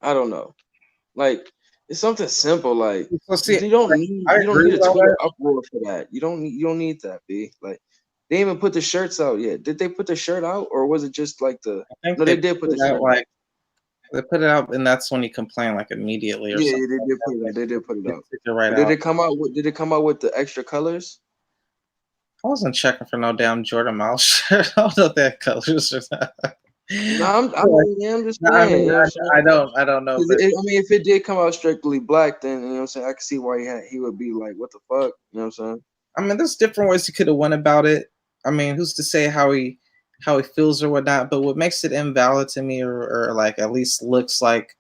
I don't know. Like it's something simple. Like So see, I you don't agree need a with all Twitter that. uproar for that. You don't need that, B. Like they didn't even put the shirts out yet. Did they put the shirt out or was it just like the I think no, they they put did put the it out shirt out. like they put it out, and that's when he complained like immediately or Yeah, something. yeah, they did put it out. They did put it They out. took it right But out. did it come out with the extra colors? I wasn't checking for no damn Jordan Miles shirt. I don't know if they had colors or not. No, I Like, mean, yeah, I'm just no, I saying, mean, you know what I'm saying? I don't know, 'Cause but I mean, if it did come out strictly black, then you know what I'm saying, I can see why he would be like, what the fuck? You know what I'm saying? I mean, there's different ways he could have went about it. I mean, who's to say how he feels or whatnot? But what makes it invalid to me, or like at least looks like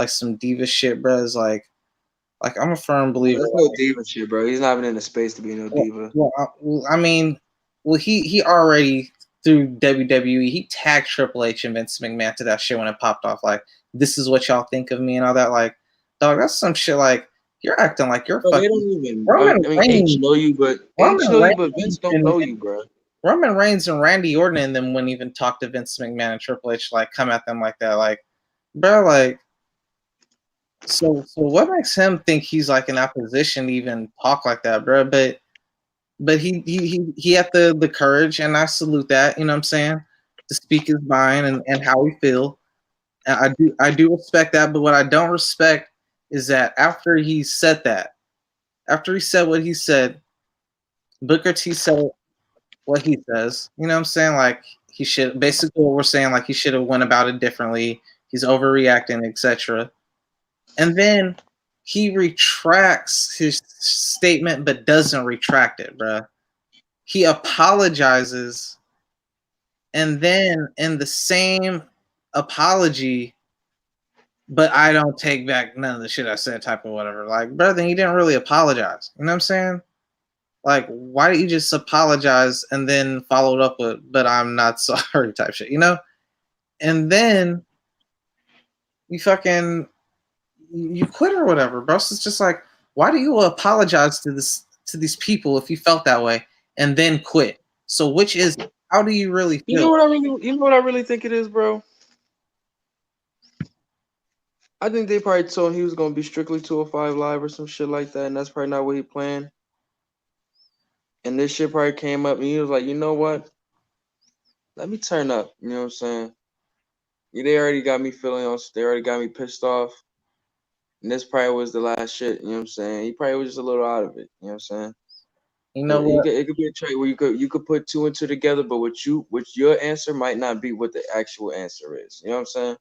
some diva shit, bro, is like I'm a firm believer. That's no diva shit, bro. He's not even in the space to be no diva. I mean, well, he already through WWE he tagged Triple H and Vince McMahon to that shit when it popped off. Like, this is what y'all think of me and all that. Like, dog, that's some shit. Like, you're acting like you're Bro, they fucking don't even. Roman I mean, H Reigns. know you, but Roman Vince Reigns don't and know you, bro. Roman Reigns and Randy Orton and them wouldn't even talk to Vince McMahon and Triple H like come at them like that. Like, bro, like. So what makes him think he's like in that position to even talk like that, bro? But he had the courage, and I salute that. You know what I'm saying? to speak his mind and how he feel. And I do respect that, but what I don't respect is that after he said what he said, Booker T said what he says. You know what I'm saying? Like he should basically what we're saying, like he should have went about it differently. He's overreacting, etc. And then he retracts his statement, but doesn't retract it, bruh. He apologizes, and then in the same apology, but I don't take back none of the shit I said, type of whatever. Like, brother, he didn't really apologize. You know what I'm saying? Like, why did you just apologize and then followed up with, but I'm not sorry type shit, you know? And then you fucking you quit or whatever, bro. So it's just like, why do you apologize to these people if you felt that way and then quit? So which is it? How do you really You know feel? what I really, you know what I really think it is, bro. I think they probably told him he was gonna be strictly 205 live or some shit like that, and that's probably not what he planned. And this shit probably came up, and he was like, you know what? Let me turn up. You know what I'm saying? Yeah, they already got me feeling on. They already got me pissed off. And this probably was the last shit. You know what I'm saying? He probably was just a little out of it. You know what I'm saying? You know what? It could be a trade where you could put two and two together, but what your answer might not be what the actual answer is. You know what I'm saying?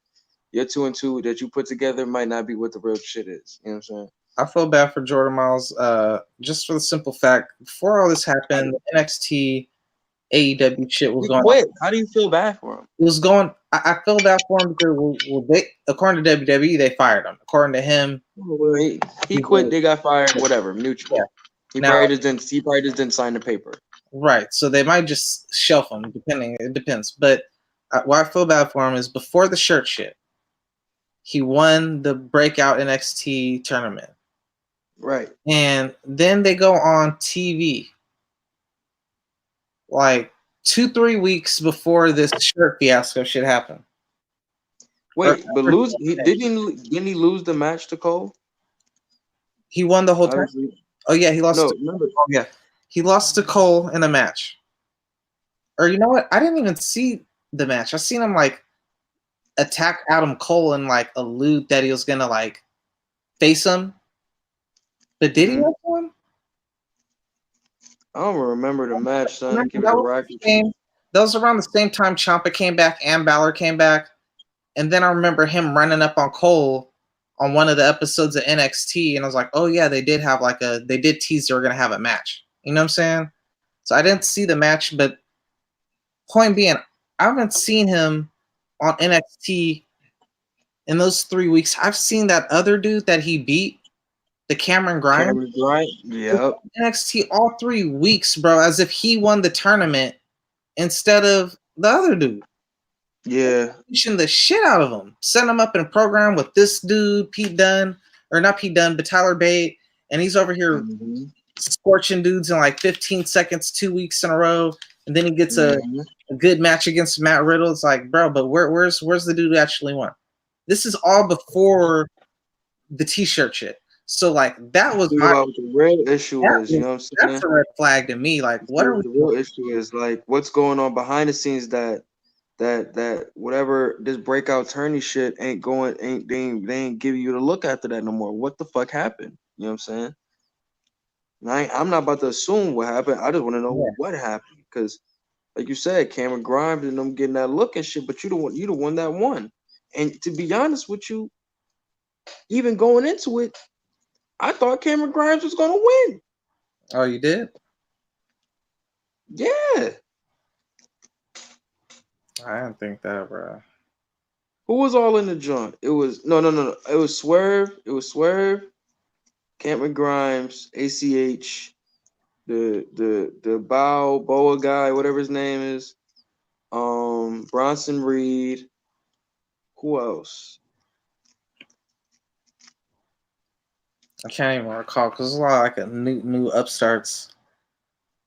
Your two and two that you put together might not be what the real shit is. You know what I'm saying? I feel bad for Jordan Miles, just for the simple fact, before all this happened, the NXT AEW shit was He going on. quit. How do you feel bad for him? It was going. I feel bad for him because they, according to WWE, they fired him. According to him, He quit. They got fired. Whatever, mutual. Yeah. He Now, probably just didn't. He probably just didn't sign the paper. right. So they might just shelf him, depending. It depends. But why I feel bad for him is before the shirt shit, he won the breakout NXT tournament, Right. and then they go on TV like 2-3 weeks before this shirt fiasco shit happened. Wait, but didn't he lose the match to Cole? He won the whole tournament. Obviously. Oh yeah, he lost. No, remember. Yeah, he lost to Cole in a match. Or you know what? I didn't even see the match. I seen him like attack Adam Cole and like allude that he was gonna like face him. But did he wrestle him? I don't remember the match, son. Remember, Give it a rack. that was around the same time Ciampa came back and Balor came back. And then I remember him running up on Cole on one of the episodes of NXT, and I was like, oh yeah, they did tease they were gonna have a match. You know what I'm saying? So I didn't see the match, but point being, I haven't seen him on NXT in those 3 weeks. I've seen that other dude that he beat, the Cameron Grimes. Yep. NXT all 3 weeks, bro, as if he won the tournament instead of the other dude. Yeah. Pushing the shit out of him, setting him up in a program with this dude, Pete Dunne, or not Pete Dunne, but Tyler Bate, and he's over here scorching dudes in like 15 seconds, 2 weeks in a row, and then he gets a good match against Matt Riddle. It's like, bro, but where's the dude who actually won? This is all before the T-shirt shit. So like that was what the real issue is. You know what I'm saying? That's a red flag to me. Like, what are the real issue is? Like, what's going on behind the scenes that whatever this breakout tourney shit ain't they ain't giving you the look after that no more. What the fuck happened? You know what I'm saying? I'm not about to assume what happened. I just want to know what happened because, like you said, Cameron Grimes and them getting that look and shit. But you the one that won. And to be honest with you, even going into it, I thought Cameron Grimes was gonna win. Oh, you did? Yeah. I didn't think that, bro. Who was all in the joint? It was no. It was Swerve. Cameron Grimes, ACH, the Boa guy, whatever his name is. Bronson Reed. Who else? I can't even recall because there's a lot of like a new upstarts.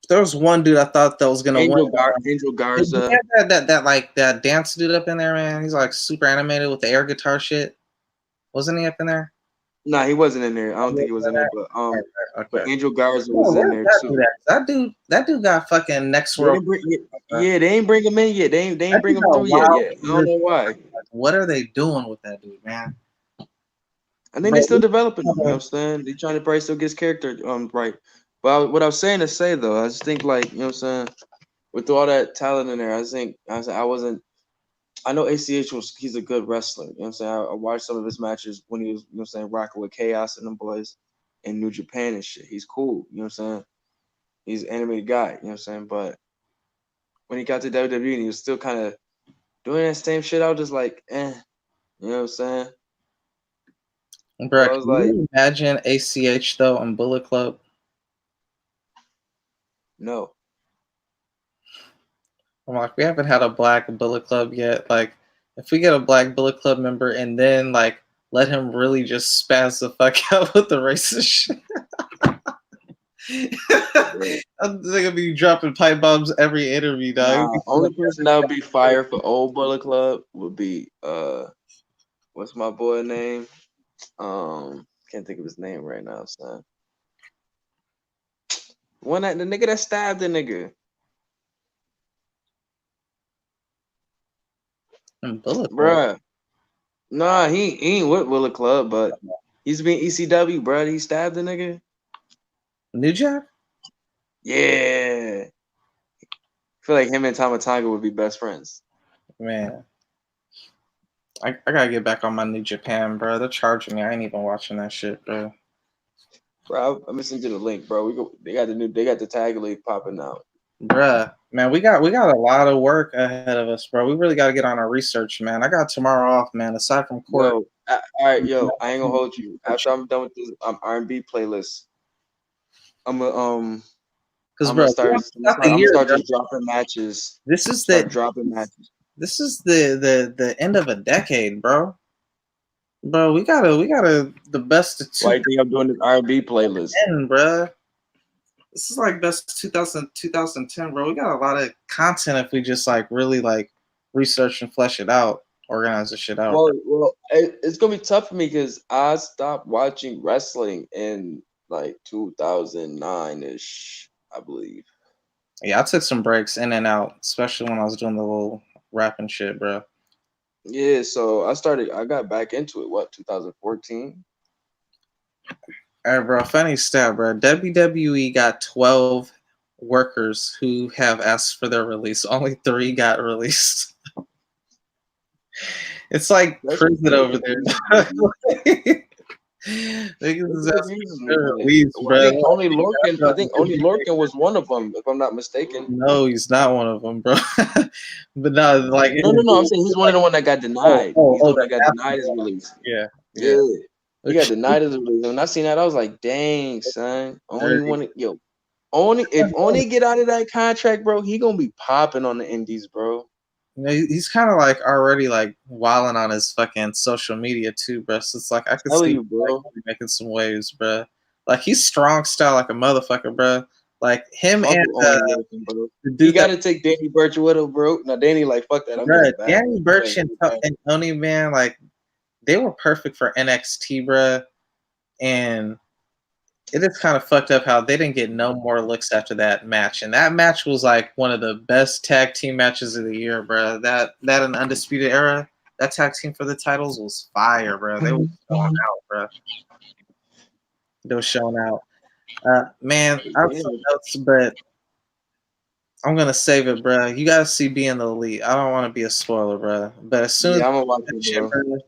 There was one dude I thought that was gonna win. Angel Garza. That like that dance dude up in there, man. He's like super animated with the air guitar shit. Wasn't he up in there? Nah, he wasn't in there. I don't think he was in there, but Okay. Angel Garza Yeah, was in where's there that dude too. at? That dude got fucking next They world. didn't bring, yeah, they ain't bring him in yet. They That ain't bring dude him got through yet. wild. Yeah, I don't know why. What are they doing with that dude, man? I think they Bro, still developing him. You know what I'm saying? They trying to probably still get his character right. But what I was saying to say though, I just think like you know what I'm saying. With all that talent in there, I wasn't. I know ACH he's a good wrestler. You know what I'm saying? I watched some of his matches when he was, you know what I'm saying, rocking with Chaos and them boys in New Japan and shit. He's cool. You know what I'm saying? He's an animated guy, you know what I'm saying? But when he got to WWE and he was still kind of doing that same shit, I was just like, you know what I'm saying? bro, So I was can like, you imagine ACH though on Bullet Club? no. I'm like, we haven't had a black Bullet Club yet. Like, if we get a black Bullet Club member and then like let him really just spaz the fuck out with the racist shit. I'm gonna be dropping pipe bombs every interview, dog. Nah, only person that would be fire for old Bullet Club would be what's my boy name? Can't think of his name right now, son. The nigga that stabbed the nigga. And Bullet Club. Bruh. Nah, he ain't with Bullet Club, but he's been ECW, bruh. He stabbed the nigga. New Jack? Yeah. I feel like him and Tamatanga would be best friends. Man. I gotta get back on my New Japan, bro. They're charging me. I ain't even watching that shit, bro. Bro, I'm listening to the link, bro. They got the tag league popping out. Bruh, man, we got a lot of work ahead of us, bro. We really got to get on our research, man. I got tomorrow off, man. Aside from court, Yo, all right, yo, I ain't gonna hold you. After I'm done with this R&B playlist, I'm gonna because I'm bro, gonna we start. almost got the I'm gonna year, start bro. just dropping matches. This is Start dropping matches. the end of a decade, bro. Bro, we gotta the best of Why you think I'm doing this R&B playlist? 2010, bro. This is like best 2010, bro. We got a lot of content if we just like really like research and flesh it out, organize this shit out, bro. Well, it's gonna be tough for me because I stopped watching wrestling in like 2009 ish, I believe. Yeah, I took some breaks in and out, especially when I was doing the little rapping shit, bro. Yeah, so I got back into it. What 2014? All right, bro. Funny stat, bro. WWE got 12 workers who have asked for their release. Only 3 got released. It's like That shit prison kind of over there. confuses me. Niggas It is asking confuses for me. their Like, release, I bro. think only Lorcan was one of them, if I'm not mistaken. No, he's not one of them, bro. But no, like, No. I'm saying he's one of the one that got denied. He's the one that got that denied his release. yeah, yeah. Yeah, he got denied his release. When I seen that, I was like, dang, son. Only 30. one, yo. Only if only get out of that contract, bro. He gonna be popping on the indies, bro. You know, he's kind of like already like wilding on his fucking social media too, bro. So it's like I could Telling see him, you, like bro. really making some waves, bro. Like he's strong style like a motherfucker, bro. Like him Fuck and with only Lorcan, bro. the He dude got that, to take Danny Burch with him, bro. Now Danny like, fuck that. I'm bro, going back. Danny Burch and Tony, man, like they were perfect for NXT, bro. And it is kind of fucked up how they didn't get no more looks after that match. And that match was like one of the best tag team matches of the year, bro. That in the Undisputed Era, that tag team for the titles was fire, bro. They were showing out, bro. They were showing out. Man, I have some Yeah. notes, but I'm gonna save it, bro. You gotta see being the elite. I don't want to be a spoiler, bro. But as soon as Yeah, I'm gonna watch that it, shit, bro. bro,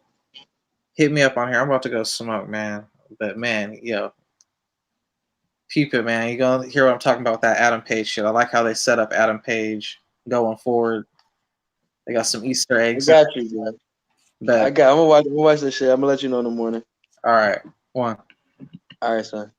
hit me up on here. I'm about to go smoke, man. But man, yo, peep it, man. You gonna hear what I'm talking about with that Adam Page shit. I like how they set up Adam Page going forward. They got some Easter I eggs. got you, bro. But I'm gonna watch this shit. I'm gonna let you know in the morning. all right, one. All right, son.